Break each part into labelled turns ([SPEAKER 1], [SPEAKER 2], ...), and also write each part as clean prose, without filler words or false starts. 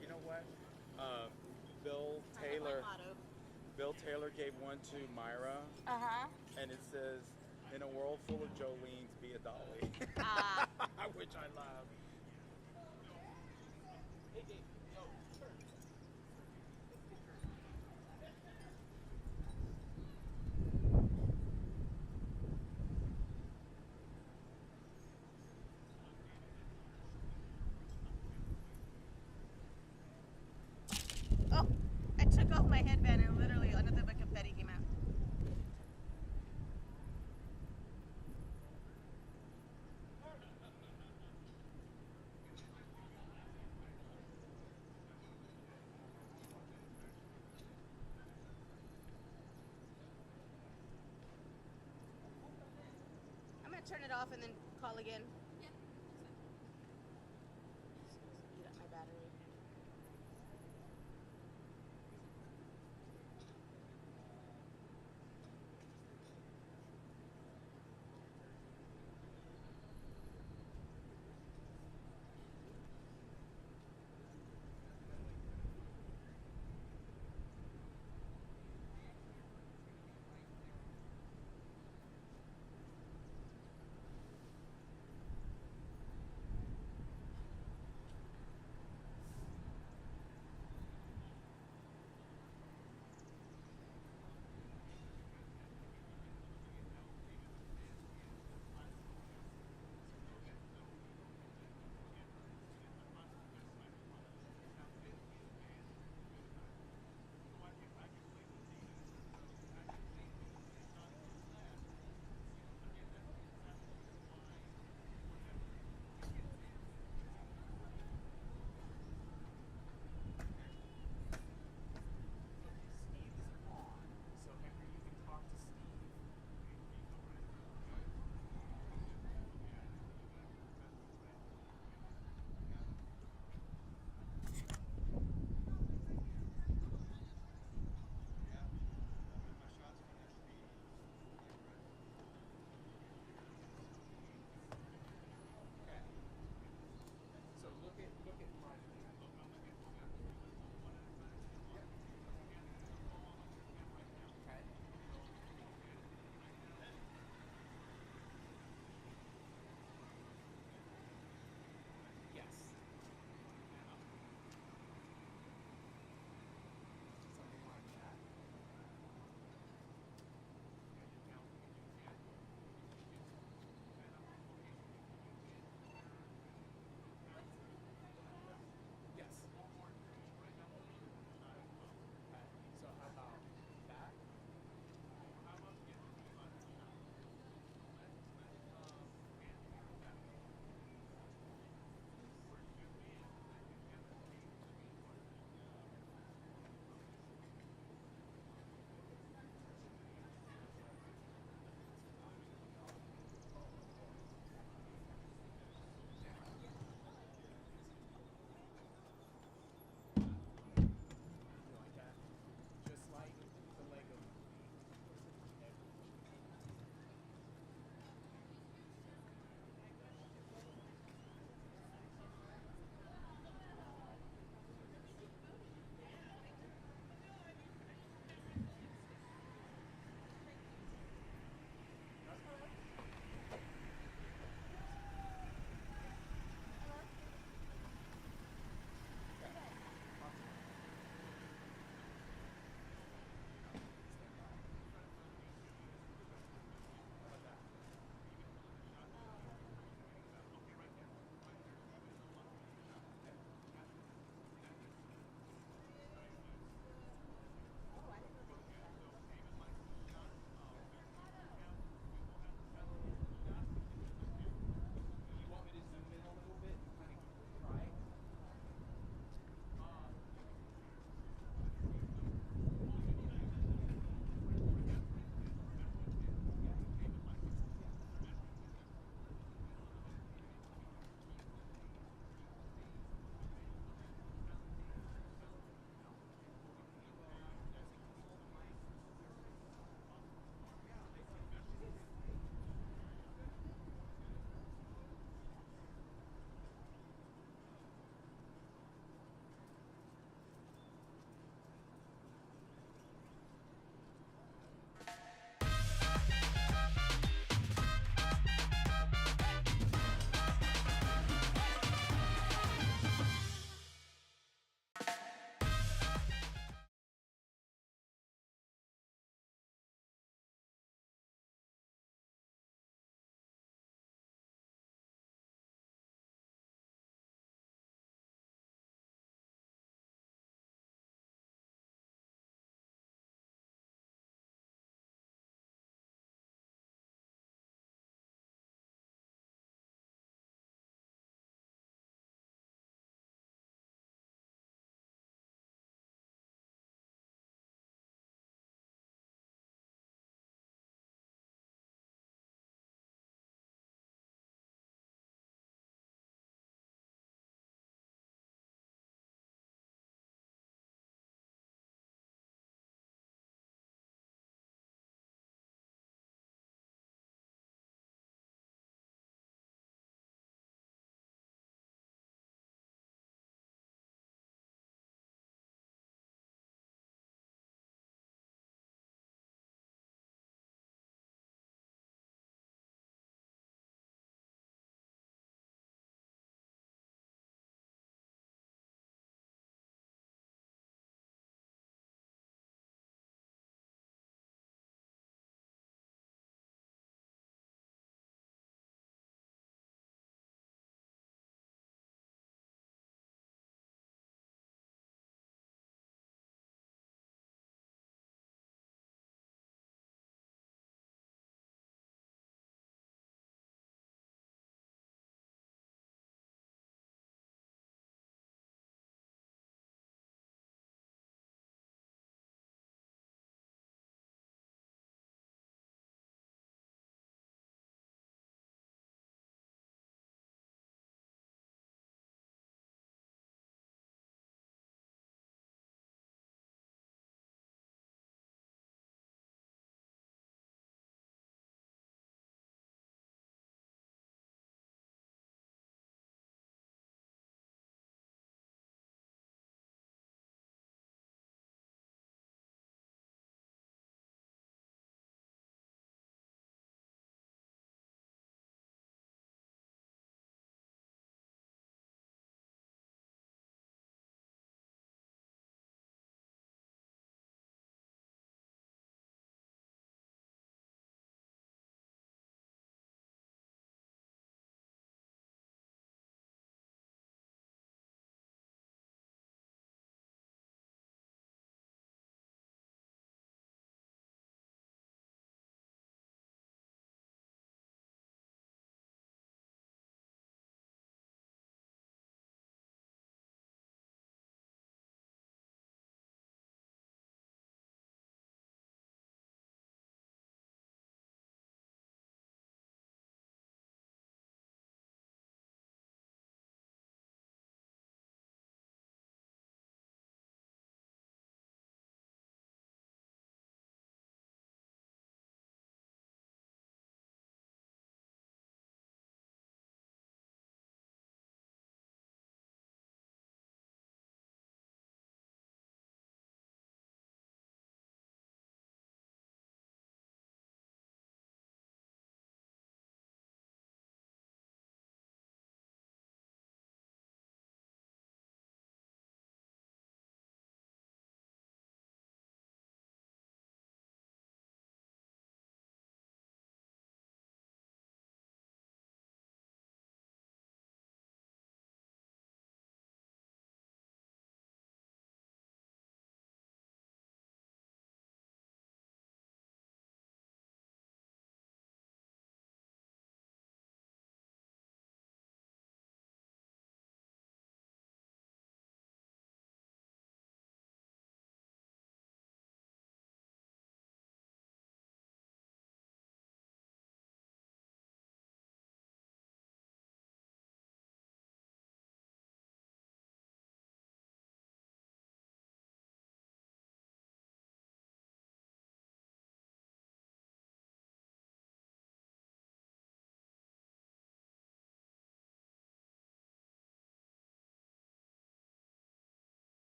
[SPEAKER 1] You know what? Uh, Bill
[SPEAKER 2] I have my
[SPEAKER 1] Taylor.
[SPEAKER 2] motto.
[SPEAKER 1] Bill Taylor gave one to Myra,
[SPEAKER 2] Uh-huh.
[SPEAKER 1] and it says, "In a world full of Jolene's, be a Dolly."
[SPEAKER 2] Uh,
[SPEAKER 1] Which I love.
[SPEAKER 2] oh, I took off my headband and literally another bit of confetti came out. I'm gonna turn it off and then call again. Eat up my battery.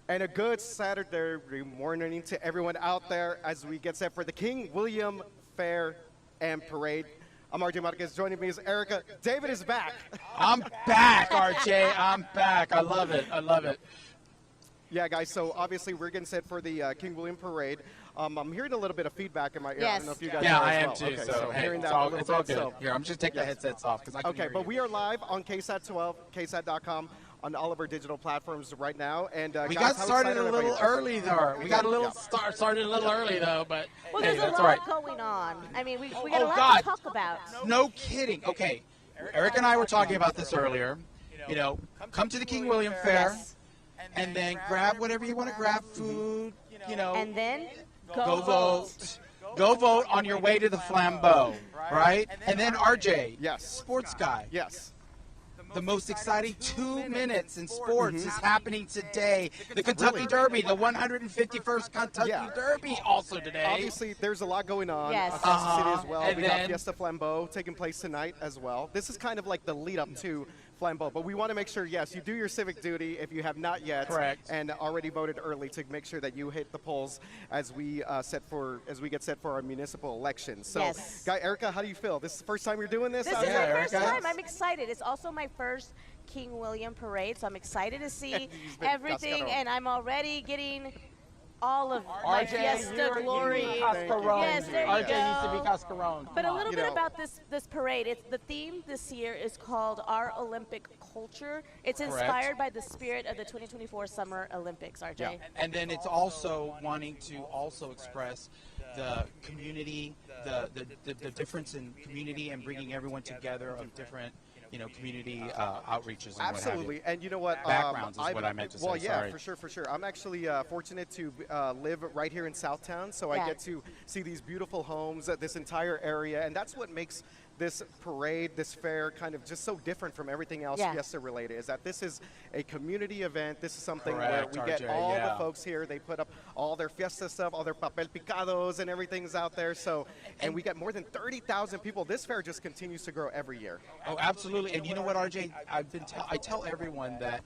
[SPEAKER 3] And a good Saturday morning to everyone out there as we get set for the King William Fair and Parade. I'm RJ Marquez. Joining me is Erica. David is back.
[SPEAKER 4] I'm back, RJ. I'm back. I love it. I love it.
[SPEAKER 3] Yeah, guys, so obviously we're getting set for the King William Parade. I'm hearing a little bit of feedback in my ear.
[SPEAKER 2] Yes.
[SPEAKER 3] I don't know if you guys
[SPEAKER 4] Yeah,
[SPEAKER 3] are
[SPEAKER 4] I
[SPEAKER 3] as
[SPEAKER 4] am
[SPEAKER 3] well.
[SPEAKER 4] too.
[SPEAKER 3] Okay,
[SPEAKER 4] So, hey,
[SPEAKER 3] hearing
[SPEAKER 4] it's
[SPEAKER 3] that a
[SPEAKER 4] all,
[SPEAKER 3] little
[SPEAKER 4] it's all
[SPEAKER 3] bit.
[SPEAKER 4] good.
[SPEAKER 3] So,
[SPEAKER 4] Here, I'm just take the headsets off because I can
[SPEAKER 3] okay,
[SPEAKER 4] hear
[SPEAKER 3] but
[SPEAKER 4] you.
[SPEAKER 3] we are live on KSAT 12, KSAT.com, on all of our digital platforms right now. And
[SPEAKER 4] We
[SPEAKER 3] guys,
[SPEAKER 4] got
[SPEAKER 3] how
[SPEAKER 4] started
[SPEAKER 3] excited
[SPEAKER 4] a
[SPEAKER 3] are
[SPEAKER 4] little
[SPEAKER 3] you?
[SPEAKER 4] early, though. We got a little
[SPEAKER 3] Yeah.
[SPEAKER 4] started a little early, though. But
[SPEAKER 2] Well,
[SPEAKER 4] hey,
[SPEAKER 2] there's a
[SPEAKER 4] that's all right.
[SPEAKER 2] lot going on. I mean, we got a
[SPEAKER 4] Oh,
[SPEAKER 2] lot
[SPEAKER 4] God.
[SPEAKER 2] to talk about.
[SPEAKER 4] No kidding. Okay, Eric and I were talking about this earlier. You know, come to the King William Fair,
[SPEAKER 2] Yes.
[SPEAKER 4] and then grab whatever you want to grab, food. You know,
[SPEAKER 2] And then
[SPEAKER 4] go vote. Go vote on your way to the Flambeau, right? And then RJ,
[SPEAKER 3] Yes.
[SPEAKER 4] sports guy.
[SPEAKER 3] Yes.
[SPEAKER 4] The most exciting 2 minutes in sports is happening today. The Kentucky Derby, the 151st Kentucky
[SPEAKER 3] Yeah.
[SPEAKER 4] Derby, also today.
[SPEAKER 3] Obviously, there's a lot going on
[SPEAKER 2] Yes.
[SPEAKER 3] across the city as well.
[SPEAKER 4] And
[SPEAKER 3] We got
[SPEAKER 4] then-
[SPEAKER 3] Fiesta Flambeau taking place tonight as well. This is kind of like the lead up to Flambeau, but we want to make sure, yes, you do your civic duty if you have not yet,
[SPEAKER 4] Correct.
[SPEAKER 3] and already voted early to make sure that you hit the polls as we get set for our municipal elections. So,
[SPEAKER 2] Yes.
[SPEAKER 3] Guy, Erica, how do you feel? This is the first time you're doing this?
[SPEAKER 2] This
[SPEAKER 3] out
[SPEAKER 2] is
[SPEAKER 3] here?
[SPEAKER 2] my
[SPEAKER 4] Yeah,
[SPEAKER 2] first
[SPEAKER 4] Erica.
[SPEAKER 2] time. I'm excited. It's also my first King William Parade, so I'm excited to see
[SPEAKER 3] He's been
[SPEAKER 2] everything,
[SPEAKER 3] cascarón.
[SPEAKER 2] and I'm already getting all of my
[SPEAKER 4] RJ,
[SPEAKER 2] Fiesta glory.
[SPEAKER 4] Cascarón.
[SPEAKER 2] Yes, there you
[SPEAKER 4] RJ needs to
[SPEAKER 2] go.
[SPEAKER 4] be Cascarón.
[SPEAKER 2] But a little
[SPEAKER 3] You
[SPEAKER 2] bit
[SPEAKER 3] know-
[SPEAKER 2] about this parade. It's the theme this year is called Our Olympic Culture. It's
[SPEAKER 4] Correct.
[SPEAKER 2] inspired by the spirit of the 2024 Summer Olympics, RJ.
[SPEAKER 3] Yeah.
[SPEAKER 4] And then it's also wanting to also express the community, the difference in community and bringing everyone together of different, community outreaches and what have
[SPEAKER 3] Absolutely,
[SPEAKER 4] you.
[SPEAKER 3] and you know what?
[SPEAKER 4] Backgrounds is what I meant to say,
[SPEAKER 3] Well, yeah,
[SPEAKER 4] sorry.
[SPEAKER 3] for sure. I'm actually fortunate to live right here in Southtown, so
[SPEAKER 2] Yeah.
[SPEAKER 3] I get to see these beautiful homes, this entire area, and that's what makes this parade, this fair, kind of just so different from everything else
[SPEAKER 2] Yeah.
[SPEAKER 3] Fiesta related. Is that this is a community event. This is something
[SPEAKER 4] Correct,
[SPEAKER 3] where we get
[SPEAKER 4] RJ,
[SPEAKER 3] all
[SPEAKER 4] yeah.
[SPEAKER 3] the folks here. They put up all their Fiesta stuff, all their papel picados, and everything's out there. So, and we get more than 30,000 people. This fair just continues to grow every year.
[SPEAKER 4] Oh, absolutely. And you know what, RJ? I tell everyone that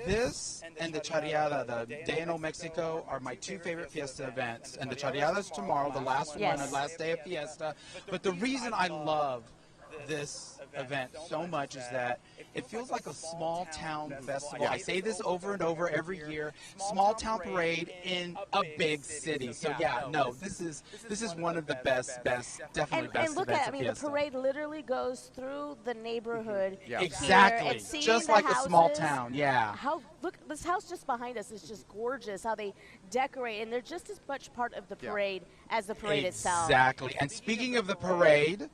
[SPEAKER 4] this and the Charreada, the Day in Old Mexico, are my two favorite Fiesta events. And the Charreada is tomorrow, the last
[SPEAKER 2] Yes.
[SPEAKER 4] one, the last day of Fiesta. But the reason I love this event so much is that it feels like a small town festival. I say this over and over every year. Small town parade in a big city. So yeah, no, this is one of the best, definitely best
[SPEAKER 2] And look
[SPEAKER 4] events
[SPEAKER 2] at, I
[SPEAKER 4] of
[SPEAKER 2] mean,
[SPEAKER 4] Fiesta.
[SPEAKER 2] the parade literally goes through the neighborhood.
[SPEAKER 3] Yeah.
[SPEAKER 2] here
[SPEAKER 4] Exactly,
[SPEAKER 2] and seeing
[SPEAKER 4] just
[SPEAKER 2] the
[SPEAKER 4] like a small
[SPEAKER 2] houses.
[SPEAKER 4] town. Yeah.
[SPEAKER 2] How look, this house just behind us is just gorgeous. How they decorate, and they're just as much part of the
[SPEAKER 3] Yeah.
[SPEAKER 2] parade as the parade itself.
[SPEAKER 4] Exactly. And speaking of the parade,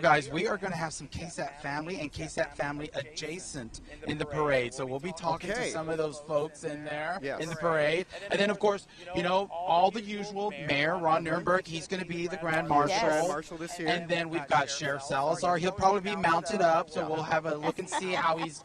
[SPEAKER 4] guys, we are going to have some KSAT family and KSAT family adjacent in the parade. So we'll be talking
[SPEAKER 3] Okay.
[SPEAKER 4] to some of those folks in there
[SPEAKER 3] Yes.
[SPEAKER 4] in the parade. And then, of course, all the usual. Mayor Ron Nirenberg, he's going to be the Grand Marshal.
[SPEAKER 2] Yes.
[SPEAKER 3] Grand Marshal this year.
[SPEAKER 4] And then we've got Sheriff Salazar. He'll probably be mounted up, so we'll have a look and see how he's,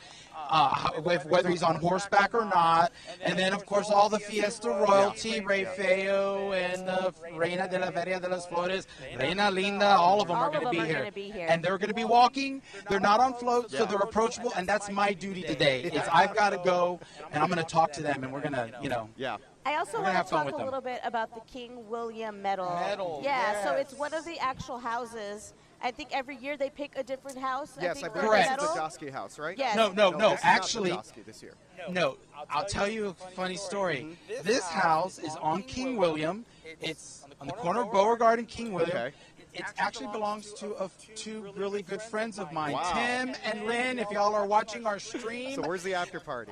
[SPEAKER 4] whether he's on horseback or not. And then, of course, all the Fiesta royalty, Rey Feo and Reina de la Feria de las Flores, Reina Linda, all of them
[SPEAKER 2] All
[SPEAKER 4] are
[SPEAKER 2] of
[SPEAKER 4] going to
[SPEAKER 2] them
[SPEAKER 4] be
[SPEAKER 2] are
[SPEAKER 4] here.
[SPEAKER 2] gonna be here.
[SPEAKER 4] And they're going to be walking. They're not on floats, so they're approachable. And that's my duty today. Is I've got to go, and I'm going to talk to them, and we're going to,
[SPEAKER 3] Yeah.
[SPEAKER 2] I also
[SPEAKER 4] We're gonna
[SPEAKER 2] want
[SPEAKER 4] have
[SPEAKER 2] to
[SPEAKER 4] fun
[SPEAKER 2] talk
[SPEAKER 4] with
[SPEAKER 2] a
[SPEAKER 4] them.
[SPEAKER 2] little bit about the King William Medal.
[SPEAKER 4] Medal,
[SPEAKER 2] Yeah, so
[SPEAKER 4] yes.
[SPEAKER 2] it's one of the actual houses. I think every year they pick a different house.
[SPEAKER 3] Yes, I
[SPEAKER 2] think,
[SPEAKER 3] believe
[SPEAKER 2] for the
[SPEAKER 3] this
[SPEAKER 4] Correct.
[SPEAKER 3] is the
[SPEAKER 2] medal.
[SPEAKER 3] Josky house, right?
[SPEAKER 2] Yes.
[SPEAKER 4] No,
[SPEAKER 3] this is not
[SPEAKER 4] actually,
[SPEAKER 3] the Josky this year.
[SPEAKER 4] no. I'll tell you a funny story. This house is on King William. It's on the corner of Beauregard and King William.
[SPEAKER 3] Okay.
[SPEAKER 4] It actually belongs to two really good friends of mine,
[SPEAKER 3] Wow.
[SPEAKER 4] Tim and Lynn. If y'all are watching our stream,
[SPEAKER 3] So where's the after party?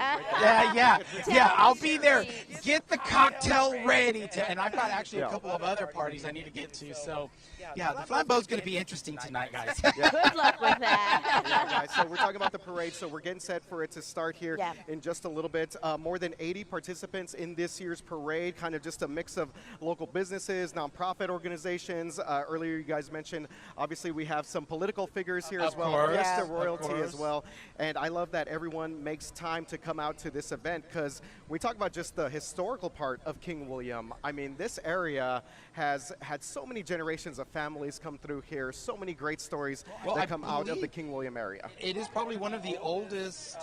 [SPEAKER 4] yeah, I'll be there. Get the cocktail ready and I've got actually a
[SPEAKER 3] Yeah.
[SPEAKER 4] couple of other parties I need to get to. So, yeah, the Flambeau's going to be interesting tonight, guys.
[SPEAKER 2] Good luck with that.
[SPEAKER 3] Yeah, guys, so we're talking about the parade, so we're getting set for it to start here
[SPEAKER 2] Yeah.
[SPEAKER 3] in just a little bit. More than 80 participants in this year's parade, kind of just a mix of local businesses, nonprofit organizations. Earlier you guys mentioned, obviously we have some political figures here
[SPEAKER 4] Of
[SPEAKER 3] as well,
[SPEAKER 4] course,
[SPEAKER 3] Fiesta
[SPEAKER 4] of
[SPEAKER 3] royalty as
[SPEAKER 4] course.
[SPEAKER 3] well. And I love that everyone makes time to come out to this event because we talk about just the historical part of King William. I mean, this area has had so many generations of families come through here, so many great stories
[SPEAKER 4] Well,
[SPEAKER 3] that
[SPEAKER 4] I
[SPEAKER 3] come out of the
[SPEAKER 4] believe
[SPEAKER 3] King William area.
[SPEAKER 4] It is probably one of the oldest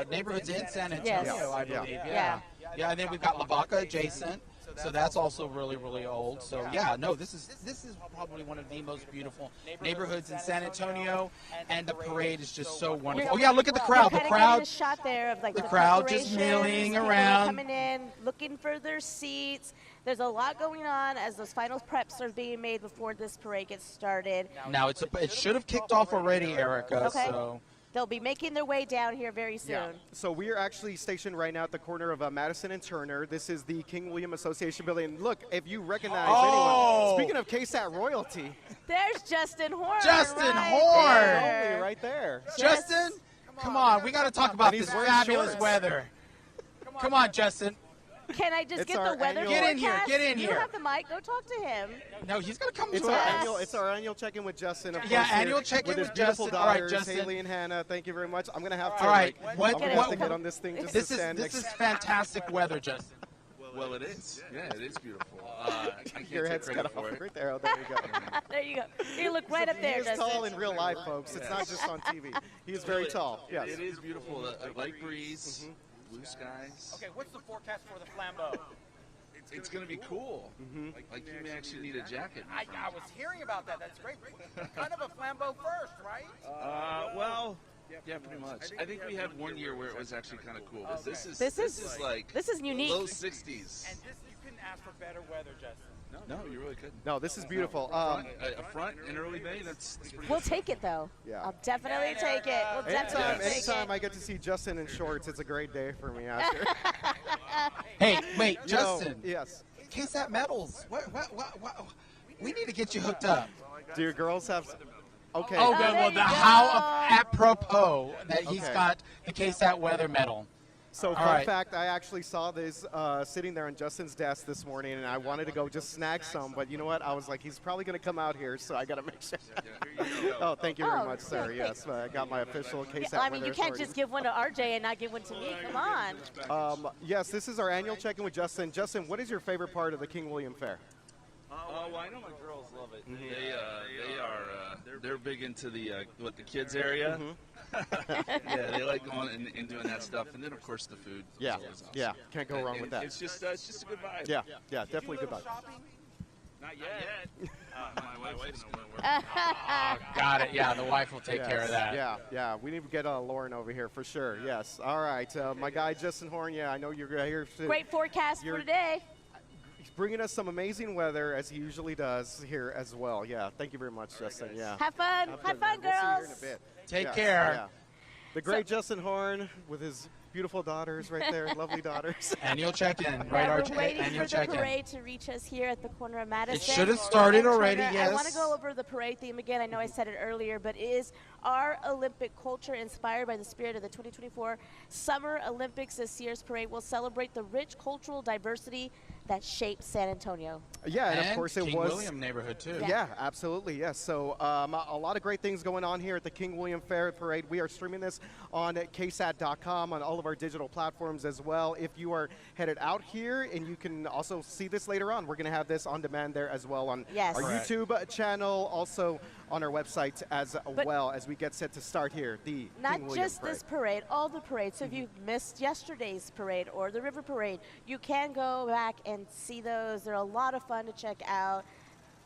[SPEAKER 4] neighborhoods in San Antonio,
[SPEAKER 2] Yes.
[SPEAKER 4] I
[SPEAKER 3] Yeah.
[SPEAKER 4] believe.
[SPEAKER 2] Yeah.
[SPEAKER 4] Yeah, and then we've got Lavaca adjacent, so that's also really, really old. So yeah, no, this is probably one of the most beautiful neighborhoods in San Antonio, and the parade is just so wonderful. Oh yeah, look at the crowd. The
[SPEAKER 2] Kind of
[SPEAKER 4] crowd.
[SPEAKER 2] getting a shot there of like the
[SPEAKER 4] crowd just
[SPEAKER 2] preparations,
[SPEAKER 4] milling
[SPEAKER 2] people are
[SPEAKER 4] around.
[SPEAKER 2] coming in, looking for their seats. There's a lot going on as those final preps are being made before this parade gets started.
[SPEAKER 4] Now it should have kicked off already, Erica.
[SPEAKER 2] Okay.
[SPEAKER 4] So
[SPEAKER 2] They'll be making their way down here very soon.
[SPEAKER 3] Yeah. So we are actually stationed right now at the corner of Madison and Turner. This is the King William Association building. Look, if you recognize anyone, speaking of KSAT royalty,
[SPEAKER 2] There's Justin Horn.
[SPEAKER 4] Justin
[SPEAKER 2] right
[SPEAKER 4] Horn!
[SPEAKER 2] there.
[SPEAKER 3] only right there.
[SPEAKER 4] Justin, come on, we got to talk about
[SPEAKER 3] And he's
[SPEAKER 4] this
[SPEAKER 3] wearing
[SPEAKER 4] fabulous
[SPEAKER 3] shorts.
[SPEAKER 4] weather. Come on, Justin.
[SPEAKER 2] Can I just
[SPEAKER 3] It's
[SPEAKER 2] get
[SPEAKER 3] our
[SPEAKER 2] the weather
[SPEAKER 3] annual-
[SPEAKER 4] Get in here,
[SPEAKER 2] forecast?
[SPEAKER 4] get in
[SPEAKER 2] You
[SPEAKER 4] here.
[SPEAKER 2] have the mic. Go talk to him.
[SPEAKER 4] No, he's gonna come
[SPEAKER 3] It's
[SPEAKER 4] to
[SPEAKER 3] our
[SPEAKER 4] us.
[SPEAKER 3] annual check-in with Justin. Of
[SPEAKER 4] Yeah,
[SPEAKER 3] course, here
[SPEAKER 4] annual check-in
[SPEAKER 3] with his
[SPEAKER 4] with
[SPEAKER 3] beautiful
[SPEAKER 4] Justin. All right,
[SPEAKER 3] daughters,
[SPEAKER 4] Justin.
[SPEAKER 3] Haley and Hannah. Thank you very much. I'm gonna have to.
[SPEAKER 4] All right,
[SPEAKER 3] like,
[SPEAKER 4] what-
[SPEAKER 3] I'm gonna
[SPEAKER 2] what-
[SPEAKER 3] have to get on this thing just
[SPEAKER 4] This
[SPEAKER 3] to stand
[SPEAKER 4] is
[SPEAKER 3] next.
[SPEAKER 4] fantastic weather, Justin.
[SPEAKER 5] Well, it is. Yeah, it is beautiful. I can't
[SPEAKER 3] Your
[SPEAKER 5] take
[SPEAKER 3] head's cut
[SPEAKER 5] credit
[SPEAKER 3] off
[SPEAKER 5] for it.
[SPEAKER 3] right there. Oh, there you go.
[SPEAKER 2] There you go. You look right up
[SPEAKER 3] He
[SPEAKER 2] there,
[SPEAKER 3] is
[SPEAKER 2] Justin.
[SPEAKER 3] tall in real life, folks. It's not just on TV. He is very tall. Yes.
[SPEAKER 5] It is beautiful. A light breeze, blue skies.
[SPEAKER 1] Okay, what's the forecast for the flambeau?
[SPEAKER 5] It's going to be cool. Like you may actually need a jacket. my
[SPEAKER 1] I
[SPEAKER 5] friend.
[SPEAKER 1] was hearing about that. That's great. Kind of a flambeau first, right?
[SPEAKER 5] Well, yeah, pretty much. I think we had one year where it was actually kind of cool. But this is like
[SPEAKER 2] This is unique.
[SPEAKER 5] low 60s.
[SPEAKER 1] And this, you couldn't ask for better weather, Justin.
[SPEAKER 5] No, you really couldn't.
[SPEAKER 3] No, this is beautiful.
[SPEAKER 5] A front in early May. That's pretty
[SPEAKER 2] We'll
[SPEAKER 5] good.
[SPEAKER 2] take it though.
[SPEAKER 3] Yeah.
[SPEAKER 2] I'll definitely take it. We'll definitely take
[SPEAKER 3] Anytime
[SPEAKER 2] it.
[SPEAKER 3] I get to see Justin in shorts, it's a great day for me. After.
[SPEAKER 4] Hey, wait,
[SPEAKER 3] You know,
[SPEAKER 4] Justin.
[SPEAKER 3] yes.
[SPEAKER 4] KSAT medals. What? We need to get you hooked up.
[SPEAKER 3] Do your girls have? Okay.
[SPEAKER 4] Oh,
[SPEAKER 2] there
[SPEAKER 4] good. Well,
[SPEAKER 2] you
[SPEAKER 4] the
[SPEAKER 2] go.
[SPEAKER 4] how apropos that he's
[SPEAKER 3] Okay.
[SPEAKER 4] got the KSAT weather medal.
[SPEAKER 3] So,
[SPEAKER 4] All
[SPEAKER 3] fun
[SPEAKER 4] right.
[SPEAKER 3] fact, I actually saw this sitting there on Justin's desk this morning, and I wanted to go just snag some, but you know what? I was like, he's probably going to come out here, so I got to make sure. Oh, thank you very
[SPEAKER 2] Oh,
[SPEAKER 3] much, sir.
[SPEAKER 2] yeah,
[SPEAKER 3] Yes, I got my official
[SPEAKER 2] Yeah,
[SPEAKER 3] KSAT
[SPEAKER 2] I mean, you
[SPEAKER 3] weather
[SPEAKER 2] can't
[SPEAKER 3] authority.
[SPEAKER 2] just give one to RJ and not give one to me. Come on.
[SPEAKER 3] Yes, this is our annual check-in with Justin. Justin, what is your favorite part of the King William Fair?
[SPEAKER 5] Well, I know my girls love it. They're big into the the kids area. Yeah, they like going and doing that stuff, and then of course the food. is
[SPEAKER 3] Yeah,
[SPEAKER 5] always awesome.
[SPEAKER 3] yeah, can't go wrong with that.
[SPEAKER 5] It's just a good vibe.
[SPEAKER 3] Yeah, yeah, definitely good vibe.
[SPEAKER 5] Not yet. My wife's gonna work.
[SPEAKER 4] Got it. Yeah, the wife will take
[SPEAKER 3] Yes,
[SPEAKER 4] care of that.
[SPEAKER 3] Yeah, yeah. We need to get Lauren over here for sure. Yes. All right. My guy Justin Horn. Yeah, I know you're here.
[SPEAKER 2] Great forecast for
[SPEAKER 3] You're-
[SPEAKER 2] today.
[SPEAKER 3] He's bringing us some amazing weather as he usually does here as well. Yeah. Thank you very much, Justin. Yeah.
[SPEAKER 2] Have fun.
[SPEAKER 3] Have
[SPEAKER 2] Have
[SPEAKER 3] fun,
[SPEAKER 2] fun,
[SPEAKER 3] man. We'll see you here
[SPEAKER 2] girls.
[SPEAKER 3] in a bit.
[SPEAKER 4] Take
[SPEAKER 3] Yes,
[SPEAKER 4] care.
[SPEAKER 3] Yeah. The great Justin Horn with his beautiful daughters right there, lovely daughters.
[SPEAKER 4] Annual check-in, right,
[SPEAKER 2] Yeah,
[SPEAKER 4] RJ?
[SPEAKER 2] we're waiting
[SPEAKER 4] Annual
[SPEAKER 2] for the
[SPEAKER 4] check-in.
[SPEAKER 2] parade to reach us here at the corner of Madison.
[SPEAKER 4] should have started
[SPEAKER 2] and
[SPEAKER 4] already,
[SPEAKER 2] Turner.
[SPEAKER 4] yes.
[SPEAKER 2] I want to go over the parade theme again. I know I said it earlier, but it is our Olympic culture inspired by the spirit of the 2024 Summer Olympics. This year's parade will celebrate the rich cultural diversity that shapes San Antonio.
[SPEAKER 3] Yeah, and of course it
[SPEAKER 4] King
[SPEAKER 3] was.
[SPEAKER 4] William neighborhood too.
[SPEAKER 3] Yeah, absolutely. Yes. So a lot of great things going on here at the King William Fair Parade. We are streaming this on ksat.com on all of our digital platforms as well. If you are headed out here, and you can also see this later on, we're going to have this on demand there as well on
[SPEAKER 2] Yes.
[SPEAKER 3] our
[SPEAKER 2] Correct.
[SPEAKER 3] YouTube channel, also on our website as well as we get set to start here. The
[SPEAKER 2] Not
[SPEAKER 3] King William
[SPEAKER 2] just
[SPEAKER 3] Parade.
[SPEAKER 2] this parade, all the parades. So if you missed yesterday's parade or the river parade, you can go back and see those. They're a lot of fun to check out.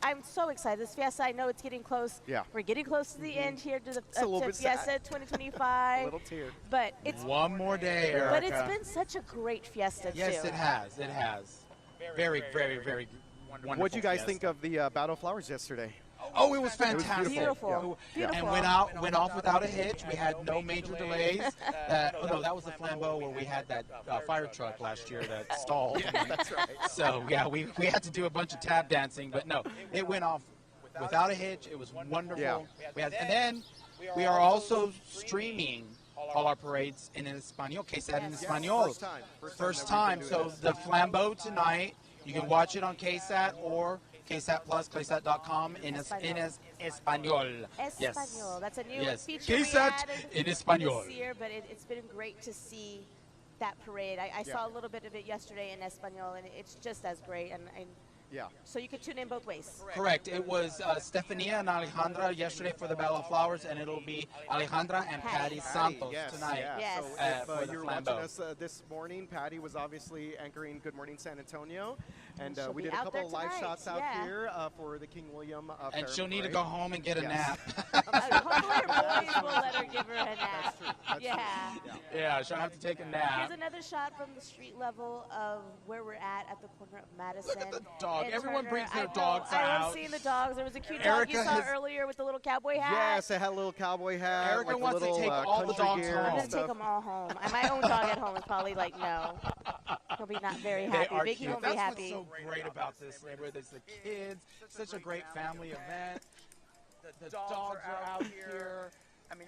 [SPEAKER 2] I'm so excited. This Fiesta, I know it's getting close.
[SPEAKER 3] Yeah.
[SPEAKER 2] We're getting close to the end here to the
[SPEAKER 3] a little
[SPEAKER 2] to
[SPEAKER 3] bit
[SPEAKER 2] Fiesta
[SPEAKER 3] sad.
[SPEAKER 2] 2025.
[SPEAKER 3] A little tear.
[SPEAKER 2] But it's
[SPEAKER 4] One more day, Erica.
[SPEAKER 2] but it's been such a great Fiesta
[SPEAKER 4] Yes,
[SPEAKER 2] too.
[SPEAKER 4] it has. It has. Very, very, very wonderful.
[SPEAKER 3] What do you guys
[SPEAKER 4] fiesta.
[SPEAKER 3] think of the Battle of Flowers yesterday?
[SPEAKER 4] Oh, it was fantastic.
[SPEAKER 2] Beautiful.
[SPEAKER 3] Yeah.
[SPEAKER 2] Beautiful.
[SPEAKER 4] And went off without a hitch. We had no major delays. Oh no, that was the flambeau where we had that fire truck last year that stalled.
[SPEAKER 3] That's right.
[SPEAKER 4] So yeah, we had to do a bunch of tap dancing, but no, it went off without a hitch. It was wonderful.
[SPEAKER 3] Yeah.
[SPEAKER 4] And then we are also streaming all our parades in Espanol, KSAT in Espanol.
[SPEAKER 3] First time.
[SPEAKER 4] First time. So the flambeau tonight, you can watch it on KSAT or KSAT Plus, KSAT.com in Espanol. Yes.
[SPEAKER 2] Espanol. That's a new
[SPEAKER 4] Yes.
[SPEAKER 2] feature we
[SPEAKER 4] KSAT
[SPEAKER 2] added
[SPEAKER 4] in Espanol.
[SPEAKER 2] this year, but it's been great to see that parade. I saw a little bit of it yesterday in Espanol, and it's just as great. And
[SPEAKER 3] Yeah.
[SPEAKER 2] so you could tune in both ways.
[SPEAKER 4] Correct. It was Stefania and Alejandra yesterday for the Battle of Flowers, and it'll be Alejandra and Patty Santos
[SPEAKER 3] Yes,
[SPEAKER 4] tonight.
[SPEAKER 3] yeah.
[SPEAKER 2] Yes.
[SPEAKER 3] So
[SPEAKER 4] For
[SPEAKER 3] if
[SPEAKER 4] the
[SPEAKER 3] you were
[SPEAKER 4] Flambeau.
[SPEAKER 3] watching us this morning, Patty was obviously anchoring Good Morning San Antonio, and
[SPEAKER 2] She'll
[SPEAKER 3] we
[SPEAKER 2] be
[SPEAKER 3] did a
[SPEAKER 2] out
[SPEAKER 3] couple
[SPEAKER 2] there
[SPEAKER 3] of live
[SPEAKER 2] tonight,
[SPEAKER 3] shots out
[SPEAKER 2] yeah.
[SPEAKER 3] here for the King William Fair
[SPEAKER 4] And she'll need to
[SPEAKER 3] Parade.
[SPEAKER 4] go home and get a
[SPEAKER 3] Yes.
[SPEAKER 4] nap.
[SPEAKER 2] Hopefully her boys will let her give her a nap.
[SPEAKER 3] That's true. That's
[SPEAKER 2] Yeah.
[SPEAKER 3] true.
[SPEAKER 4] Yeah, she'll have to take a
[SPEAKER 2] Here's
[SPEAKER 4] nap.
[SPEAKER 2] another shot from the street level of where we're at the corner of Madison.
[SPEAKER 4] Look at the dog.
[SPEAKER 2] and
[SPEAKER 4] Everyone
[SPEAKER 2] Turner.
[SPEAKER 4] brings their
[SPEAKER 2] I know.
[SPEAKER 4] dogs
[SPEAKER 2] I
[SPEAKER 4] out.
[SPEAKER 2] love seeing the dogs. There was a cute dog
[SPEAKER 4] Erica
[SPEAKER 2] you saw
[SPEAKER 4] has-
[SPEAKER 2] earlier with the little cowboy hat.
[SPEAKER 3] Yes, it had a little cowboy hat.
[SPEAKER 4] Erica
[SPEAKER 3] like
[SPEAKER 4] wants
[SPEAKER 3] a
[SPEAKER 4] to
[SPEAKER 3] little,
[SPEAKER 4] take all the
[SPEAKER 3] country
[SPEAKER 4] dogs
[SPEAKER 3] gear
[SPEAKER 4] home.
[SPEAKER 2] I'm
[SPEAKER 3] and
[SPEAKER 2] gonna take
[SPEAKER 3] stuff.
[SPEAKER 2] them all home. And my own dog at home is probably like, no. He'll be not very
[SPEAKER 4] They
[SPEAKER 2] happy.
[SPEAKER 4] are
[SPEAKER 2] Biggie
[SPEAKER 4] cute.
[SPEAKER 2] won't be
[SPEAKER 4] That's
[SPEAKER 2] happy.
[SPEAKER 4] what's so great about this neighborhood. It's the kids. Such a great family event. The dogs are out here.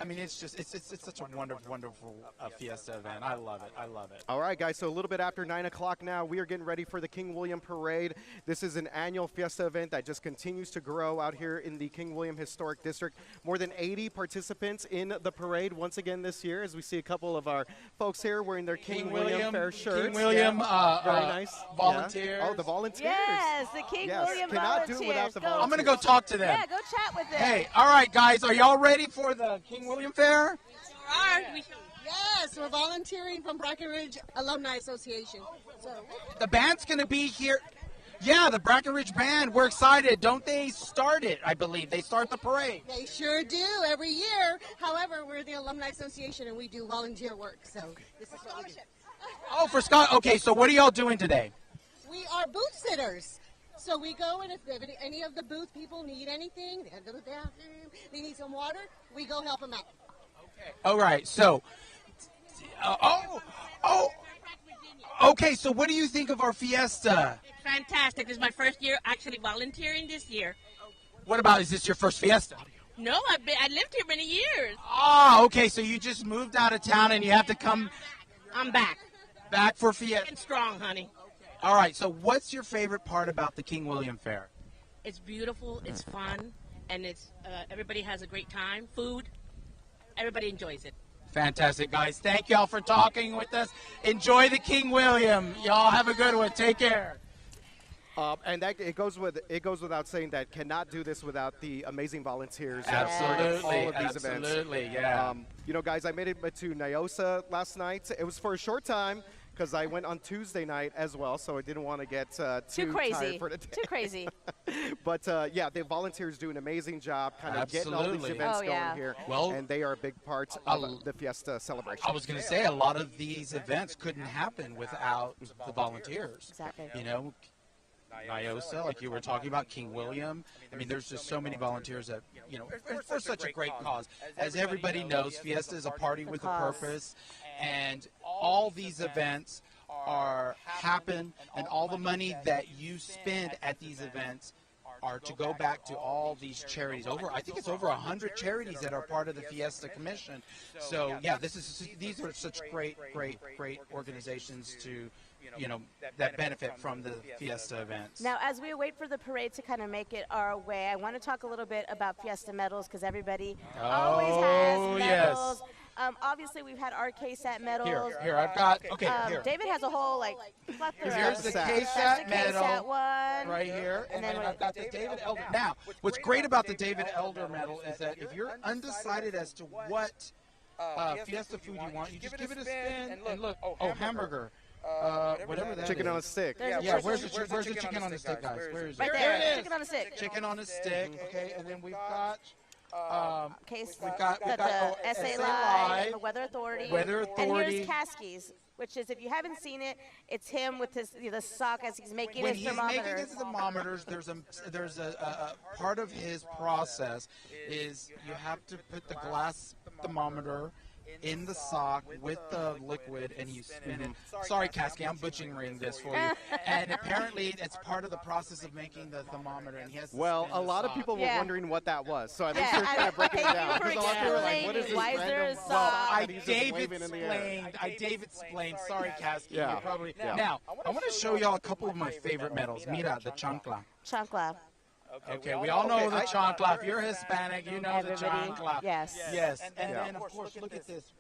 [SPEAKER 4] I mean, it's just it's such a wonderful fiesta event. I love it. I love it.
[SPEAKER 3] All right, guys, so a little bit after 9 o'clock now, we are getting ready for the King William Parade. This is an annual fiesta event that just continues to grow out here in the King William Historic District. More than 80 participants in the parade once again this year, as we see a couple of our folks here wearing their King William Fair shirts.
[SPEAKER 4] King William,
[SPEAKER 3] Very nice.
[SPEAKER 4] volunteers.
[SPEAKER 3] Yeah. Oh, the volunteers.
[SPEAKER 2] Yes, the King
[SPEAKER 3] Yes,
[SPEAKER 2] William
[SPEAKER 3] cannot do
[SPEAKER 2] volunteers.
[SPEAKER 3] without the
[SPEAKER 2] Go.
[SPEAKER 4] I'm gonna go talk to them.
[SPEAKER 2] Yeah, go chat with them.
[SPEAKER 4] Hey, all right, guys, are y'all ready for the King William Fair?
[SPEAKER 6] Yes, we're volunteering from Breckenridge Alumni Association. So
[SPEAKER 4] The band's gonna be here. Yeah, the Breckenridge Band. We're excited. Don't they start it? I believe they start the parade.
[SPEAKER 6] they sure do every year. However, we're the Alumni Association and we do volunteer work. So this is what we do.
[SPEAKER 4] Oh, for Scott. Okay, so what are y'all doing today?
[SPEAKER 6] We are booth sitters. So we go and if any of the booth people need anything, they have to go to the bathroom, they need some water, we go help them out.
[SPEAKER 4] All right, so. Okay, so what do you think of our fiesta?
[SPEAKER 7] Fantastic. This is my first year actually volunteering this year.
[SPEAKER 4] What about, is this your first fiesta?
[SPEAKER 7] No, I lived here many years.
[SPEAKER 4] Ah, okay, so you just moved out of town and you have to come
[SPEAKER 7] I'm back.
[SPEAKER 4] for fiesta.
[SPEAKER 7] And strong, honey.
[SPEAKER 4] All right, so what's your favorite part about the King William Fair?
[SPEAKER 7] It's beautiful, it's fun, and it's everybody has a great time. Food, everybody enjoys it.
[SPEAKER 4] Fantastic, guys. Thank y'all for talking with us. Enjoy the King William. Y'all have a good one. Take care.
[SPEAKER 3] And that it goes without saying that cannot do this without the amazing volunteers that
[SPEAKER 4] Absolutely,
[SPEAKER 3] run all of these events.
[SPEAKER 4] absolutely, yeah.
[SPEAKER 3] You know, guys, I made it to Nyosa last night. It was for a short time because I went on Tuesday night as well, so I didn't want to get too
[SPEAKER 2] crazy.
[SPEAKER 3] tired for the day.
[SPEAKER 2] Too crazy.
[SPEAKER 3] But yeah, the volunteers do an amazing job kind of getting all these
[SPEAKER 4] Absolutely.
[SPEAKER 3] events
[SPEAKER 2] Oh, yeah.
[SPEAKER 3] going here.
[SPEAKER 4] Well,
[SPEAKER 3] and they are a big part of the Fiesta celebration.
[SPEAKER 4] I was going to say a lot of these events couldn't happen without the volunteers.
[SPEAKER 2] Exactly.
[SPEAKER 4] You know, Nyosa, like you were talking about, King William. I mean, there's just so many volunteers that, you know, for such a great cause. As everybody knows, Fiesta is a party with a
[SPEAKER 2] cause.
[SPEAKER 4] purpose, and all these events happen, and all the money that you spend at these events are to go back to all these charities. I think it's over 100 charities that are part of the Fiesta Commission. So yeah, these are such great organizations to, you know, that benefit from the Fiesta events.
[SPEAKER 2] Now, as we wait for the parade to kind of make it our way, I want to talk a little bit about Fiesta medals because everybody always has medals.
[SPEAKER 4] Yes.
[SPEAKER 2] Obviously, we've had our KSAT medals.
[SPEAKER 4] Here, I've got, okay, here.
[SPEAKER 2] David has a whole plethora.
[SPEAKER 4] Here's the
[SPEAKER 2] That's
[SPEAKER 4] KSAT
[SPEAKER 2] the
[SPEAKER 4] medal
[SPEAKER 2] KSAT one.
[SPEAKER 4] right here, and then
[SPEAKER 2] then
[SPEAKER 4] I've got the David Elder. Now, what's great about the David Elder medal is that if you're undecided as to what Fiesta food you want, you just give it a spin and look. Oh, hamburger. Whatever that
[SPEAKER 3] Chicken
[SPEAKER 4] is.
[SPEAKER 3] on a stick.
[SPEAKER 2] There's
[SPEAKER 4] Yeah,
[SPEAKER 2] a
[SPEAKER 4] where's the
[SPEAKER 2] chicken.
[SPEAKER 4] chicken on the stick, guys? Where is it?
[SPEAKER 2] Right
[SPEAKER 4] There
[SPEAKER 2] there.
[SPEAKER 4] it is.
[SPEAKER 2] Chicken on a stick.
[SPEAKER 4] Chicken on a stick. Okay, and then we've got
[SPEAKER 2] Case,
[SPEAKER 4] we've got
[SPEAKER 2] the SA
[SPEAKER 4] SA
[SPEAKER 2] Live,
[SPEAKER 4] Live,
[SPEAKER 2] and the Weather Authority.
[SPEAKER 4] Weather
[SPEAKER 2] And
[SPEAKER 4] Authority.
[SPEAKER 2] here's Caskey's, which is, if you haven't seen it, it's him with his the sock as he's making
[SPEAKER 4] when
[SPEAKER 2] his
[SPEAKER 4] he's
[SPEAKER 2] thermometer.
[SPEAKER 4] making his thermometers, there's a part of his process is you have to put the glass thermometer in the sock with the liquid and you spin it. Sorry, Kasky, I'm butchering this for you. And apparently it's part of the process of making the thermometer. And he has to
[SPEAKER 3] Well,
[SPEAKER 4] spin
[SPEAKER 3] a
[SPEAKER 4] the
[SPEAKER 3] lot of
[SPEAKER 4] sock.
[SPEAKER 3] people were
[SPEAKER 2] Yeah.
[SPEAKER 3] wondering what that was, so at
[SPEAKER 2] Yeah,
[SPEAKER 3] least they're kind of breaking it
[SPEAKER 2] thank
[SPEAKER 3] down.
[SPEAKER 2] you for
[SPEAKER 3] Because a lot of people are like, what is this
[SPEAKER 2] explaining why is there a
[SPEAKER 3] random
[SPEAKER 2] sock?
[SPEAKER 3] sock
[SPEAKER 4] I
[SPEAKER 3] that he's just
[SPEAKER 4] David
[SPEAKER 3] waving in the air?
[SPEAKER 4] explained. Sorry, Kasky.
[SPEAKER 3] Yeah.
[SPEAKER 4] You probably.
[SPEAKER 3] Yeah.
[SPEAKER 4] Now, I want to show y'all a couple of my favorite medals. Mira, the chancla.
[SPEAKER 2] Chancla.
[SPEAKER 4] Okay, we all know the chancla. If you're Hispanic, you know
[SPEAKER 2] Everybody,
[SPEAKER 4] the chancla.
[SPEAKER 2] yes.
[SPEAKER 4] Yes, and then of course, look at this,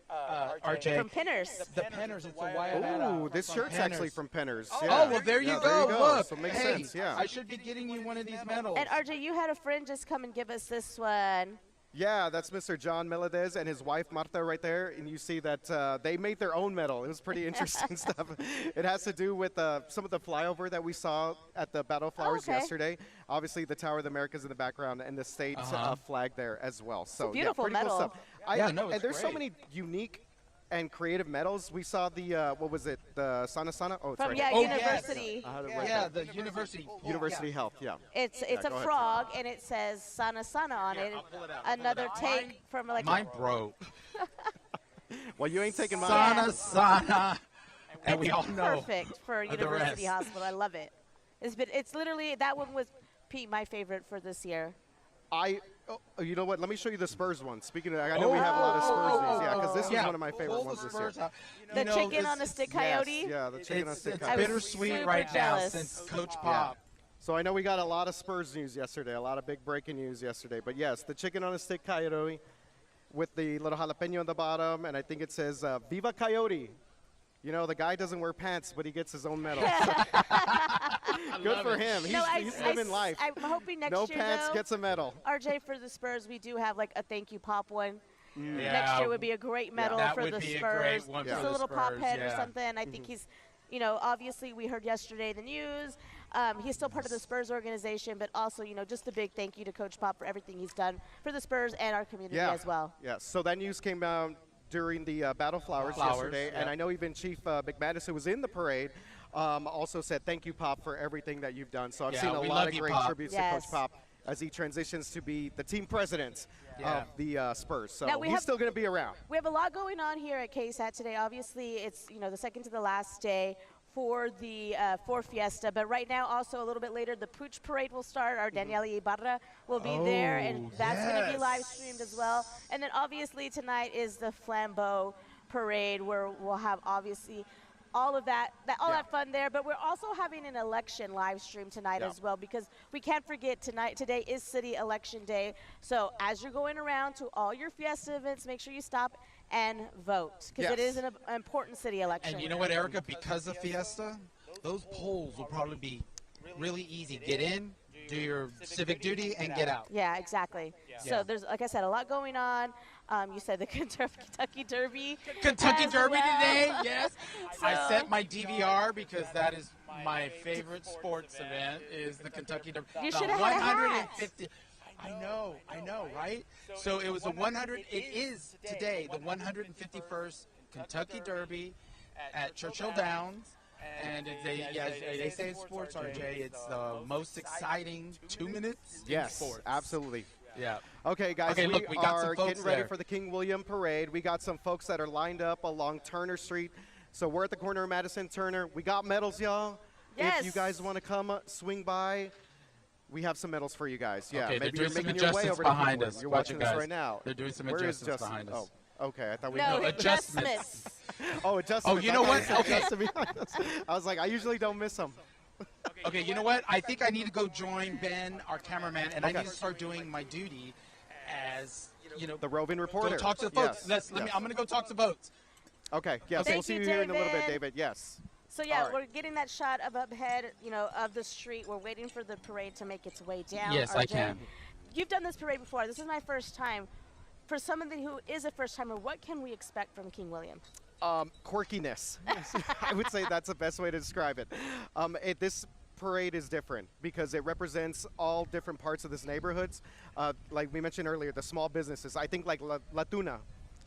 [SPEAKER 4] RJ.
[SPEAKER 2] From Pinners.
[SPEAKER 4] The Penners. It's a Wayabata.
[SPEAKER 3] Ooh, this
[SPEAKER 4] from
[SPEAKER 3] shirt's actually
[SPEAKER 4] Penners.
[SPEAKER 3] from Pinners.
[SPEAKER 4] Oh,
[SPEAKER 3] Yeah.
[SPEAKER 4] well, there you
[SPEAKER 3] Yeah,
[SPEAKER 4] go. Look,
[SPEAKER 3] So it makes
[SPEAKER 4] hey,
[SPEAKER 3] sense, yeah.
[SPEAKER 4] I should be getting you one of these medals.
[SPEAKER 2] And RJ, you had a friend just come and give us this one.
[SPEAKER 3] Yeah, that's Mr. John Melendez and his wife Marta right there, and you see that they made their own medal. It was pretty interesting stuff. It has to do with some of the flyover that we saw at the Battle of Flowers yesterday. Obviously, the Tower of the Americas in the background and the state flag there as well. So
[SPEAKER 2] beautiful
[SPEAKER 3] pretty
[SPEAKER 2] medal.
[SPEAKER 3] cool stuff.
[SPEAKER 4] it's
[SPEAKER 3] there's so
[SPEAKER 4] great.
[SPEAKER 3] many unique and creative medals. We saw the what was it? The Sana Sana? Oh, it's
[SPEAKER 2] From,
[SPEAKER 3] right
[SPEAKER 2] yeah,
[SPEAKER 3] here.
[SPEAKER 2] University.
[SPEAKER 3] I had it right
[SPEAKER 4] Yeah,
[SPEAKER 3] there.
[SPEAKER 4] the university.
[SPEAKER 3] University Health. Yeah.
[SPEAKER 2] It's
[SPEAKER 3] Yeah,
[SPEAKER 2] a
[SPEAKER 3] go ahead.
[SPEAKER 2] frog, and it says Sana Sana on it. Another take from like
[SPEAKER 4] Mine broke.
[SPEAKER 3] Well, you ain't taking mine.
[SPEAKER 4] Sana, Sana. And we all know.
[SPEAKER 2] perfect for
[SPEAKER 4] the
[SPEAKER 2] University
[SPEAKER 4] rest.
[SPEAKER 2] Hospital. I love it. It's literally, that one was, Pete, my favorite for this year.
[SPEAKER 3] You know what? Let me show you the Spurs one. Speaking of, I know we have a lot of Spurs news. Yeah, because this is one of my favorite
[SPEAKER 4] pull the
[SPEAKER 3] ones this year.
[SPEAKER 4] Spurs out.
[SPEAKER 2] The
[SPEAKER 4] You know,
[SPEAKER 2] chicken
[SPEAKER 4] it's-
[SPEAKER 2] on a stick
[SPEAKER 3] Yes,
[SPEAKER 2] coyote.
[SPEAKER 3] yeah, the chicken on a
[SPEAKER 4] It's,
[SPEAKER 3] stick
[SPEAKER 4] it's
[SPEAKER 3] coyote.
[SPEAKER 4] bittersweet
[SPEAKER 2] super
[SPEAKER 4] right
[SPEAKER 2] jealous.
[SPEAKER 4] now since Coach Pop.
[SPEAKER 3] So I know we got a lot of Spurs news yesterday, a lot of big breaking news yesterday. But yes, the chicken on a stick coyote with the little jalapeno on the bottom, and I think it says "Viva Coyote." You know, the guy doesn't wear pants, but he gets his own medal. Good for him. He's living life.
[SPEAKER 2] I'm hoping next
[SPEAKER 3] No
[SPEAKER 2] year,
[SPEAKER 3] pants
[SPEAKER 2] though,
[SPEAKER 3] gets a medal.
[SPEAKER 2] RJ, for the Spurs, we do have like a thank you pop one.
[SPEAKER 4] Yeah.
[SPEAKER 2] Next year would be a great medal
[SPEAKER 4] That
[SPEAKER 2] for
[SPEAKER 4] would
[SPEAKER 2] the
[SPEAKER 4] be a
[SPEAKER 2] Spurs.
[SPEAKER 4] great one
[SPEAKER 2] Just
[SPEAKER 4] for
[SPEAKER 2] a
[SPEAKER 4] the
[SPEAKER 2] little pop
[SPEAKER 4] Spurs,
[SPEAKER 2] head or
[SPEAKER 4] yeah.
[SPEAKER 2] something. I think he's, obviously we heard yesterday the news. He's still part of the Spurs organization, but also, just a big thank you to Coach Pop for everything he's done for the Spurs and our community as well.
[SPEAKER 3] Yeah, so that news came out during the Battle of Flowers yesterday, and I know even Chief McManus, who was in the parade, also said thank you, Pop, for everything that you've done. So I've seen a
[SPEAKER 4] we
[SPEAKER 3] lot
[SPEAKER 4] love
[SPEAKER 3] of
[SPEAKER 4] you,
[SPEAKER 3] great
[SPEAKER 4] Pop.
[SPEAKER 3] tributes to Coach Pop as he transitions to be the team president of the Spurs. So
[SPEAKER 2] Now we
[SPEAKER 3] he's
[SPEAKER 2] have-
[SPEAKER 3] still going to be around.
[SPEAKER 2] We have a lot going on here at KSAT today. Obviously, it's the second to the last day for the for Fiesta, but right now, also a little bit later, the Pooch Parade will start. Our Daniela Ibarra will be there, and that's going to be live streamed as well. And then obviously tonight is the Flambeau Parade, where we'll have obviously all of that that fun there, but we're also having an election live stream tonight as well, because we can't forget today is city election day. So as you're going around to all your Fiesta events, make sure you stop and vote, because it is an important city election.
[SPEAKER 4] And you know what, Erica? Because of Fiesta, those polls will probably be really easy. Get in, do your civic duty, and get out.
[SPEAKER 2] Yeah, exactly. So there's, like I said, a lot going on. You said the Kentucky Derby.
[SPEAKER 4] Kentucky
[SPEAKER 2] as
[SPEAKER 4] Derby
[SPEAKER 2] well.
[SPEAKER 4] today, yes. I
[SPEAKER 2] So-
[SPEAKER 4] set my DVR because that is my favorite sports event, is the Kentucky Derby.
[SPEAKER 2] You
[SPEAKER 4] The
[SPEAKER 2] should have had a hat.
[SPEAKER 4] 150 I know, right? So it was the 100. It is today the 151st Kentucky Derby at Churchill Downs, and they say in sports, RJ, it's the most exciting 2 minutes in sports.
[SPEAKER 3] Absolutely.
[SPEAKER 4] Yeah.
[SPEAKER 3] Okay, guys,
[SPEAKER 4] Okay, look, we got some
[SPEAKER 3] are
[SPEAKER 4] folks
[SPEAKER 3] getting ready
[SPEAKER 4] there.
[SPEAKER 3] for the King William Parade. We got some folks that are lined up along Turner Street. So we're at the corner of Madison Turner. We got medals, y'all.
[SPEAKER 2] Yes.
[SPEAKER 3] If you guys want to come swing by, we have some medals for you guys. Yeah,
[SPEAKER 4] Okay, they're
[SPEAKER 3] maybe
[SPEAKER 4] doing
[SPEAKER 3] you're
[SPEAKER 4] some
[SPEAKER 3] making your way
[SPEAKER 4] adjustments
[SPEAKER 3] over to King
[SPEAKER 4] behind
[SPEAKER 3] William.
[SPEAKER 4] us.
[SPEAKER 3] You're
[SPEAKER 4] Watch
[SPEAKER 3] watching
[SPEAKER 4] it,
[SPEAKER 3] this
[SPEAKER 4] guys.
[SPEAKER 3] right now.
[SPEAKER 4] They're doing some
[SPEAKER 3] Where is
[SPEAKER 4] adjustments
[SPEAKER 3] Justin?
[SPEAKER 4] behind us.
[SPEAKER 3] Oh, okay. I thought we
[SPEAKER 2] No,
[SPEAKER 3] knew.
[SPEAKER 2] adjustments.
[SPEAKER 3] Oh, adjustments.
[SPEAKER 4] Oh, you know
[SPEAKER 3] I
[SPEAKER 4] what?
[SPEAKER 3] thought
[SPEAKER 4] Okay.
[SPEAKER 3] Justin behind us. I was like, I usually don't miss them.
[SPEAKER 4] Okay, you know what? I think I need to go join Ben, our cameraman, and I need to start doing my duty as,
[SPEAKER 3] The roving reporter.
[SPEAKER 4] go talk to the folks.
[SPEAKER 3] Yes.
[SPEAKER 4] I'm going to go talk to folks.
[SPEAKER 3] Okay, yes.
[SPEAKER 2] Thank
[SPEAKER 3] We'll see
[SPEAKER 2] you,
[SPEAKER 3] you here in a little bit,
[SPEAKER 2] David.
[SPEAKER 3] David. Yes.
[SPEAKER 2] So yeah,
[SPEAKER 3] All right.
[SPEAKER 2] we're getting that shot of up ahead, of the street. We're waiting for the parade to make its way down.
[SPEAKER 4] Yes, I
[SPEAKER 2] RJ.
[SPEAKER 4] can.
[SPEAKER 2] You've done this parade before. This is my first time. For somebody who is a first timer, what can we expect from King William?
[SPEAKER 3] Quirkiness. I would say that's the best way to describe it. This parade is different because it represents all different parts of this neighborhoods. Like we mentioned earlier, the small businesses. I think like La Tuna,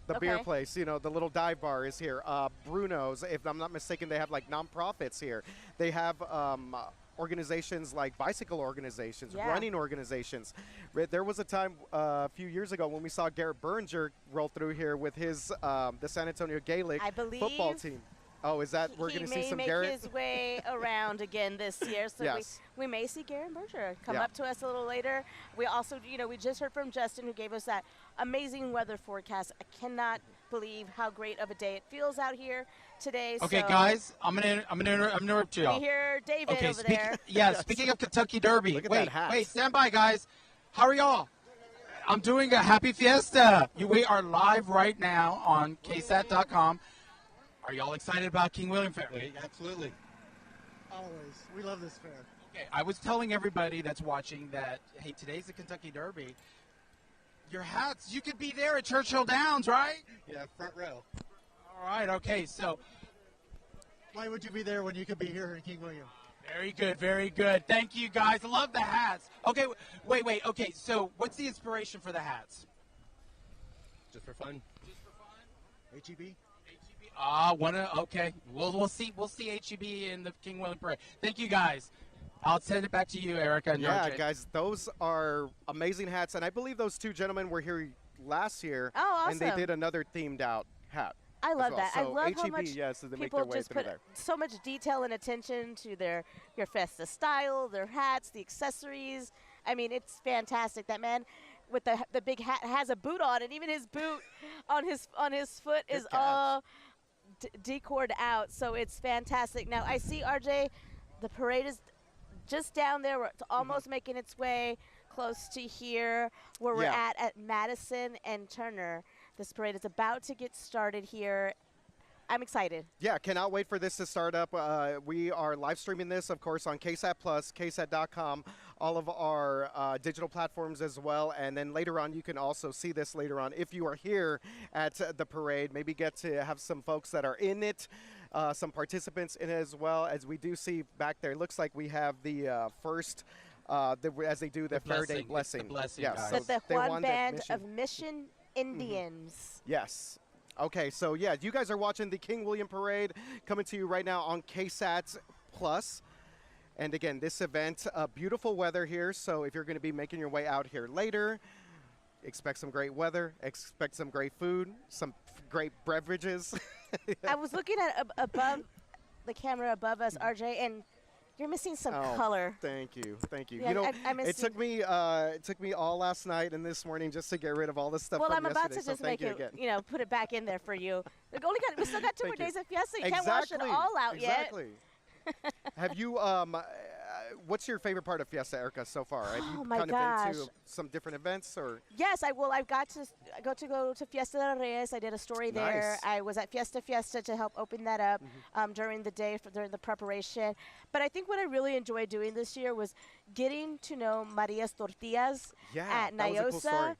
[SPEAKER 3] the beer
[SPEAKER 2] Okay.
[SPEAKER 3] place, the little dive bar is here. Bruno's, if I'm not mistaken, they have like nonprofits here. They have organizations like bicycle organizations,
[SPEAKER 2] Yeah.
[SPEAKER 3] running organizations. There was a time a few years ago when we saw Garrett Berninger roll through here with his the San Antonio Gaelic
[SPEAKER 2] I
[SPEAKER 3] football
[SPEAKER 2] believe
[SPEAKER 3] team. Oh, is that we're
[SPEAKER 2] He
[SPEAKER 3] going to see
[SPEAKER 2] may
[SPEAKER 3] some
[SPEAKER 2] make
[SPEAKER 3] Garrett?
[SPEAKER 2] his way around again this year, so
[SPEAKER 3] Yes.
[SPEAKER 2] we may see Garrett Berger come
[SPEAKER 3] Yeah.
[SPEAKER 2] up to us a little later. We also, we just heard from Justin, who gave us that amazing weather forecast. I cannot believe how great of a day it feels out here today.
[SPEAKER 4] Okay,
[SPEAKER 2] so
[SPEAKER 4] guys, I'm gonna interrupt you.
[SPEAKER 2] we hear David
[SPEAKER 4] Okay,
[SPEAKER 2] over there.
[SPEAKER 4] speaking of Kentucky Derby.
[SPEAKER 3] Look at
[SPEAKER 4] wait,
[SPEAKER 3] that hat.
[SPEAKER 4] wait, stand by, guys. How are y'all? I'm doing a happy fiesta. We are live right now on ksat.com. Are y'all excited about King William Fair?
[SPEAKER 8] Absolutely. Always. We love this fair.
[SPEAKER 4] Okay, I was telling everybody that's watching that, hey, today's the Kentucky Derby. Your hats, you could be there at Churchill Downs, right?
[SPEAKER 8] Yeah, front row.
[SPEAKER 4] All right, okay, so
[SPEAKER 8] Why would you be there when you could be here in King William?
[SPEAKER 4] very good, very good. Thank you, guys. I love the hats. Okay, wait. Okay, so what's the inspiration for the hats?
[SPEAKER 8] Just for fun. HEB?
[SPEAKER 4] Okay. We'll see HEB in the King William Parade. Thank you, guys. I'll send it back to you, Erica. And
[SPEAKER 3] Yeah,
[SPEAKER 4] RJ.
[SPEAKER 3] guys, those are amazing hats, and I believe those two gentlemen were here last year,
[SPEAKER 2] Oh,
[SPEAKER 3] and they
[SPEAKER 2] awesome.
[SPEAKER 3] did another themed out hat.
[SPEAKER 2] I love
[SPEAKER 3] well.
[SPEAKER 2] that. I
[SPEAKER 3] So
[SPEAKER 2] love how
[SPEAKER 3] HEB,
[SPEAKER 2] much
[SPEAKER 3] yes, they make
[SPEAKER 2] people
[SPEAKER 3] their way
[SPEAKER 2] just
[SPEAKER 3] through
[SPEAKER 2] put
[SPEAKER 3] there.
[SPEAKER 2] so much detail and attention to your Fiesta style, their hats, the accessories. I mean, it's fantastic. That man with the big hat has a boot on, and even his boot on his foot is
[SPEAKER 3] catch.
[SPEAKER 2] all decored out. So it's fantastic. Now I see RJ, the parade is just down there. It's almost making its way close to here where we're
[SPEAKER 3] Yeah.
[SPEAKER 2] at Madison and Turner. This parade is about to get started here. I'm excited.
[SPEAKER 3] Yeah, cannot wait for this to start up. We are live streaming this, of course, on KSAT Plus, KSAT.com, all of our digital platforms as well. And then later on, you can also see this later on. If you are here at the parade, maybe get to have some folks that are in it, some participants in it as well. As we do see back there, it looks like we have the first, as they do the Fair Day
[SPEAKER 4] blessing.
[SPEAKER 3] blessing.
[SPEAKER 4] It's the blessing,
[SPEAKER 3] Yeah,
[SPEAKER 4] guys.
[SPEAKER 3] so
[SPEAKER 2] The
[SPEAKER 3] they
[SPEAKER 2] Tejuan
[SPEAKER 3] won that
[SPEAKER 2] Band
[SPEAKER 3] mission.
[SPEAKER 2] of Mission Indians.
[SPEAKER 3] Yes. Okay, so yeah, you guys are watching the King William Parade coming to you right now on KSAT Plus. And again, this event, beautiful weather here. So if you're going to be making your way out here later, expect some great weather, expect some great food, some great beverages.
[SPEAKER 2] I was looking at above the camera above us, RJ, and you're missing some color.
[SPEAKER 3] Thank you, thank you.
[SPEAKER 2] Yeah,
[SPEAKER 3] You know,
[SPEAKER 2] I miss
[SPEAKER 3] it took me all last night and this morning just to get rid of all this stuff.
[SPEAKER 2] Well,
[SPEAKER 3] from
[SPEAKER 2] I'm about
[SPEAKER 3] yesterday,
[SPEAKER 2] to
[SPEAKER 3] so
[SPEAKER 2] just
[SPEAKER 3] thank
[SPEAKER 2] make
[SPEAKER 3] you
[SPEAKER 2] it,
[SPEAKER 3] again.
[SPEAKER 2] put it back in there for you. We still got 2 more
[SPEAKER 3] Thank you.
[SPEAKER 2] days of Fiesta. You can't wash it all out
[SPEAKER 3] exactly. Have you, what's your favorite part of Fiesta, Erica, so far? Have you
[SPEAKER 2] Oh my
[SPEAKER 3] kind of been
[SPEAKER 2] gosh.
[SPEAKER 3] to some different events, or?
[SPEAKER 2] Yes, I've got to go to Fiesta de Reyes. I did a story there.
[SPEAKER 3] Nice.
[SPEAKER 2] I was at Fiesta to help open that up during the day during the preparation. But I think what I really enjoyed doing this year was getting to know Maria's Tortillas
[SPEAKER 3] Yeah,
[SPEAKER 2] at
[SPEAKER 3] that was a cool story.
[SPEAKER 2] Nyosa.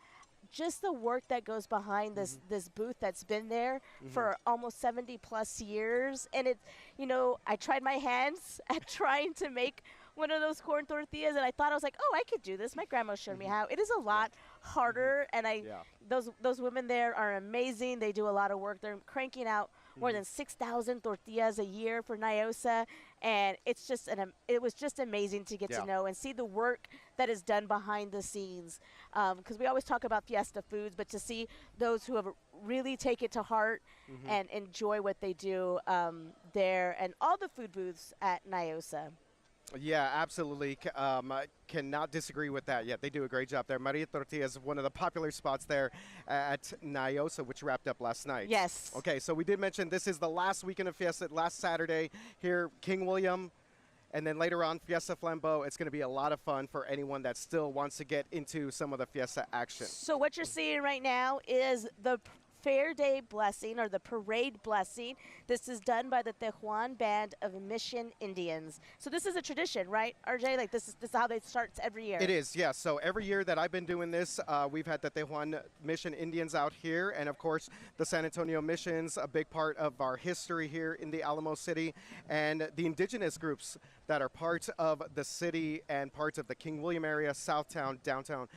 [SPEAKER 2] Just the work that goes behind this booth that's been there for almost 70 plus years. And I tried my hands at trying to make one of those corn tortillas, and I was like, oh, I could do this. My grandma showed me how. It is a lot harder, and those women there are amazing. They do a lot of work. They're cranking out more than 6,000 tortillas a year for Nyosa, and it was just amazing to get to know and see the work that is done behind the scenes. Because we always talk about Fiesta foods, but to see those who have really take it to heart and enjoy what they do there, and all the food booths at Nyosa.
[SPEAKER 3] Yeah, absolutely. I cannot disagree with that. Yeah, they do a great job there. Maria Tortilla is one of the popular spots there at Nyosa, which wrapped up last night.
[SPEAKER 2] Yes.
[SPEAKER 3] Okay, so we did mention this is the last weekend of Fiesta, last Saturday here, King William. And then later on, Fiesta Flambeau. It's going to be a lot of fun for anyone that still wants to get into some of the Fiesta action.
[SPEAKER 2] So what you're seeing right now is the Fair Day Blessing, or the Parade Blessing. This is done by the Tejuan Band of Mission Indians. So this is a tradition, right, RJ? Like this is how it starts every year.
[SPEAKER 3] It is, yeah. So every year that I've been doing this, we've had the Tejuan Mission Indians out here, and of course the San Antonio Missions, a big part of our history here in the Alamo City, and the indigenous groups that are part of the city and parts of the King William area, Southtown, downtown.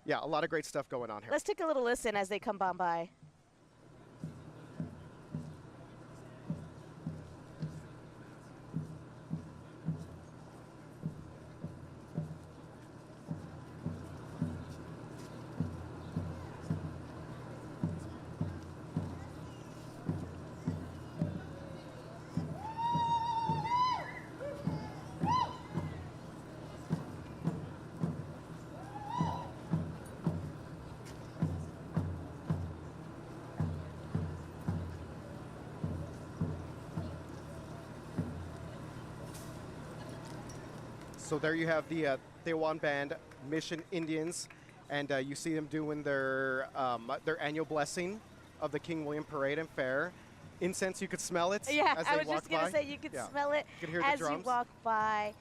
[SPEAKER 3] Yeah, a lot of great stuff going on here.
[SPEAKER 2] Let's take a little listen as they come on by.
[SPEAKER 3] So there you have the Tewan Band, Mission Indians, and you see them doing their annual blessing of the King William Parade and Fair. Incense, you could smell it.
[SPEAKER 2] Yeah,
[SPEAKER 3] as
[SPEAKER 2] I
[SPEAKER 3] they
[SPEAKER 2] was
[SPEAKER 3] walk
[SPEAKER 2] just gonna
[SPEAKER 3] by.
[SPEAKER 2] say you could
[SPEAKER 3] Yeah.
[SPEAKER 2] smell it
[SPEAKER 3] You could hear the
[SPEAKER 2] as you
[SPEAKER 3] drums.
[SPEAKER 2] walk by.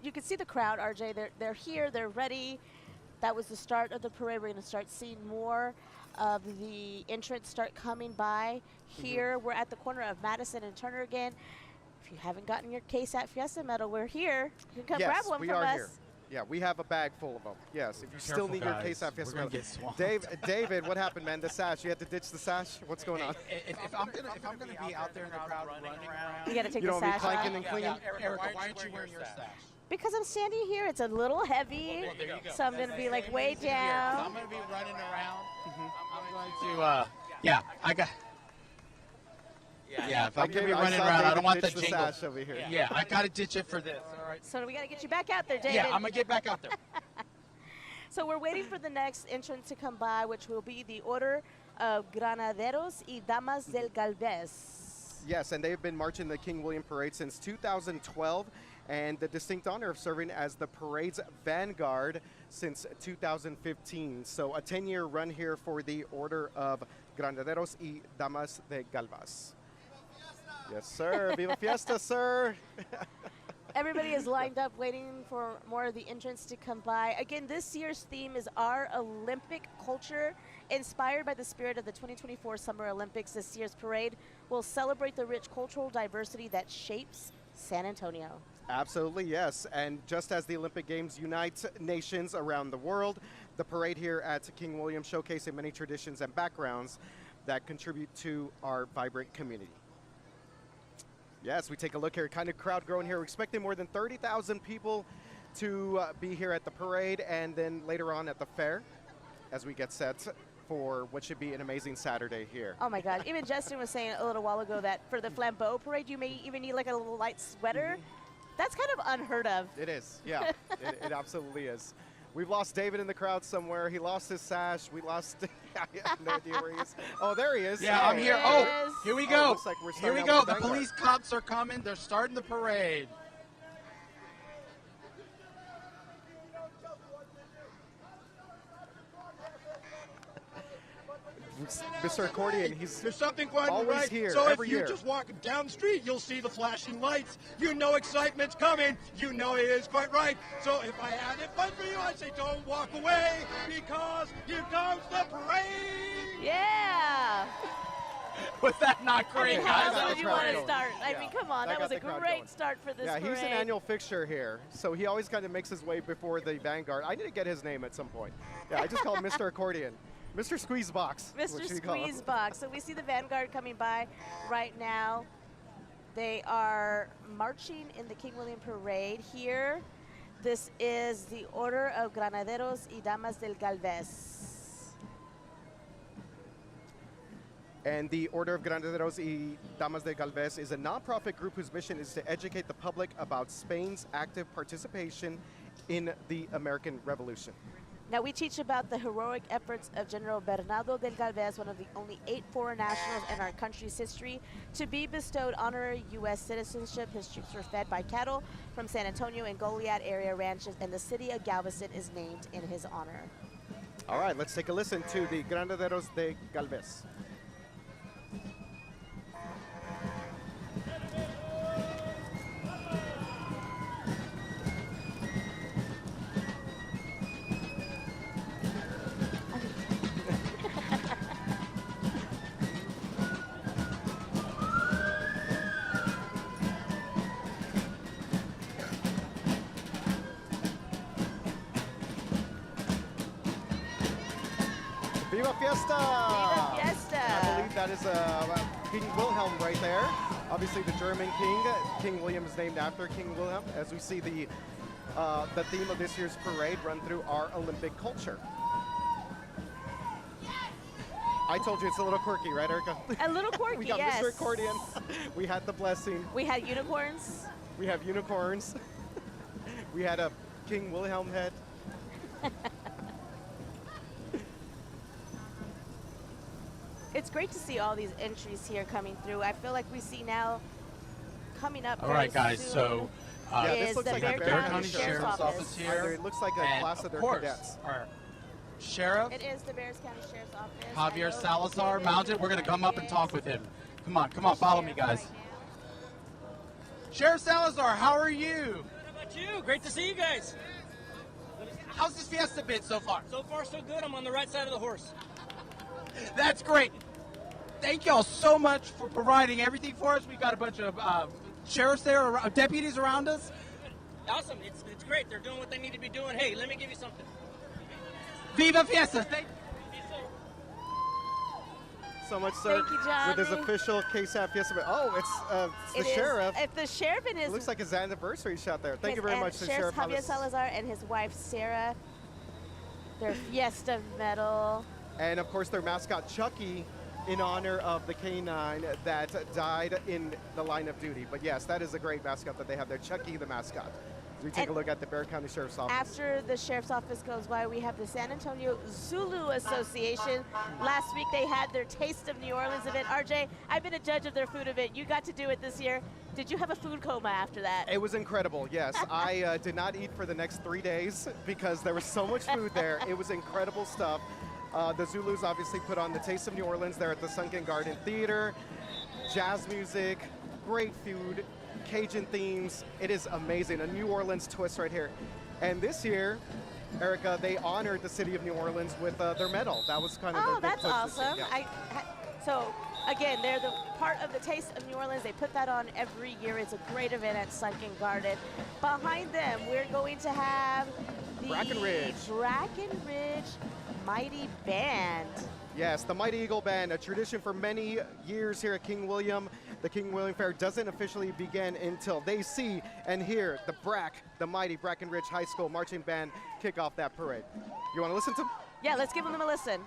[SPEAKER 2] You can see the crowd, RJ. They're here. They're ready. That was the start of the parade. We're going to start seeing more of the entrants start coming by. Here, we're at the corner of Madison and Turner again. If you haven't gotten your KSAT Fiesta medal, we're here. You can come
[SPEAKER 3] Yes,
[SPEAKER 2] grab one
[SPEAKER 3] we
[SPEAKER 2] from
[SPEAKER 3] are
[SPEAKER 2] us.
[SPEAKER 3] here. Yeah, we have a bag full of them. Yes, if you still
[SPEAKER 4] Careful,
[SPEAKER 3] need
[SPEAKER 4] guys.
[SPEAKER 3] your KSAT
[SPEAKER 4] We're
[SPEAKER 3] Fiesta
[SPEAKER 4] gonna
[SPEAKER 3] medal.
[SPEAKER 4] get swamped.
[SPEAKER 3] David, what happened, man? The sash. You had to ditch the sash. What's going on?
[SPEAKER 4] If I'm gonna be out there in the crowd running around,
[SPEAKER 2] You got to take
[SPEAKER 3] You
[SPEAKER 2] the
[SPEAKER 3] don't be
[SPEAKER 2] sash
[SPEAKER 3] clanking
[SPEAKER 2] off.
[SPEAKER 3] and cleaning.
[SPEAKER 4] Erica, why aren't you wearing your sash?
[SPEAKER 2] Because I'm standing here, it's a little heavy,
[SPEAKER 4] there you go.
[SPEAKER 2] so I'm going to be like way
[SPEAKER 4] I'm
[SPEAKER 2] down.
[SPEAKER 4] gonna be running around. I'm going to. Yeah, I got. Yeah, if I'm gonna be
[SPEAKER 3] I
[SPEAKER 4] running
[SPEAKER 3] saw
[SPEAKER 4] around, I
[SPEAKER 3] David
[SPEAKER 4] don't want the
[SPEAKER 3] ditch the
[SPEAKER 4] jingle.
[SPEAKER 3] sash over here.
[SPEAKER 4] Yeah, I gotta ditch it for this. All right.
[SPEAKER 2] So we got to get you back out there, David.
[SPEAKER 4] Yeah, I'm gonna get back out there.
[SPEAKER 2] So we're waiting for the next entrant to come by, which will be the Order of Granaderos y Damas del Galvez.
[SPEAKER 3] Yes, and they've been marching the King William Parade since 2012, and the distinct honor of serving as the parade's vanguard since 2015. So a 10-year run here for the Order of Granaderos y Damas de Galvez. Yes, sir. Viva Fiesta, sir.
[SPEAKER 2] Everybody is lined up waiting for more of the entrants to come by. Again, this year's theme is Our Olympic Culture. Inspired by the spirit of the 2024 Summer Olympics, this year's parade will celebrate the rich cultural diversity that shapes San Antonio.
[SPEAKER 3] Absolutely, yes. And just as the Olympic Games unite nations around the world, the parade here at King William showcasing many traditions and backgrounds that contribute to our vibrant community. Yes, we take a look here, kind of crowd growing here. We're expecting more than 30,000 people to be here at the parade and then later on at the fair as we get set for what should be an amazing Saturday here.
[SPEAKER 2] Oh my God, even Justin was saying a little while ago that for the Flambeau Parade, you may even need like a little light sweater. That's kind of unheard of.
[SPEAKER 3] It is, yeah, it absolutely is. We've lost David in the crowd somewhere. He lost his sash. We lost, I have no idea where he is. Oh, there he is.
[SPEAKER 4] Yeah, I'm here. Oh, here we go.
[SPEAKER 3] Looks like we're
[SPEAKER 4] Here we
[SPEAKER 3] starting
[SPEAKER 4] go.
[SPEAKER 3] out
[SPEAKER 4] The
[SPEAKER 3] with Vanguard.
[SPEAKER 4] police cops are coming. They're starting the parade.
[SPEAKER 3] Mr. Accordion, he's
[SPEAKER 8] There's something quite
[SPEAKER 3] always
[SPEAKER 8] right.
[SPEAKER 3] here,
[SPEAKER 8] So
[SPEAKER 3] every
[SPEAKER 8] if you
[SPEAKER 3] year.
[SPEAKER 8] just walk down the street, you'll see the flashing lights. You know excitement's coming. You know it is quite right. So if I had it fun for you, I'd say don't walk away because here comes the parade.
[SPEAKER 2] Yeah.
[SPEAKER 4] Was that not great,
[SPEAKER 2] How
[SPEAKER 3] that
[SPEAKER 2] else
[SPEAKER 3] got
[SPEAKER 2] would
[SPEAKER 3] the
[SPEAKER 2] you
[SPEAKER 3] crowd
[SPEAKER 2] want to
[SPEAKER 3] going.
[SPEAKER 2] start? I
[SPEAKER 3] Yeah,
[SPEAKER 2] mean, come on,
[SPEAKER 3] that
[SPEAKER 2] that
[SPEAKER 3] got
[SPEAKER 2] was a
[SPEAKER 3] the crowd
[SPEAKER 2] great
[SPEAKER 3] going.
[SPEAKER 2] start for this
[SPEAKER 3] yeah,
[SPEAKER 2] parade.
[SPEAKER 3] he's an annual fixture here, so he always kind of makes his way before the Vanguard. I need to get his name at some point. Yeah, I just call him Mr. Accordion. Mr. Squeezebox.
[SPEAKER 2] Mr.
[SPEAKER 3] we call him.
[SPEAKER 2] Squeezebox. So we see the Vanguard coming by right now. They are marching in the King William Parade here. This is the Order of Granaderos y Damas del Galvez.
[SPEAKER 3] And the Order of Granaderos y Damas de Galvez is a nonprofit group whose mission is to educate the public about Spain's active participation in the American Revolution.
[SPEAKER 2] Now we teach about the heroic efforts of General Bernardo del Galvez, one of the only 8 foreign nationals in our country's history to be bestowed honorary U.S. citizenship. His troops were fed by cattle from San Antonio and Goliad area ranches, and the city of Galveston is named in his honor.
[SPEAKER 3] All right, let's take a listen to the Granaderos de Galvez. Viva Fiesta!
[SPEAKER 2] Viva Fiesta!
[SPEAKER 3] I believe that is King Wilhelm right there. Obviously the German king. King William is named after King Wilhelm, as we see the theme of this year's parade run through our Olympic culture. I told you it's a little quirky, right, Erica?
[SPEAKER 2] A little quirky,
[SPEAKER 3] We got
[SPEAKER 2] yes.
[SPEAKER 3] Mr. Accordion. We had the blessing.
[SPEAKER 2] We had unicorns.
[SPEAKER 3] We have unicorns. We had a King Wilhelm head.
[SPEAKER 2] It's great to see all these entries here coming through. I feel like we see now coming up
[SPEAKER 4] All
[SPEAKER 2] very
[SPEAKER 4] right, guys.
[SPEAKER 2] soon.
[SPEAKER 4] So
[SPEAKER 3] Yeah, this
[SPEAKER 2] is
[SPEAKER 3] looks
[SPEAKER 2] the
[SPEAKER 3] like a
[SPEAKER 2] Bexar
[SPEAKER 3] Bexar
[SPEAKER 2] County
[SPEAKER 3] County
[SPEAKER 2] Sheriff's
[SPEAKER 4] Sheriff's
[SPEAKER 2] Office.
[SPEAKER 4] Office here.
[SPEAKER 3] It looks like a
[SPEAKER 4] And
[SPEAKER 3] class of their
[SPEAKER 4] course,
[SPEAKER 3] cadets.
[SPEAKER 4] our sheriff,
[SPEAKER 2] It is the Bears County Sheriff's Office.
[SPEAKER 4] Javier
[SPEAKER 2] I know
[SPEAKER 4] Salazar,
[SPEAKER 2] David
[SPEAKER 4] mounted. We're going to come up and
[SPEAKER 2] is
[SPEAKER 4] talk with him. Come on, follow me, guys.
[SPEAKER 2] right now.
[SPEAKER 4] Sheriff Salazar, how are you?
[SPEAKER 9] How about you? Great to see you guys.
[SPEAKER 4] How's this fiesta been so far?
[SPEAKER 9] So far, so good. I'm on the right side of the horse.
[SPEAKER 4] That's great. Thank y'all so much for providing everything for us. We've got a bunch of sheriffs there, deputies around us.
[SPEAKER 9] Awesome. It's great. They're doing what they need to be doing. Hey, let me give you something.
[SPEAKER 4] Viva Fiesta!
[SPEAKER 3] So much, sir.
[SPEAKER 2] Thank you, Johnny.
[SPEAKER 3] With his official KSAT Fiesta. Oh, it's the
[SPEAKER 2] It is-
[SPEAKER 3] sheriff.
[SPEAKER 2] If the sheriff and his
[SPEAKER 3] It looks like his anniversary shot there. Thank you
[SPEAKER 2] Yes,
[SPEAKER 3] very
[SPEAKER 2] and
[SPEAKER 3] much, to
[SPEAKER 2] Sheriff
[SPEAKER 3] Sheriff
[SPEAKER 2] Javier Salazar and his wife Sarah, their Fiesta medal.
[SPEAKER 3] And of course, their mascot Chucky, in honor of the canine that died in the line of duty. But yes, that is a great mascot that they have there, Chucky the mascot. As we take
[SPEAKER 2] And
[SPEAKER 3] a look at the Bexar County Sheriff's Office.
[SPEAKER 2] After the sheriff's office goes by, we have the San Antonio Zulu Association. Last week they had their Taste of New Orleans event. RJ, I've been a judge of their food event. You got to do it this year. Did you have a food coma after that?
[SPEAKER 3] It was incredible, yes. I did not eat for the next 3 days because there was so much food there. It was incredible stuff. The Zulus obviously put on the Taste of New Orleans there at the Sunken Garden Theater. Jazz music, great food, Cajun themes. It is amazing. A New Orleans twist right here. And this year, Erica, they honored the city of New Orleans with their medal. That was kind of their
[SPEAKER 2] Oh,
[SPEAKER 3] big
[SPEAKER 2] that's
[SPEAKER 3] push this year.
[SPEAKER 2] awesome.
[SPEAKER 3] Yeah.
[SPEAKER 2] So, again, they're the part of the Taste of New Orleans. They put that on every year. It's a great event at Sunken Garden. Behind them, we're going to have the Brackenridge Mighty Band.
[SPEAKER 3] Yes, the Mighty Eagle Band, a tradition for many years here at King William. The King William Fair doesn't officially begin until they see and hear the mighty Brackenridge High School Marching Band kick off that parade. You want to listen to them?
[SPEAKER 2] Yeah, let's give them a listen.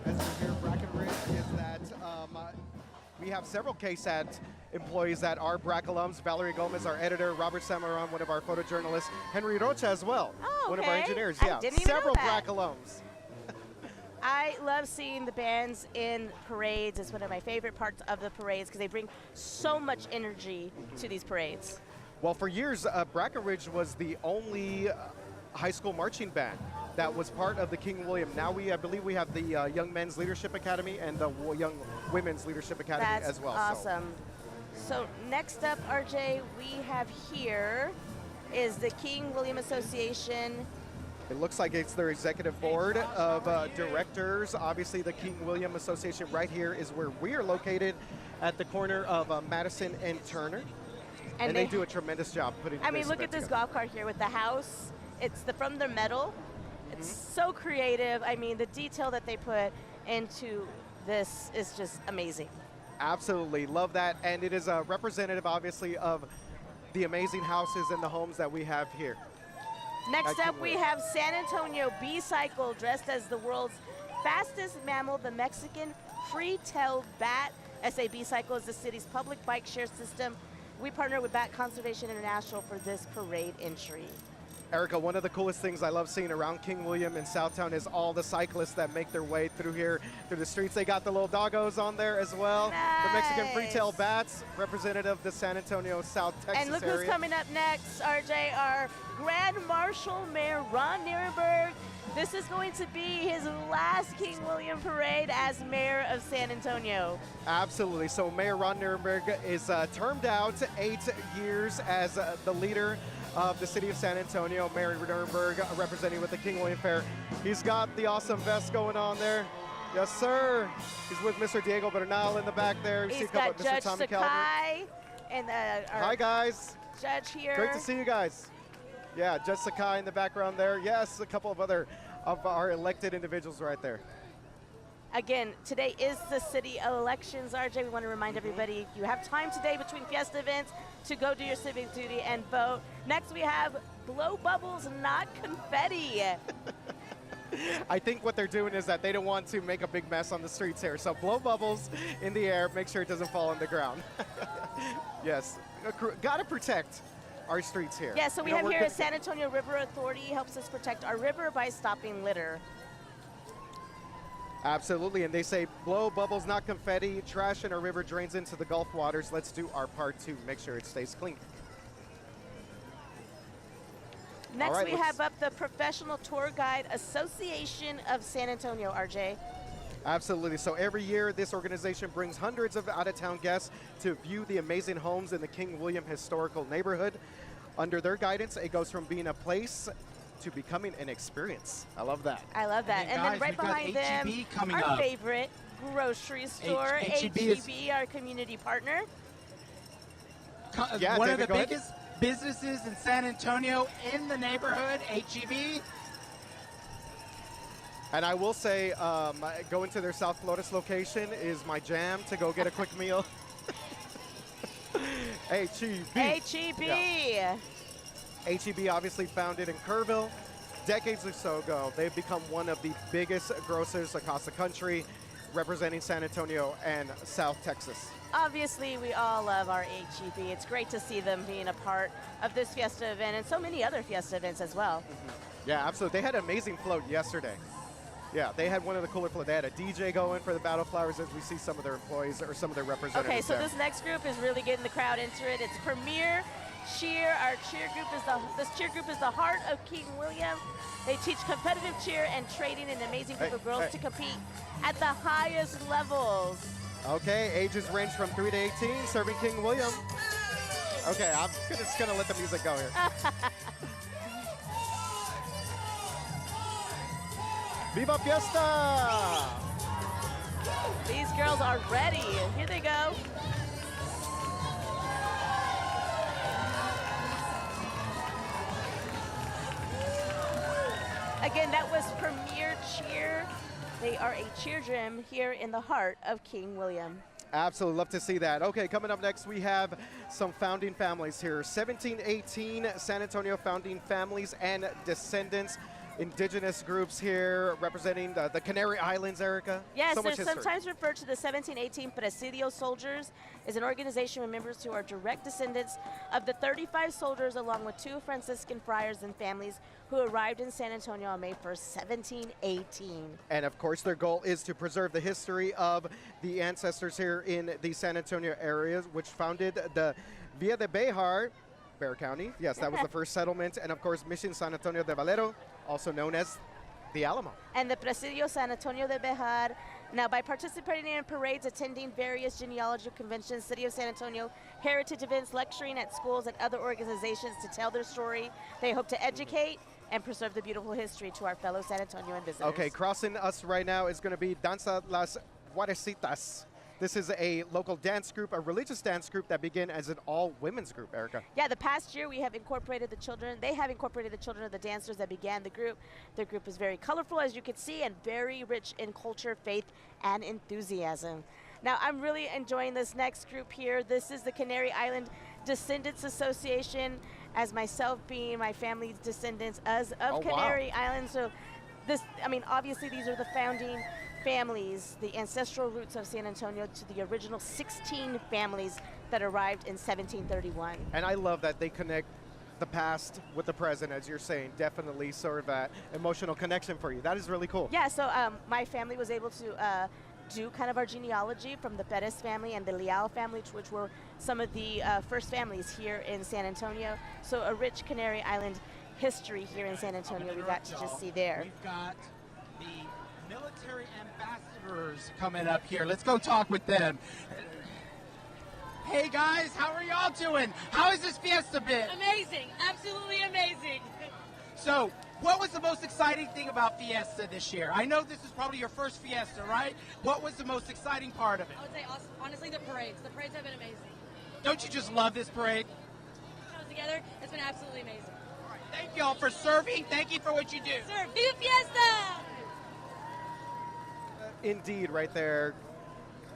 [SPEAKER 3] As we hear, Brackenridge is that we have several KSAT employees that are BRAC alums. Valerie Gomez, our editor, Robert Samaran, one of our photojournalists, Henry Rocha as well,
[SPEAKER 2] Oh,
[SPEAKER 3] one of our
[SPEAKER 2] okay.
[SPEAKER 3] engineers.
[SPEAKER 2] I
[SPEAKER 3] Yeah,
[SPEAKER 2] didn't even know
[SPEAKER 3] several
[SPEAKER 2] that.
[SPEAKER 3] BRAC alums.
[SPEAKER 2] I love seeing the bands in parades. It's one of my favorite parts of the parades because they bring so much energy to these parades.
[SPEAKER 3] Well, for years, Brackenridge was the only high school marching band that was part of the King William. Now I believe we have the Young Men's Leadership Academy and the Young Women's Leadership Academy
[SPEAKER 2] That's
[SPEAKER 3] as well.
[SPEAKER 2] awesome. So next up, RJ, we have here is the King William Association.
[SPEAKER 3] It looks like it's their executive board of directors. Obviously, the King William Association right here is where we are located at the corner of Madison and Turner. And they do a tremendous job putting
[SPEAKER 2] I mean, look
[SPEAKER 3] event
[SPEAKER 2] at this
[SPEAKER 3] together.
[SPEAKER 2] golf cart here with the house. It's from their metal. It's so creative. I mean, the detail that they put into this is just amazing.
[SPEAKER 3] Absolutely, love that. And it is a representative, obviously, of the amazing houses and the homes that we have here.
[SPEAKER 2] Next
[SPEAKER 3] I
[SPEAKER 2] up,
[SPEAKER 3] can
[SPEAKER 2] we
[SPEAKER 3] wait.
[SPEAKER 2] have San Antonio B-Cycle, dressed as the world's fastest mammal, the Mexican free-tailed bat. SA B-Cycle is the city's public bike share system. We partner with Bat Conservation International for this parade entry.
[SPEAKER 3] Erica, one of the coolest things I love seeing around King William in Southtown is all the cyclists that make their way through here, through the streets. They got the little doggos on there as well. The Mexican
[SPEAKER 2] Nice.
[SPEAKER 3] free-tailed bats, representative of the San Antonio, South Texas
[SPEAKER 2] And look
[SPEAKER 3] area.
[SPEAKER 2] who's coming up next, RJ, our Grand Marshal Mayor Ron Nierenberg. This is going to be his last King William parade as mayor of San Antonio.
[SPEAKER 3] Absolutely. So Mayor Ron Nierenberg is termed out 8 years as the leader of the city of San Antonio. Mayor Nierenberg representing with the King William Fair. He's got the awesome vest going on there. Yes, sir. He's with Mr. Diego Bernal in the back there. You see
[SPEAKER 2] He's
[SPEAKER 3] a couple
[SPEAKER 2] got
[SPEAKER 3] of Mr.
[SPEAKER 2] Judge
[SPEAKER 3] Tommy Calvert.
[SPEAKER 2] Sakai and our
[SPEAKER 3] Hi, guys.
[SPEAKER 2] judge here.
[SPEAKER 3] Great to see you guys. Yeah, Judge Sakai in the background there. Yes, a couple of other of our elected individuals right there.
[SPEAKER 2] Again, today is the city elections, RJ. We want to remind everybody you have time today between Fiesta events to go do your civic duty and vote. Next, we have blow bubbles, not confetti.
[SPEAKER 3] I think what they're doing is that they don't want to make a big mess on the streets here. So blow bubbles in the air, make sure it doesn't fall on the ground. Yes, gotta protect our streets here.
[SPEAKER 2] Yeah, so we have here San Antonio River Authority helps us protect our river by stopping litter.
[SPEAKER 3] Absolutely, and they say blow bubbles, not confetti. Trash in our river drains into the Gulf waters. Let's do our part to make sure it stays clean.
[SPEAKER 2] Next,
[SPEAKER 3] right,
[SPEAKER 2] we have up the Professional Tour Guide Association of San Antonio, RJ.
[SPEAKER 3] Absolutely. So every year, this organization brings hundreds of out-of-town guests to view the amazing homes in the King William Historical Neighborhood. Under their guidance, it goes from being a place to becoming an experience. I love that.
[SPEAKER 2] I love that.
[SPEAKER 4] And
[SPEAKER 2] And then right
[SPEAKER 4] guys, we've got
[SPEAKER 2] behind them,
[SPEAKER 4] H-E-B coming
[SPEAKER 2] our
[SPEAKER 4] up.
[SPEAKER 2] favorite grocery store,
[SPEAKER 4] H-E-B is-
[SPEAKER 2] H-E-B, our community partner.
[SPEAKER 3] Yeah,
[SPEAKER 4] One
[SPEAKER 3] David,
[SPEAKER 4] of the
[SPEAKER 3] go ahead.
[SPEAKER 4] biggest businesses in San Antonio in the neighborhood, H-E-B.
[SPEAKER 3] And I will say, going to their South Flores location is my jam to go get a quick meal. H-E-B.
[SPEAKER 2] H-E-B.
[SPEAKER 3] Yeah. H-E-B obviously founded in Kerrville. Decades or so ago, they've become one of the biggest grocers across the country, representing San Antonio and South Texas.
[SPEAKER 2] Obviously, we all love our H-E-B. It's great to see them being a part of this Fiesta event and so many other Fiesta events as well.
[SPEAKER 3] Yeah, absolutely. They had an amazing float yesterday. Yeah, they had one of the cooler floats. They had a DJ going for the Battle Flowers as we see some of their employees or some of their representatives
[SPEAKER 2] Okay, so
[SPEAKER 3] there.
[SPEAKER 2] this next group is really getting the crowd into it. It's Premier Cheer. Our cheer group is this cheer group is the heart of King William. They teach competitive cheer and training an amazing group of girls to compete at the highest levels.
[SPEAKER 3] Okay, ages range from 3 to 18, serving King William. Okay, I'm just gonna let the music go here. Viva Fiesta!
[SPEAKER 2] These girls are ready. Here they go. Again, that was Premier Cheer. They are a cheer gym here in the heart of King William.
[SPEAKER 3] Absolutely, love to see that. Okay, coming up next, we have some founding families here. 1718 San Antonio founding families and descendants. Indigenous groups here representing the Canary Islands, Erica.
[SPEAKER 2] Yes,
[SPEAKER 3] so much
[SPEAKER 2] they're
[SPEAKER 3] history.
[SPEAKER 2] sometimes referred to the 1718 Presidio Soldiers, is an organization with members who are direct descendants of the 35 soldiers, along with 2 Franciscan friars and families who arrived in San Antonio on May 1st, 1718.
[SPEAKER 3] And of course, their goal is to preserve the history of the ancestors here in the San Antonio area, which founded the Villa de Bejar, Bexar County. Yes, that was the first settlement. And of course, Mission San Antonio de Valero, also known as the Alamo.
[SPEAKER 2] And the Presidio San Antonio de Bejar. Now, by participating in parades, attending various genealogy conventions, City of San Antonio heritage events, lecturing at schools and other organizations to tell their story, they hope to educate and preserve the beautiful history to our fellow San Antonian visitors.
[SPEAKER 3] Okay, crossing us right now is going to be Danza Las Guarecitas. This is a local dance group, a religious dance group that began as an all-women's group, Erica.
[SPEAKER 2] Yeah, the past year we have incorporated the children. They have incorporated the children of the dancers that began the group. Their group is very colorful, as you can see, and very rich in culture, faith, and enthusiasm. Now, I'm really enjoying this next group here. This is the Canary Island Descendants Association, as myself being my family's descendants of Canary Island. So this, I mean, obviously these are the founding families, the ancestral roots of San Antonio to the original 16 families that arrived in 1731.
[SPEAKER 3] And I love that they connect the past with the present, as you're saying. Definitely sort of that emotional connection for you. That is really cool.
[SPEAKER 2] Yeah, so my family was able to do kind of our genealogy from the Perez family and the Leal family, which were some of the first families here in San Antonio. So a rich Canary Island history here in San Antonio we got to just see there.
[SPEAKER 4] We've got the military ambassadors coming up here. Let's go talk with them. Hey guys, how are y'all doing? How has this fiesta been?
[SPEAKER 7] Amazing, absolutely amazing.
[SPEAKER 4] So, what was the most exciting thing about Fiesta this year? I know this is probably your first Fiesta, right? What was the most exciting part of it?
[SPEAKER 7] I would say honestly the parades. The parades have been amazing.
[SPEAKER 4] Don't you just love this parade?
[SPEAKER 10] Together, it's been absolutely amazing.
[SPEAKER 4] Thank you all for serving. Thank you for what you do.
[SPEAKER 10] Sir, Viva Fiesta!
[SPEAKER 3] Indeed, right there.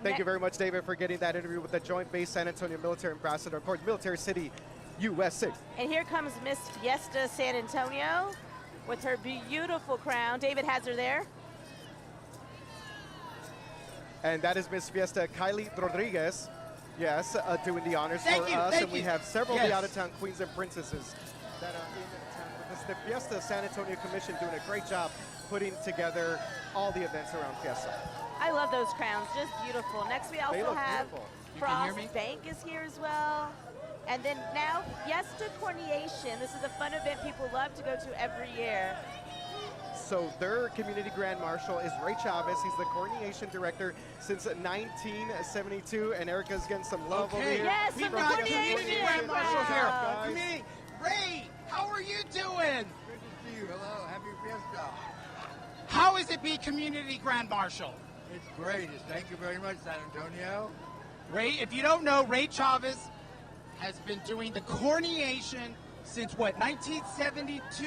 [SPEAKER 3] Thank you very much, David, for getting that interview with the Joint Base San Antonio Military Ambassador, of course, Military City, USA.
[SPEAKER 2] And here comes Miss Fiesta San Antonio with her beautiful crown. David has her there.
[SPEAKER 3] And that is Miss Fiesta Kylie Rodriguez, yes, doing the honors for us. And we have several of the out-of-town queens and princesses that are in town with us. The Fiesta San Antonio Commission doing a great job putting together all the events around Fiesta.
[SPEAKER 2] I love those crowns, just beautiful. Next we also have Frost Bank is here as well. And then now Fiesta Coronation. This is a fun event people love to go to every year.
[SPEAKER 3] So their community grand marshal is Ray Chavez. He's the coronation director since 1972, and Erica's getting some love over here.
[SPEAKER 2] Yes,
[SPEAKER 4] We've
[SPEAKER 2] from the
[SPEAKER 4] got
[SPEAKER 2] coronation
[SPEAKER 4] community grand marshal here.
[SPEAKER 3] Guys.
[SPEAKER 4] Come in. Ray, how are you doing?
[SPEAKER 11] Good to see you. Hello. Happy Fiesta.
[SPEAKER 4] How is it be community grand marshal?
[SPEAKER 11] It's great. Thank you very much, San Antonio.
[SPEAKER 4] Ray, if you don't know, Ray Chavez has been doing the coronation since what, 1972?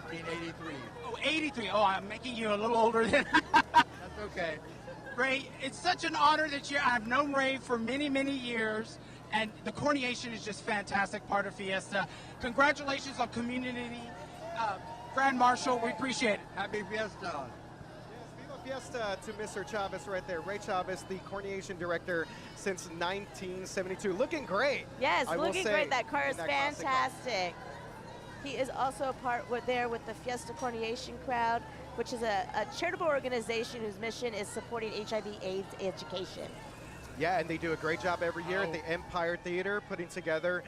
[SPEAKER 11] 1983.
[SPEAKER 4] Oh, 83. Oh, I'm making you a little older than.
[SPEAKER 11] That's okay.
[SPEAKER 4] Ray, it's such an honor that I've known Ray for many, many years, and the coronation is just fantastic part of Fiesta. Congratulations on community Grand Marshal. We appreciate it.
[SPEAKER 11] Happy Fiesta.
[SPEAKER 3] Fiesta to Mr. Chavez right there. Ray Chavez, the coronation director since 1972. Looking great.
[SPEAKER 2] Yes,
[SPEAKER 3] I will
[SPEAKER 2] looking
[SPEAKER 3] say,
[SPEAKER 2] great. That car is
[SPEAKER 3] in that classic
[SPEAKER 2] fantastic. He is also a part there with the Fiesta Coronation Crowd, which is a charitable organization whose mission is supporting HIV/AIDS education.
[SPEAKER 3] Yeah, and they do a great job every year at the Empire Theater putting together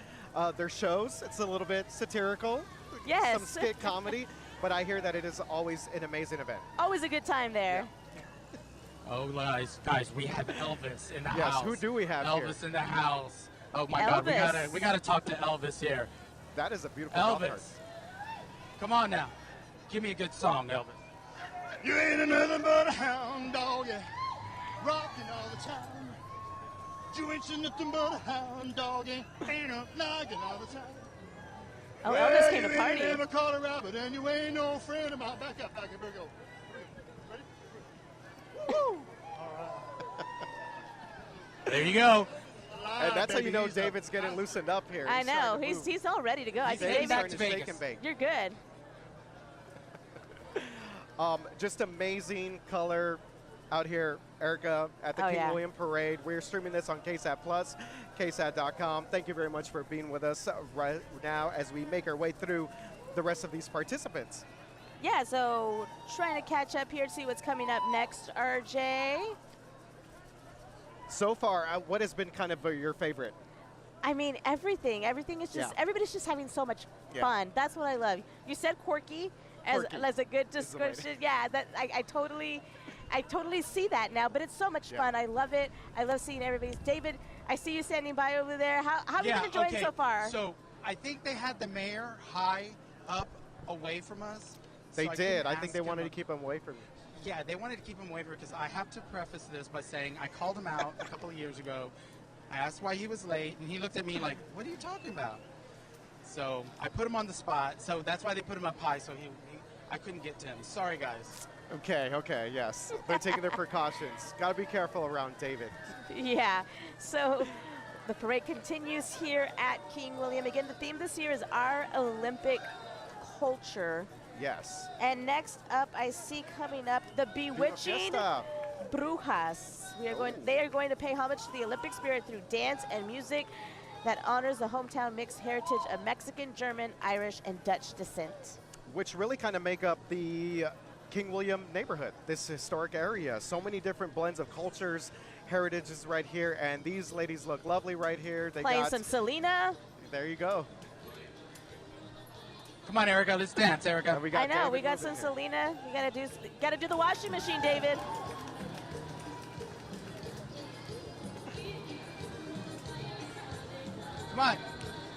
[SPEAKER 3] their shows. It's a little bit satirical,
[SPEAKER 2] yes,
[SPEAKER 3] some skit comedy, but I hear that it is always an amazing event.
[SPEAKER 2] Always a good time there.
[SPEAKER 3] Yeah.
[SPEAKER 4] Oh, guys, we have Elvis in the house.
[SPEAKER 3] Yes, who do we have here?
[SPEAKER 4] Elvis in the house. Oh my
[SPEAKER 2] Elvis.
[SPEAKER 4] God, we gotta talk to Elvis here.
[SPEAKER 3] That is a beautiful golf cart.
[SPEAKER 4] Elvis, come on now, give me a good song, Elvis.
[SPEAKER 8] You ain't nothing but a hound dog, yeah, rocking all the time. You ain't nothing but a hound dog, yeah, ain't up knocking all the time.
[SPEAKER 2] Oh, Elvis came to party.
[SPEAKER 8] You ain't never caught a rabbit, and you ain't no friend of mine. Back up, here we go. Ready?
[SPEAKER 2] Woo.
[SPEAKER 4] There you go.
[SPEAKER 3] And that's how you know David's getting loosened up here.
[SPEAKER 2] I know, he's all ready to go. I see
[SPEAKER 3] David's
[SPEAKER 2] David,
[SPEAKER 3] starting to shake and bake.
[SPEAKER 2] you're good.
[SPEAKER 3] Just amazing color out here, Erica, at the King William Parade. We're streaming this on KSAT Plus, KSAT.com. Thank you very much for being with us right now as we make our way through the rest of these participants.
[SPEAKER 2] Yeah, so trying to catch up here to see what's coming up next, RJ.
[SPEAKER 3] So far, what has been kind of your favorite?
[SPEAKER 2] I mean, everything. Everything is just, everybody's just having so much fun. That's what I love. You said quirky as a good description. Yeah, that I totally see that now, but it's so much fun. I love it. I love seeing everybody's. David, I see you standing by over there. How have you been enjoying so far?
[SPEAKER 4] So I think they had the mayor high up away from us.
[SPEAKER 3] They did. I think they wanted to keep him away from you.
[SPEAKER 4] Yeah, they wanted to keep him away because I have to preface this by saying I called him out a couple of years ago. I asked why he was late, and he looked at me like, what are you talking about? So I put him on the spot. So that's why they put him up high, so I couldn't get to him. Sorry, guys.
[SPEAKER 3] Okay, yes. They're taking their precautions. Got to be careful around David.
[SPEAKER 2] Yeah, so the parade continues here at King William. Again, the theme this year is our Olympic culture.
[SPEAKER 3] Yes.
[SPEAKER 2] And next up, I see coming up the Bewitching Brujas. They are going to pay homage to the Olympic spirit through dance and music that honors the hometown mixed heritage of Mexican, German, Irish, and Dutch descent.
[SPEAKER 3] Which really kind of make up the King William neighborhood, this historic area. So many different blends of cultures, heritages right here, and these ladies look lovely right here. They
[SPEAKER 2] Playing
[SPEAKER 3] got
[SPEAKER 2] some Selena.
[SPEAKER 3] There you go.
[SPEAKER 4] Come on, Erica, let's dance, Erica.
[SPEAKER 2] I know, we got some Selena. You gotta do the washing machine, David.
[SPEAKER 4] Come on.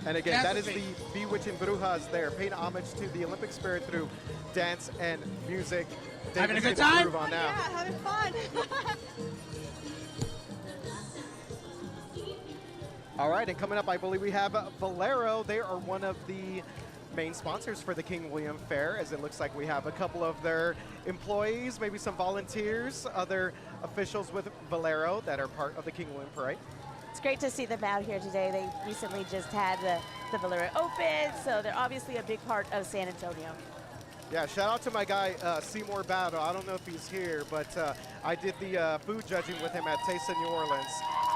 [SPEAKER 3] And again, that is the Bewitching Brujas there, paying homage to the Olympic spirit through dance and music.
[SPEAKER 4] Having a good time?
[SPEAKER 3] Groove on now.
[SPEAKER 6] Yeah, having fun.
[SPEAKER 3] All right, and coming up, I believe we have Valero. They are one of the main sponsors for the King William Fair, as it looks like we have a couple of their employees, maybe some volunteers, other officials with Valero that are part of the King William Parade.
[SPEAKER 2] It's great to see them out here today. They recently just had the Valero Open, so they're obviously a big part of San Antonio.
[SPEAKER 3] Yeah, shout out to my guy, Seymour Battle. I don't know if he's here, but I did the food judging with him at Taste of New Orleans.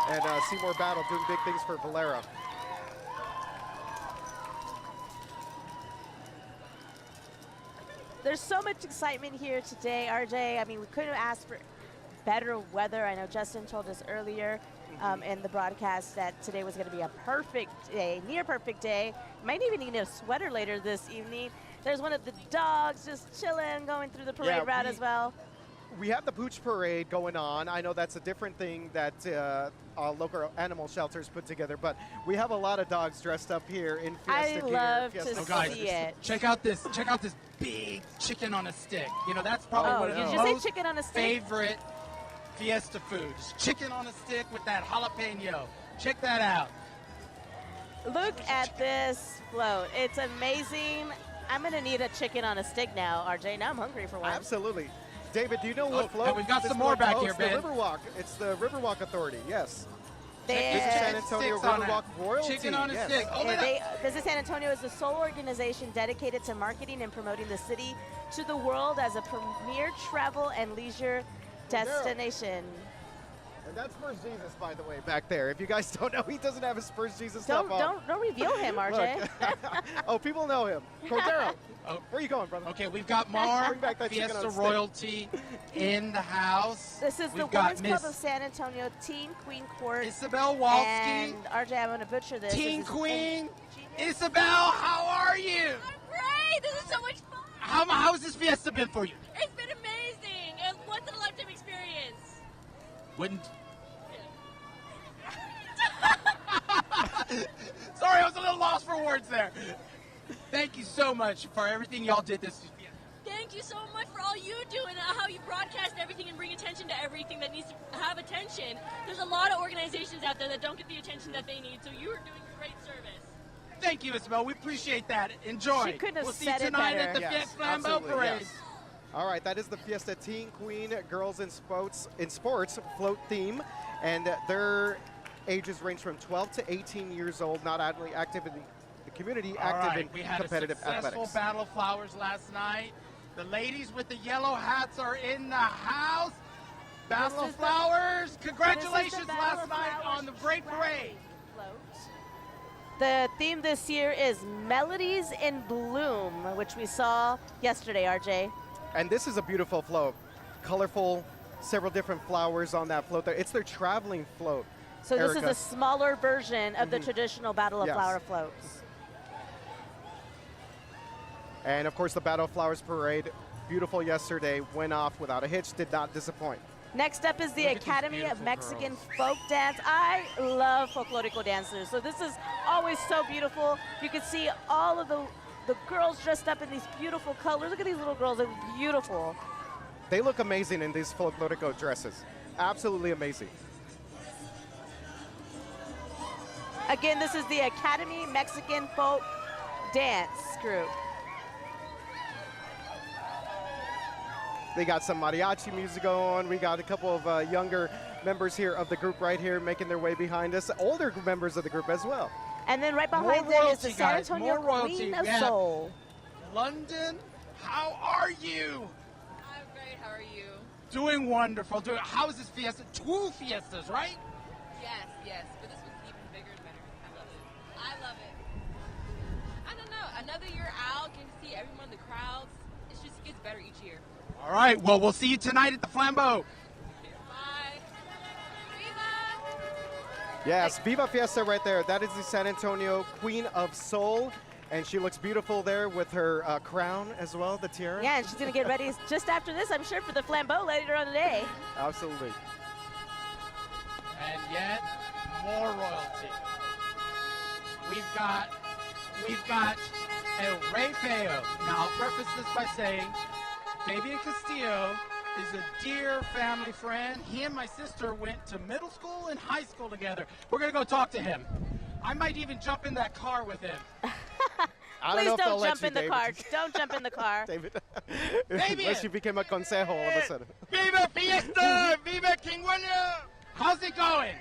[SPEAKER 3] And Seymour Battle doing big things for Valero.
[SPEAKER 2] There's so much excitement here today, RJ. I mean, we couldn't have asked for better weather. I know Justin told us earlier in the broadcast that today was going to be a perfect day, near perfect day. Might even need a sweater later this evening. There's one of the dogs just chilling, going through the parade route as well.
[SPEAKER 3] We have the Pooch Parade going on. I know that's a different thing that local animal shelters put together, but we have a lot of dogs dressed up here in Fiesta gear.
[SPEAKER 2] I love to see it.
[SPEAKER 4] Check out this big chicken on a stick. You know, that's probably one of the most
[SPEAKER 2] chicken on a stick?
[SPEAKER 4] favorite Fiesta foods. Chicken on a stick with that jalapeno. Check that out.
[SPEAKER 2] Look at this float. It's amazing. I'm going to need a chicken on a stick now, RJ. Now I'm hungry for one.
[SPEAKER 3] Absolutely. David, do you know what float?
[SPEAKER 4] We've got some more back here, Ben.
[SPEAKER 3] It's the Riverwalk. It's the Riverwalk Authority, yes.
[SPEAKER 2] This
[SPEAKER 3] is San Antonio Riverwalk royalty.
[SPEAKER 4] Chicken on a stick.
[SPEAKER 2] Visit San Antonio is the sole organization dedicated to marketing and promoting the city to the world as a premier travel and leisure destination.
[SPEAKER 3] And that's Spurs Jesus, by the way, back there. If you guys don't know, he doesn't have his Spurs Jesus stuff on.
[SPEAKER 2] Don't reveal him, RJ.
[SPEAKER 3] Oh, people know him. Cordero. Where are you going, brother?
[SPEAKER 4] Okay, we've got more Fiesta royalty in the house.
[SPEAKER 2] This is the Women's Club of San Antonio, Teen Queen Court.
[SPEAKER 4] Isabel Walski.
[SPEAKER 2] And RJ, I'm going to butcher this.
[SPEAKER 4] Teen Queen. Isabel, how are you?
[SPEAKER 10] I'm great. This is so much fun.
[SPEAKER 4] How's this Fiesta been for you?
[SPEAKER 10] It's been amazing. A once-in-a-lifetime experience.
[SPEAKER 4] Wouldn't. Sorry, I was a little lost for words there. Thank you so much for everything y'all did this year.
[SPEAKER 10] Thank you so much for all you do and how you broadcast everything and bring attention to everything that needs to have attention. There's a lot of organizations out there that don't get the attention that they need, so you are doing great service.
[SPEAKER 4] Thank you, Isabel. We appreciate that. Enjoy.
[SPEAKER 2] She couldn't have
[SPEAKER 4] we'll see
[SPEAKER 2] said
[SPEAKER 4] you
[SPEAKER 2] it
[SPEAKER 4] tonight
[SPEAKER 2] better.
[SPEAKER 4] at the Fiesta Flambeau Parade.
[SPEAKER 3] Yes. All right, that is the Fiesta Teen Queen Girls in Sports float theme, and their ages range from 12 to 18 years old, not only active in the community, active in competitive athletics.
[SPEAKER 4] We had a successful Battle of Flowers last night. The ladies with the yellow hats are in the house. Battle of Flowers, congratulations last night on the great parade.
[SPEAKER 2] The theme this year is Melodies in Bloom, which we saw yesterday, RJ.
[SPEAKER 3] And this is a beautiful float. Colorful, several different flowers on that float there. It's their traveling float.
[SPEAKER 2] So this is a smaller version of the traditional Battle of Flower floats.
[SPEAKER 3] And of course, the Battle of Flowers Parade, beautiful yesterday, went off without a hitch, did not disappoint.
[SPEAKER 2] Next up is the Academy of Mexican Folk Dance. I love folklorico dancers, so this is always so beautiful. You can see all of the girls dressed up in these beautiful colors. Look at these little girls, they're beautiful.
[SPEAKER 3] They look amazing in these folklorico dresses. Absolutely amazing.
[SPEAKER 2] Again, this is the Academy Mexican Folk Dance group.
[SPEAKER 3] They got some mariachi music going. We got a couple of younger members here of the group right here making their way behind us. Older members of the group as well.
[SPEAKER 2] And then right behind them is the San Antonio Queen of Soul.
[SPEAKER 4] London, how are you?
[SPEAKER 10] I'm great. How are you?
[SPEAKER 4] Doing wonderful. How is this Fiesta? 2 Fiestas, right?
[SPEAKER 10] Yes. But this was even bigger and better. I love it. I don't know. Another year out, getting to see everyone, the crowds. It just gets better each year.
[SPEAKER 4] All right. Well, we'll see you tonight at the Flambeau.
[SPEAKER 10] Bye. Viva!
[SPEAKER 3] Yes, Viva Fiesta right there. That is the San Antonio Queen of Soul. And she looks beautiful there with her crown as well, the tiara.
[SPEAKER 2] Yeah, and she's going to get ready just after this, I'm sure, for the Flambeau later on today.
[SPEAKER 3] Absolutely.
[SPEAKER 4] And yet, more royalty. We've got El Rey Feo. Now, I'll preface this by saying, Fabian Castillo is a dear family friend. He and my sister went to middle school and high school together. We're going to go talk to him. I might even jump in that car with him.
[SPEAKER 2] Please don't jump in the car. Don't jump in the car.
[SPEAKER 3] David.
[SPEAKER 4] Fabian.
[SPEAKER 3] Unless you became a consejo all of a sudden.
[SPEAKER 8] Viva Fiesta! Viva King William!
[SPEAKER 4] How's it going?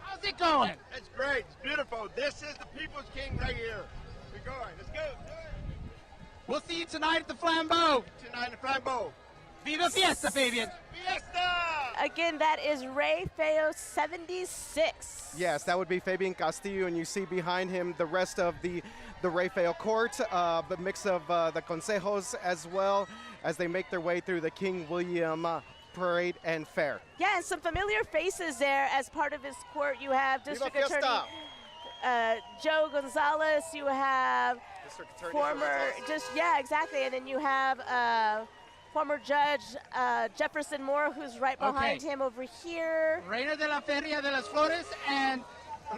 [SPEAKER 4] How's it going?
[SPEAKER 8] It's great. It's beautiful. This is the People's King right here. We're going. Let's go.
[SPEAKER 4] We'll see you tonight at the Flambeau.
[SPEAKER 8] Tonight in the Flambeau.
[SPEAKER 4] Viva Fiesta, Fabian.
[SPEAKER 8] Fiesta!
[SPEAKER 2] Again, that is Ray Feo 76.
[SPEAKER 3] Yes, that would be Fabian Castillo, and you see behind him the rest of the Rafael court, the mix of the consejos as well as they make their way through the King William Parade and Fair.
[SPEAKER 2] Yeah, and some familiar faces there as part of his court. You have District Attorney Joe Gonzalez. You have exactly. And then you have former Judge Jefferson Moore, who's right behind him over here.
[SPEAKER 4] Reina de la Feria de las Flores and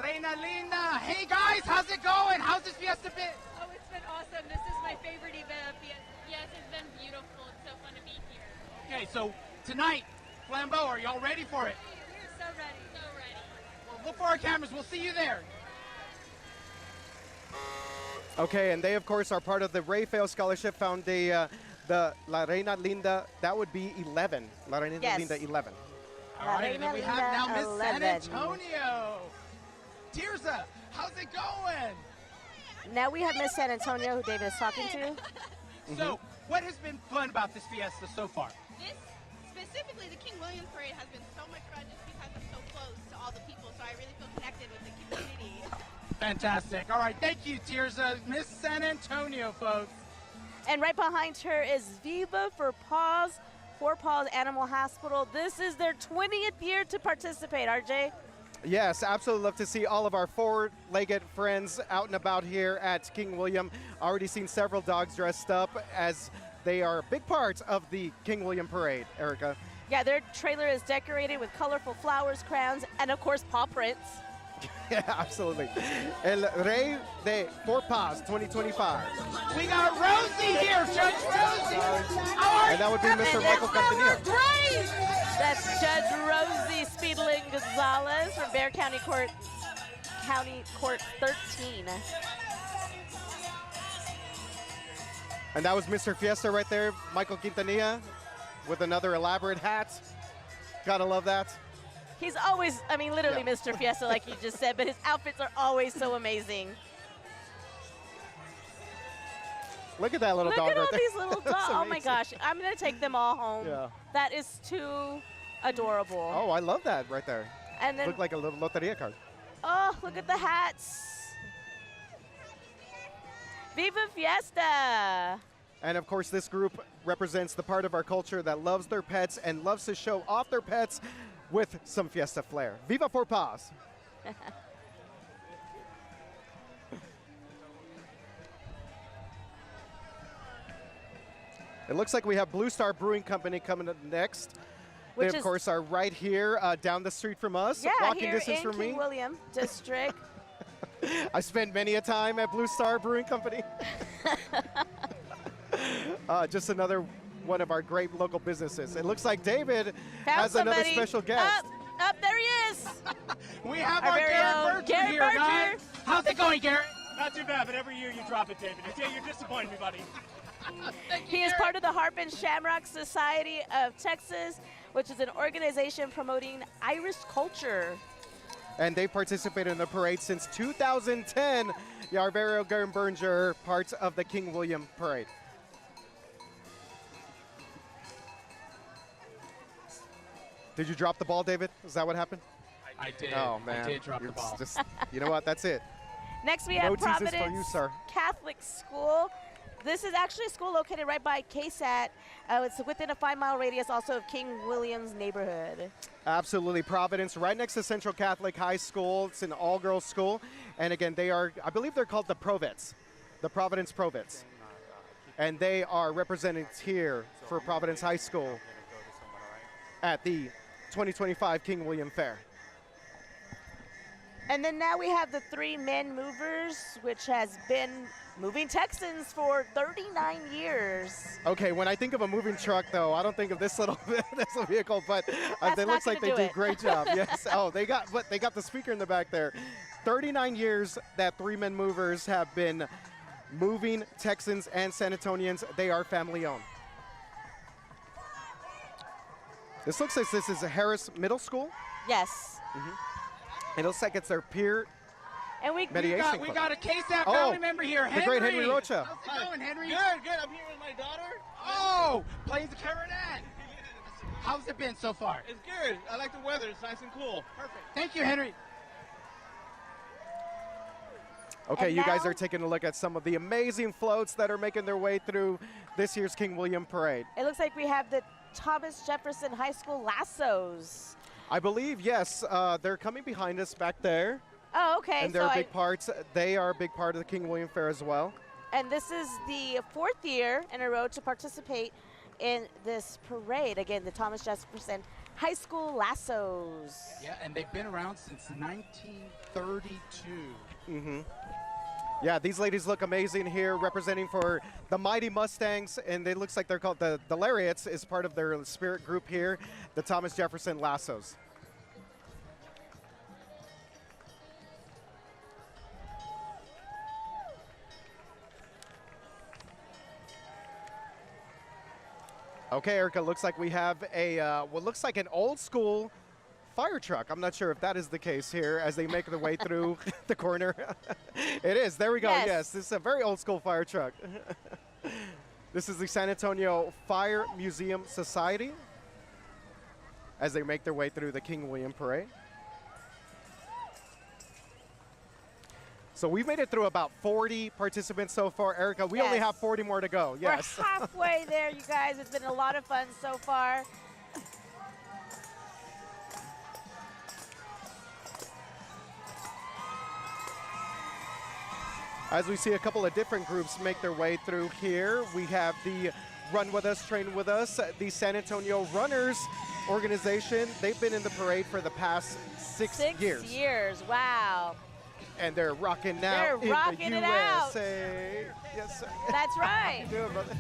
[SPEAKER 4] Reina Linda. Hey guys, how's it going? How's this fiesta been?
[SPEAKER 10] Oh, it's been awesome. This is my favorite event. Yes, it's been beautiful. It's so fun to be here.
[SPEAKER 4] Okay, so tonight, Flambeau, are y'all ready for it?
[SPEAKER 10] We're so ready. So ready.
[SPEAKER 4] Well, look for our cameras. We'll see you there.
[SPEAKER 3] Okay, and they, of course, are part of the Rafael Scholarship Found the La Reina Linda. That would be 11. La Reina Linda 11.
[SPEAKER 4] All right, and then we have now Miss San Antonio. Tirza, how's it going?
[SPEAKER 2] Now we have Miss San Antonio, who David is talking to.
[SPEAKER 4] So, what has been fun about this fiesta so far?
[SPEAKER 12] This, specifically the King William Parade, has been so much fun just because I'm so close to all the people, so I really feel connected with the community.
[SPEAKER 4] Fantastic. All right, thank you, Tirza. Miss San Antonio, folks.
[SPEAKER 2] And right behind her is Viva for Paws Animal Hospital. This is their 20th year to participate, RJ.
[SPEAKER 3] Yes, absolutely love to see all of our four-legged friends out and about here at King William. Already seen several dogs dressed up as they are a big part of the King William Parade, Erica.
[SPEAKER 2] Yeah, their trailer is decorated with colorful flowers, crowns, and of course paw prints.
[SPEAKER 3] Yeah, absolutely. El Rey de Four Paws 2025.
[SPEAKER 4] We got Rosie here, Judge Rosie.
[SPEAKER 3] And that would be Mr. Michael Cantanilla.
[SPEAKER 2] That's Judge Rosie Speedling Gonzalez from Bexar County Court 13.
[SPEAKER 3] And that was Mr. Fiesta right there, Michael Quintanilla, with another elaborate hat. Gotta love that.
[SPEAKER 2] He's always, I mean, literally Mr. Fiesta, like you just said, but his outfits are always so amazing.
[SPEAKER 3] Look at that little dog right there.
[SPEAKER 2] Look at all these little dogs. Oh my gosh, I'm gonna take them all home.
[SPEAKER 3] Yeah.
[SPEAKER 2] That is too adorable.
[SPEAKER 3] Oh, I love that right there.
[SPEAKER 2] And then,
[SPEAKER 3] look like a little loteria card.
[SPEAKER 2] Oh, look at the hats. Viva Fiesta.
[SPEAKER 3] And of course, this group represents the part of our culture that loves their pets and loves to show off their pets with some fiesta flair. Viva Four Paws. It looks like we have Blue Star Brewing Company coming up next. They, of course, are right here down the street from us.
[SPEAKER 2] Yeah,
[SPEAKER 3] walking
[SPEAKER 2] here
[SPEAKER 3] distance
[SPEAKER 2] in
[SPEAKER 3] from
[SPEAKER 2] King
[SPEAKER 3] me.
[SPEAKER 2] William District.
[SPEAKER 3] I spent many a time at Blue Star Brewing Company. Just another one of our great local businesses. It looks like David has another special guest.
[SPEAKER 2] Up, there he is.
[SPEAKER 4] We have our Garrett Berger here, guys. How's it going, Garrett?
[SPEAKER 13] Not too bad, but every year you drop it, David. You're disappointing me, buddy.
[SPEAKER 2] He is part of the Harp and Shamrock Society of Texas, which is an organization promoting Irish culture.
[SPEAKER 3] And they participated in the parade since 2010. Yarverio Garrenberger, part of the King William Parade. Did you drop the ball, David? Is that what happened?
[SPEAKER 4] I did.
[SPEAKER 3] Oh, man.
[SPEAKER 4] I did drop the ball.
[SPEAKER 3] Just, you know what? That's it.
[SPEAKER 2] Next, we
[SPEAKER 3] No
[SPEAKER 2] have
[SPEAKER 3] teases
[SPEAKER 2] Providence
[SPEAKER 3] for you, sir.
[SPEAKER 2] Catholic School. This is actually a school located right by KSAT. It's within a 5-mile radius also of King William's neighborhood.
[SPEAKER 3] Absolutely. Providence, right next to Central Catholic High School. It's an all-girls school. And again, they are, I believe they're called the Provets, the Providence Provets. And they are represented here for Providence High School at the 2025 King William Fair.
[SPEAKER 2] And then now we have the 3 Men Movers, which has been moving Texans for 39 years.
[SPEAKER 3] Okay, when I think of a moving truck, though, I don't think of this little vehicle, but it looks like they do a great job. Yes. Oh, they got the speaker in the back there. 39 years that Three Men Movers have been moving Texans and San Antonians. They are family owned. This looks like this is a Harris Middle School.
[SPEAKER 2] Yes.
[SPEAKER 3] It looks like it's their peer
[SPEAKER 2] And we
[SPEAKER 3] mediation
[SPEAKER 4] We
[SPEAKER 3] club.
[SPEAKER 4] got a KSAT family member here, Henry.
[SPEAKER 3] The great Henry Rocha.
[SPEAKER 4] How's it going, Henry?
[SPEAKER 9] Good, good. I'm here with my daughter.
[SPEAKER 4] Oh, playing the clarinet. How's it been so far?
[SPEAKER 9] It's good. I like the weather. It's nice and cool. Perfect.
[SPEAKER 4] Thank you, Henry.
[SPEAKER 3] Okay,
[SPEAKER 2] And
[SPEAKER 3] you guys
[SPEAKER 2] now-
[SPEAKER 3] are taking a look at some of the amazing floats that are making their way through this year's King William Parade.
[SPEAKER 2] It looks like we have the Thomas Jefferson High School lassos.
[SPEAKER 3] I believe, yes, they're coming behind us back there.
[SPEAKER 2] Oh, okay.
[SPEAKER 3] And they're big parts. They are a big part of the King William Fair as well.
[SPEAKER 2] And this is the 4th year in a row to participate in this parade. Again, the Thomas Jefferson High School lassos.
[SPEAKER 4] Yeah, and they've been around since 1932.
[SPEAKER 3] Yeah, these ladies look amazing here, representing for the Mighty Mustangs, and it looks like they're called the Lariats is part of their spirit group here, the Thomas Jefferson Lassos. Okay, Erica, looks like we have a what looks like an old school fire truck. I'm not sure if that is the case here as they make their way through the corner. It is. There we go. Yes, this is a very old school fire truck. This is the San Antonio Fire Museum Society as they make their way through the King William Parade. So we've made it through about 40 participants so far. Erica, we only have 40 more to go. Yes.
[SPEAKER 2] We're halfway there, you guys. It's been a lot of fun so far.
[SPEAKER 3] As we see a couple of different groups make their way through here, we have the Run With Us, Train With Us, the San Antonio Runners organization. They've been in the parade for the past six years.
[SPEAKER 2] 6 years, wow.
[SPEAKER 3] And they're rocking now
[SPEAKER 2] They're
[SPEAKER 3] in
[SPEAKER 2] rocking
[SPEAKER 3] the
[SPEAKER 2] it out.
[SPEAKER 3] USA. Yes, sir.
[SPEAKER 2] That's right.
[SPEAKER 3] How you doing, brother?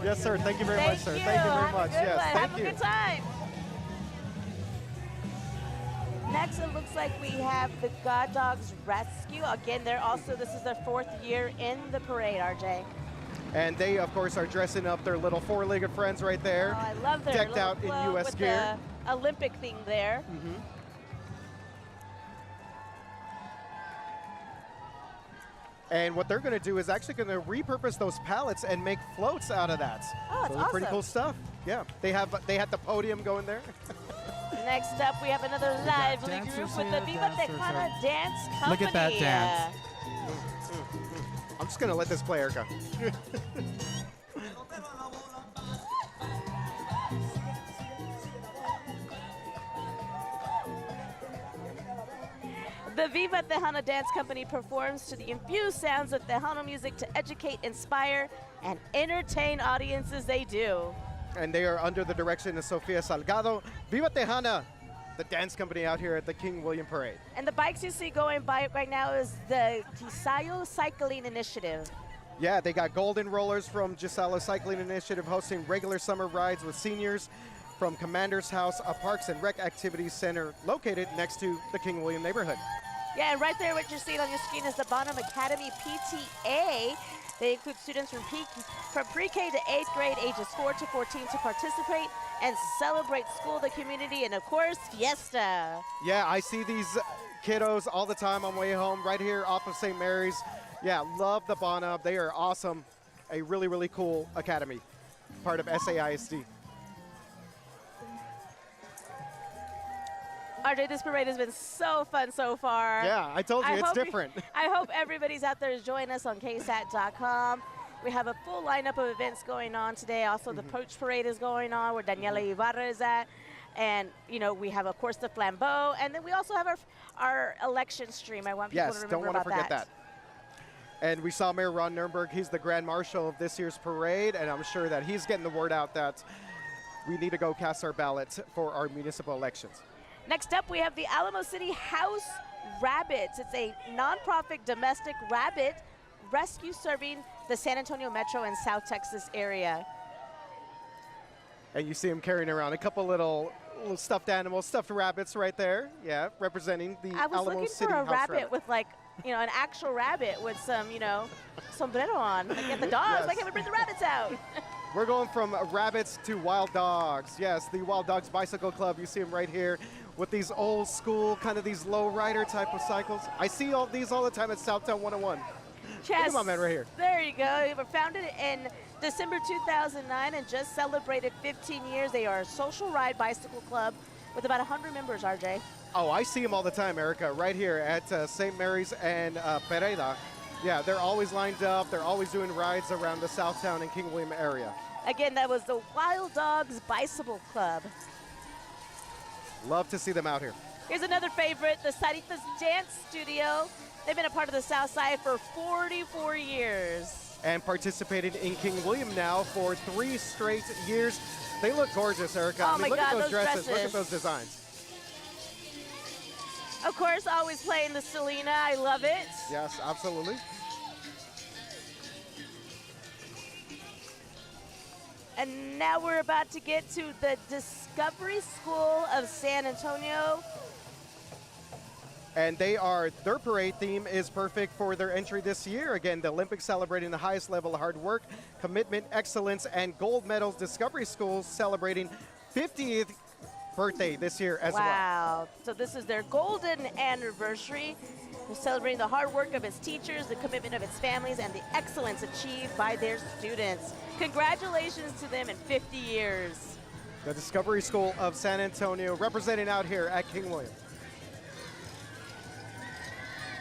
[SPEAKER 3] Yes, sir. Thank you very much, sir.
[SPEAKER 2] you.
[SPEAKER 3] Thank you very
[SPEAKER 2] Have a
[SPEAKER 3] much.
[SPEAKER 2] good
[SPEAKER 3] Yes,
[SPEAKER 2] one.
[SPEAKER 3] thank
[SPEAKER 2] Have
[SPEAKER 3] you.
[SPEAKER 2] a good time. Next, it looks like we have the God Dogs Rescue. Again, this is their 4th year in the parade, RJ.
[SPEAKER 3] And they, of course, are dressing up their little four-legged friends right there.
[SPEAKER 2] Oh, I love their
[SPEAKER 3] decked
[SPEAKER 2] little
[SPEAKER 3] out in
[SPEAKER 2] float
[SPEAKER 3] U.S.
[SPEAKER 2] with
[SPEAKER 3] gear.
[SPEAKER 2] the Olympic thing there.
[SPEAKER 3] And what they're going to do is actually going to repurpose those pallets and make floats out of that.
[SPEAKER 2] Oh, that's
[SPEAKER 3] so they're pretty
[SPEAKER 2] awesome.
[SPEAKER 3] cool stuff. Yeah, they had the podium going there.
[SPEAKER 2] Next up, we have another lively
[SPEAKER 14] dancers
[SPEAKER 2] group with
[SPEAKER 14] here,
[SPEAKER 2] the Viva
[SPEAKER 14] dancers
[SPEAKER 2] Tejana
[SPEAKER 14] are-
[SPEAKER 2] Dance Company.
[SPEAKER 14] Look at that dance.
[SPEAKER 3] I'm just going to let this play, Erica.
[SPEAKER 2] The Viva Tejana Dance Company performs to the infused sounds of Tejano music to educate, inspire, and entertain audiences they do.
[SPEAKER 3] And they are under the direction of Sofia Salgado. Viva Tejana, the dance company out here at the King William Parade.
[SPEAKER 2] And the bikes you see going by right now is the Tisayo Cycling Initiative.
[SPEAKER 3] Yeah, they got Golden Rollers from Gisela Cycling Initiative hosting regular summer rides with seniors from Commander's House, a Parks and Rec Activities Center located next to the King William neighborhood.
[SPEAKER 2] Yeah, and right there what you're seeing on your screen is the Bonham Academy PTA. They include students from pre-K to 8th grade, ages 4 to 14 to participate and celebrate school, the community, and of course, Fiesta.
[SPEAKER 3] Yeah, I see these kiddos all the time on my way home right here off of St. Mary's. Yeah, love the Bonham. They are awesome. A really, really cool academy, part of SAISD.
[SPEAKER 2] RJ, this parade has been so fun so far.
[SPEAKER 3] Yeah, I told you, it's different.
[SPEAKER 2] I hope everybody's out there joining us on KSAT.com. We have a full lineup of events going on today. Also, the Poach Parade is going on where Daniela Ibarra is at. And, you know, we have, of course, the Flambeau. And then we also have our election stream. I want people to remember
[SPEAKER 3] don't want to
[SPEAKER 2] about
[SPEAKER 3] forget that. And we saw Mayor Ron Nirenberg. He's the Grand Marshal of this year's parade. And I'm sure that he's getting the word out that we need to go cast our ballots for our municipal elections.
[SPEAKER 2] Next up, we have the Alamo City House Rabbits. It's a nonprofit domestic rabbit rescue serving the San Antonio Metro and South Texas area.
[SPEAKER 3] And you see him carrying around a couple little Little stuffed animals, stuffed rabbits right there. Yeah, representing the
[SPEAKER 2] I was
[SPEAKER 3] Alamo
[SPEAKER 2] looking
[SPEAKER 3] City
[SPEAKER 2] for a
[SPEAKER 3] House
[SPEAKER 2] rabbit with like, you know, an actual rabbit with some, you know, sombrero on. Like at the dogs,
[SPEAKER 3] Yes.
[SPEAKER 2] why can't we bring the rabbits out?
[SPEAKER 3] We're going from rabbits to wild dogs. Yes, the Wild Dogs Bicycle Club. You see them right here with these old school, kind of these low rider type of cycles. I see all these all the time at Southtown 101. Look at my man right here.
[SPEAKER 2] There you go. They were founded in December 2009 and just celebrated 15 years. They are a social ride bicycle club with about 100 members, RJ.
[SPEAKER 3] Oh, I see them all the time, Erica, right here at St. Mary's and Pereda. Yeah, they're always lined up. They're always doing rides around the Southtown and King William area.
[SPEAKER 2] Again, that was the Wild Dogs Bicycle Club.
[SPEAKER 3] Love to see them out here.
[SPEAKER 2] Here's another favorite, the Saritas Dance Studio. They've been a part of the South Side for 44 years.
[SPEAKER 3] And participated in King William now for 3 straight years. They look gorgeous, Erica.
[SPEAKER 2] Oh
[SPEAKER 3] I mean,
[SPEAKER 2] my
[SPEAKER 3] look
[SPEAKER 2] God,
[SPEAKER 3] at those dresses.
[SPEAKER 2] dresses.
[SPEAKER 3] Look at those designs.
[SPEAKER 2] Of course, always playing the Selena. I love it.
[SPEAKER 3] Yes, absolutely.
[SPEAKER 2] And now we're about to get to the Discovery School of San Antonio.
[SPEAKER 3] And their parade theme is perfect for their entry this year. Again, the Olympics celebrating the highest level of hard work, commitment, excellence, and gold medals. Discovery Schools celebrating 50th birthday this year as well.
[SPEAKER 2] Wow. So this is their golden anniversary. They're celebrating the hard work of its teachers, the commitment of its families, and the excellence achieved by their students. Congratulations to them in 50 years.
[SPEAKER 3] The Discovery School of San Antonio representing out here at King William.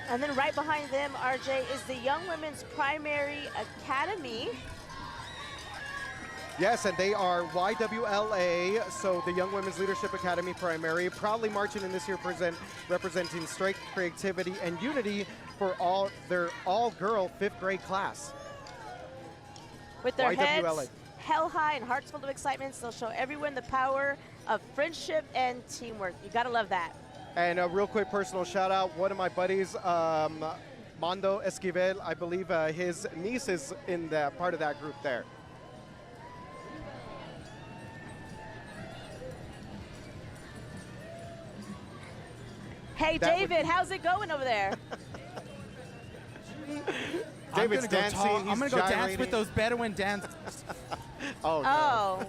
[SPEAKER 2] And then right behind them, RJ, is the Young Women's Primary Academy.
[SPEAKER 3] Yes, and they are YWLA, so the Young Women's Leadership Academy Primary, proudly marching in this year representing strength, creativity, and unity for their all-girl 5th grade class.
[SPEAKER 2] With their
[SPEAKER 3] YWLA.
[SPEAKER 2] heads held high and hearts full of excitement, they'll show everyone the power of friendship and teamwork. You gotta love that.
[SPEAKER 3] And a real quick personal shout out, one of my buddies, Mondo Esquivel, I believe his niece is in that part of that group there.
[SPEAKER 2] Hey, David, how's it going over there?
[SPEAKER 3] David's dancing.
[SPEAKER 4] I'm going to go dance with those Bedouin dancers.
[SPEAKER 3] Oh, no.
[SPEAKER 2] Oh.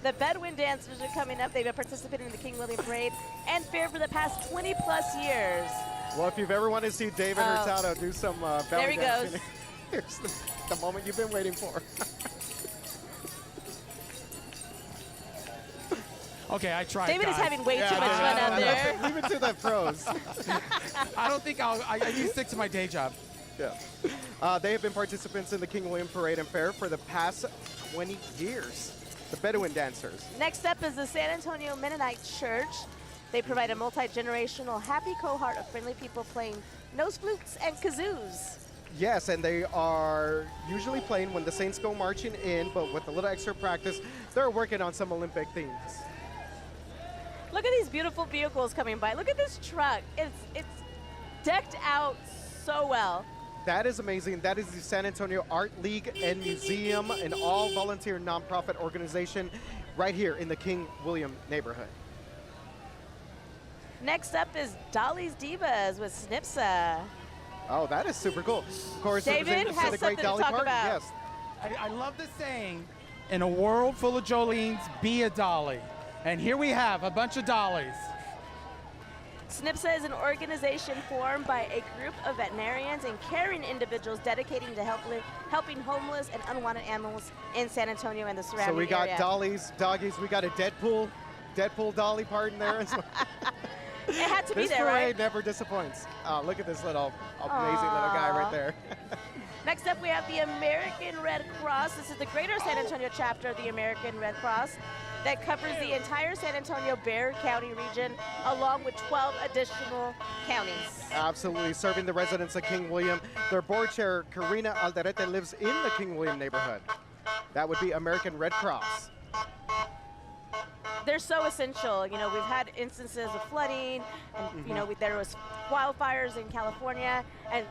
[SPEAKER 2] The Bedouin dancers are coming up. They've been participating in the King William Parade and Fair for the past 20-plus years.
[SPEAKER 3] Well, if you've ever wanted to see David Hurtado do some belly
[SPEAKER 2] there he
[SPEAKER 3] dancing,
[SPEAKER 2] goes.
[SPEAKER 3] here's the moment you've been waiting for.
[SPEAKER 13] Okay, I tried.
[SPEAKER 2] David
[SPEAKER 13] guys.
[SPEAKER 2] is having way too much fun out there.
[SPEAKER 3] Leave it to the pros.
[SPEAKER 13] I don't think I need to stick to my day job.
[SPEAKER 3] Yeah. They have been participants in the King William Parade and Fair for the past 20 years. The Bedouin dancers.
[SPEAKER 2] Next up is the San Antonio Mennonite Church. They provide a multi-generational happy cohort of friendly people playing nose flutes and kazoos.
[SPEAKER 3] Yes, and they are usually playing when the Saints go marching in, but with a little extra practice, they're working on some Olympic themes.
[SPEAKER 2] Look at these beautiful vehicles coming by. Look at this truck. It's decked out so well.
[SPEAKER 3] That is amazing. That is the San Antonio Art League and Museum, an all-volunteer nonprofit organization right here in the King William neighborhood.
[SPEAKER 2] Next up is Dolly's Divas with Snipsa.
[SPEAKER 3] Oh, that is super cool. Of course,
[SPEAKER 2] David
[SPEAKER 3] it was
[SPEAKER 2] has
[SPEAKER 3] the
[SPEAKER 2] something
[SPEAKER 3] great
[SPEAKER 2] to
[SPEAKER 3] Dolly
[SPEAKER 2] talk
[SPEAKER 3] Parton.
[SPEAKER 2] about.
[SPEAKER 3] Yes.
[SPEAKER 13] I love the saying, in a world full of Jolenes, be a Dolly. And here we have a bunch of Dollies.
[SPEAKER 2] SNPSA is an organization formed by a group of veterinarians and caring individuals dedicating to helping homeless and unwanted animals in San Antonio and the surrounding
[SPEAKER 3] So we got
[SPEAKER 2] area.
[SPEAKER 3] Dollies, doggies. We got a Deadpool Dolly Parton there as well.
[SPEAKER 2] It had to be
[SPEAKER 3] This
[SPEAKER 2] there,
[SPEAKER 3] parade
[SPEAKER 2] right?
[SPEAKER 3] never disappoints. Oh, look at this little amazing little guy right there.
[SPEAKER 2] Next up, we have the American Red Cross. This is the Greater San Antonio chapter of the American Red Cross that covers the entire San Antonio-Bexar County region, along with 12 additional counties.
[SPEAKER 3] Absolutely, serving the residents of King William. Their board chair, Karina Alderete, lives in the King William neighborhood. That would be American Red Cross.
[SPEAKER 2] they're so essential. You know, we've had instances of flooding, and you know, there was wildfires in California, and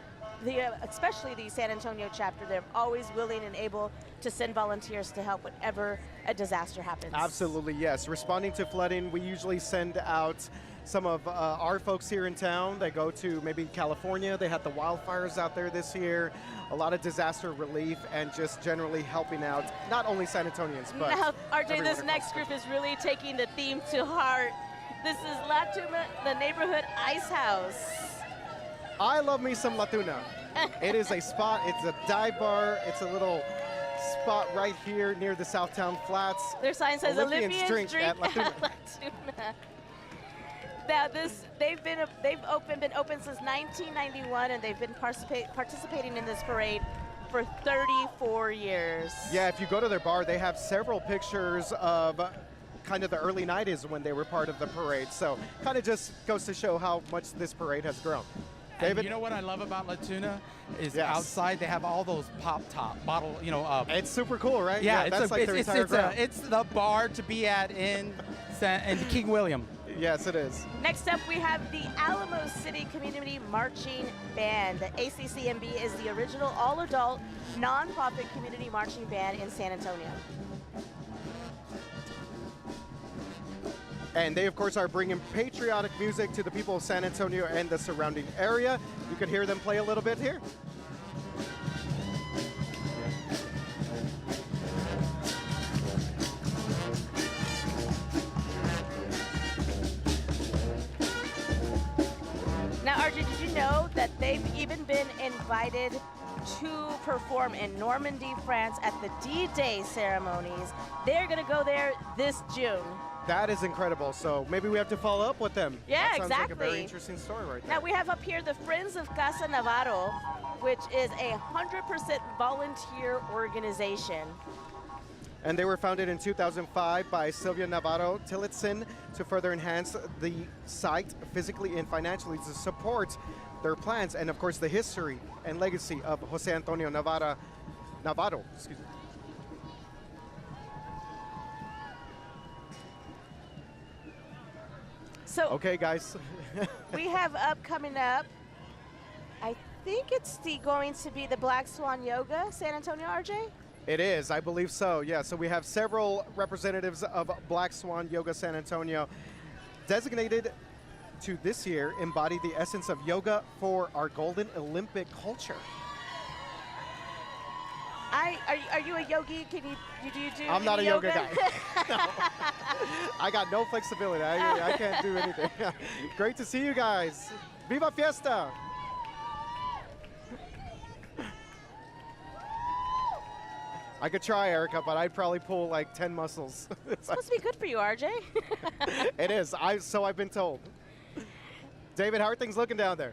[SPEAKER 2] especially the San Antonio chapter, they're always willing and able to send volunteers to help whenever a disaster happens.
[SPEAKER 3] Absolutely, yes. Responding to flooding, we usually send out some of our folks here in town. They go to maybe California. They had the wildfires out there this year. A lot of disaster relief and just generally helping out not only San Antonians, but
[SPEAKER 2] now, RJ,
[SPEAKER 3] everyone
[SPEAKER 2] this
[SPEAKER 3] across
[SPEAKER 2] next
[SPEAKER 3] the
[SPEAKER 2] group is really taking the theme to heart. This is La Tuna, the neighborhood ice house.
[SPEAKER 3] I love me some La Tuna. It is a spot, it's a dive bar, it's a little spot right here near the Southtown Flats.
[SPEAKER 2] Their sign says Olympians drink
[SPEAKER 3] at La Tuna.
[SPEAKER 2] La Tuna. Now they've been open since 1991, and they've been participating in this parade for 34 years.
[SPEAKER 3] Yeah, if you go to their bar, they have several pictures of kind of the early 90s when they were part of the parade. So kind of just goes to show how much this parade has grown. David?
[SPEAKER 13] And you know what I love about La Tuna is outside they have all those pop-top bottle, you know.
[SPEAKER 3] It's super cool, right?
[SPEAKER 13] Yeah,
[SPEAKER 3] that's like their entire ground.
[SPEAKER 13] It's the bar to be at in King William.
[SPEAKER 3] Yes, it is.
[SPEAKER 2] Next up, we have the Alamo City Community Marching Band. The ACCMB is the original all-adult, nonprofit community marching band in San Antonio.
[SPEAKER 3] And they, of course, are bringing patriotic music to the people of San Antonio and the surrounding area. You can hear them play a little bit here.
[SPEAKER 2] Now, RJ, did you know that they've even been invited to perform in Normandy, France at the D-Day ceremonies? They're going to go there this June.
[SPEAKER 3] That is incredible. So maybe we have to follow up with them.
[SPEAKER 2] Yeah,
[SPEAKER 3] that sounds
[SPEAKER 2] exactly.
[SPEAKER 3] like a very interesting story right there.
[SPEAKER 2] Now we have up here the Friends of Casa Navarro, which is a 100% volunteer organization.
[SPEAKER 3] And they were founded in 2005 by Sylvia Navarro Tillotson to further enhance the site physically and financially to support their plans and, of course, the history and legacy of Jose Antonio Navarro. Excuse me.
[SPEAKER 2] So
[SPEAKER 3] okay, guys.
[SPEAKER 2] we have coming up, I think it's going to be the Black Swan Yoga, San Antonio, RJ?
[SPEAKER 3] It is, I believe so, yeah. So we have several representatives of Black Swan Yoga San Antonio designated to this year embody the essence of yoga for our golden Olympic culture.
[SPEAKER 2] Are you a yogi? Can you do
[SPEAKER 3] I'm not a yoga guy.
[SPEAKER 2] No.
[SPEAKER 3] I got no flexibility. I can't do anything. Great to see you guys. Viva Fiesta! I could try, Erica, but I'd probably pull like 10 muscles.
[SPEAKER 2] It's supposed to be good for you, RJ.
[SPEAKER 3] It is. So I've been told. David, how are things looking down there?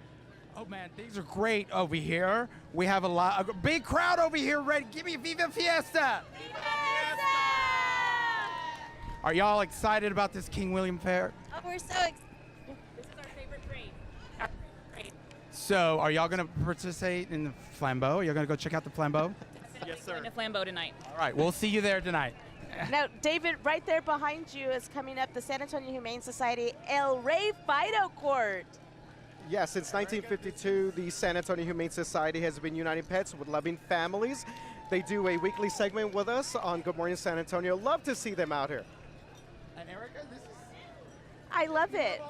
[SPEAKER 13] Oh man, things are great over here. We have a big crowd over here ready. Give me Viva Fiesta! Are y'all excited about this King William Fair?
[SPEAKER 10] Oh, we're so excited. This is our favorite parade.
[SPEAKER 13] So, are y'all going to participate in the Flambeau? You're going to go check out the Flambeau?
[SPEAKER 10] Yes, sir. Going to Flambeau tonight.
[SPEAKER 13] All right, we'll see you there tonight.
[SPEAKER 2] Now, David, right there behind you is coming up the San Antonio Humane Society El Rey Fido Court.
[SPEAKER 3] Yeah, since 1952, the San Antonio Humane Society has been uniting pets with loving families. They do a weekly segment with us on Good Morning San Antonio. Love to see them out here.
[SPEAKER 13] And Erica, this is...
[SPEAKER 2] I love it.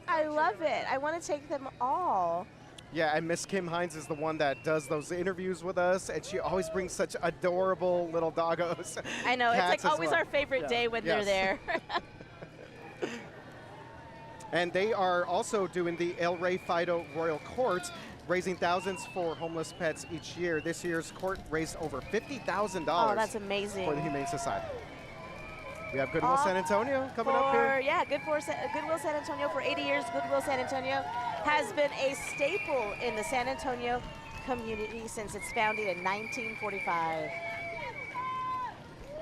[SPEAKER 2] I love it. I want to take them all.
[SPEAKER 3] Yeah, and Miss Kim Hines is the one that does those interviews with us, and she always brings such adorable little doggos.
[SPEAKER 2] I know, it's like always
[SPEAKER 3] well.
[SPEAKER 2] our favorite day when they're there.
[SPEAKER 3] And they are also doing the El Rey Fido Royal Court, raising thousands for homeless pets each year. This year's court raised over $50,000.
[SPEAKER 2] Oh, that's amazing.
[SPEAKER 3] For the Humane Society. We have Goodwill San Antonio coming up here.
[SPEAKER 2] Yeah, Goodwill San Antonio for 80 years. Goodwill San Antonio has been a staple in the San Antonio community since its founding in 1945.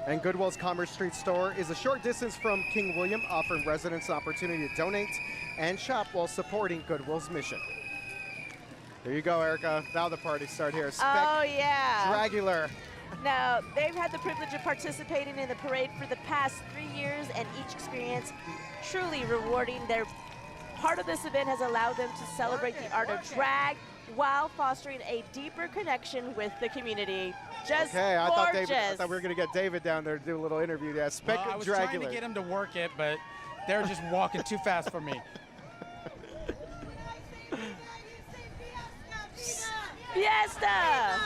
[SPEAKER 3] And Goodwill's Commerce Street store is a short distance from King William, offering residents an opportunity to donate and shop while supporting Goodwill's mission. There you go, Erica. Now the party start here.
[SPEAKER 2] Oh, yeah.
[SPEAKER 3] Dragular.
[SPEAKER 2] Now, they've had the privilege of participating in the parade for the past 3 years, and each experience truly rewarding. Their part of this event has allowed them to celebrate the art of drag while fostering a deeper connection with the community. Just
[SPEAKER 3] okay, I
[SPEAKER 2] gorgeous.
[SPEAKER 3] thought we were going to get David down there to do a little interview. Yeah,
[SPEAKER 13] Well, I was trying to get him to work it, but they're just walking too fast for me.
[SPEAKER 2] Fiesta!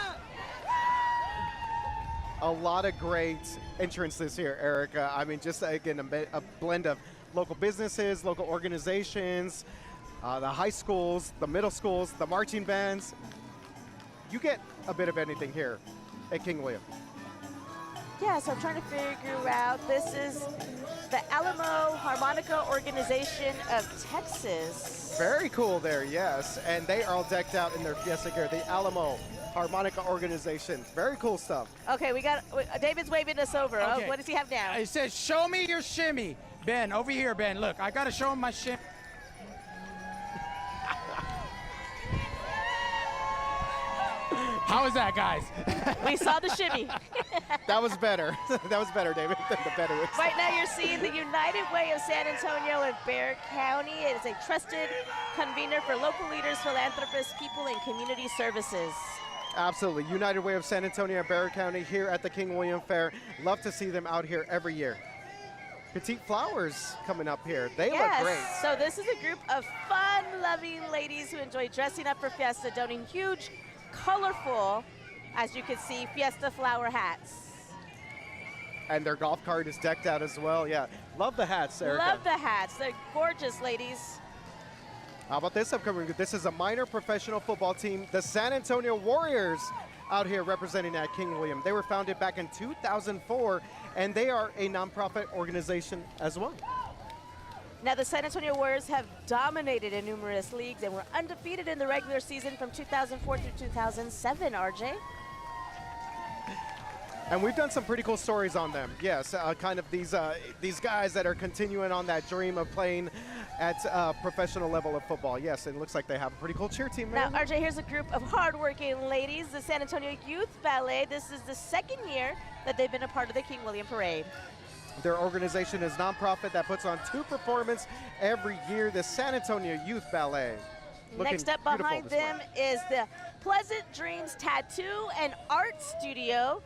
[SPEAKER 3] A lot of great entrances here, Erica. I mean, just again, a blend of local businesses, local organizations, the high schools, the middle schools, the marching bands. You get a bit of anything here at King William.
[SPEAKER 2] Yeah, so I'm trying to figure out, this is the Alamo Harmonica Organization of Texas.
[SPEAKER 3] Very cool there, yes. And they are all decked out in their Fiesta gear, the Alamo Harmonica Organization. Very cool stuff.
[SPEAKER 2] Okay, David's waving us over.
[SPEAKER 13] Okay.
[SPEAKER 2] Oh, what does he have now?
[SPEAKER 13] It says, show me your shimmy. Ben, over here, Ben. Look, I got to show him my shimmy. How is that, guys?
[SPEAKER 2] We saw the shimmy.
[SPEAKER 3] That was better. That was better, David, than the better was.
[SPEAKER 2] Right now you're seeing the United Way of San Antonio in Bexar County. It is a trusted convener for local leaders, philanthropists, people, and community services.
[SPEAKER 3] Absolutely. United Way of San Antonio and Bexar County here at the King William Fair. Love to see them out here every year. Petite Flowers coming up here. They look great.
[SPEAKER 2] So this is a group of fun-loving ladies who enjoy dressing up for Fiesta, donning huge, colorful, as you can see, Fiesta flower hats.
[SPEAKER 3] And their golf cart is decked out as well. Yeah, love the hats, Erica.
[SPEAKER 2] Love the hats. They're gorgeous, ladies.
[SPEAKER 3] How about this upcoming? This is a minor professional football team, the San Antonio Warriors, out here representing at King William. They were founded back in 2004, and they are a nonprofit organization as well.
[SPEAKER 2] Now, the San Antonio Warriors have dominated in numerous leagues and were undefeated in the regular season from 2004 through 2007, RJ.
[SPEAKER 3] And we've done some pretty cool stories on them. Yes, kind of these guys that are continuing on that dream of playing at professional level of football. Yes, and it looks like they have a pretty cool cheer team.
[SPEAKER 2] Now, RJ, here's a group of hardworking ladies, the San Antonio Youth Ballet. This is the second year that they've been a part of the King William Parade.
[SPEAKER 3] Their organization is nonprofit that puts on 2 performances every year, the San Antonio Youth Ballet.
[SPEAKER 2] Next up behind them is the Pleasant Dreams Tattoo and Art Studio.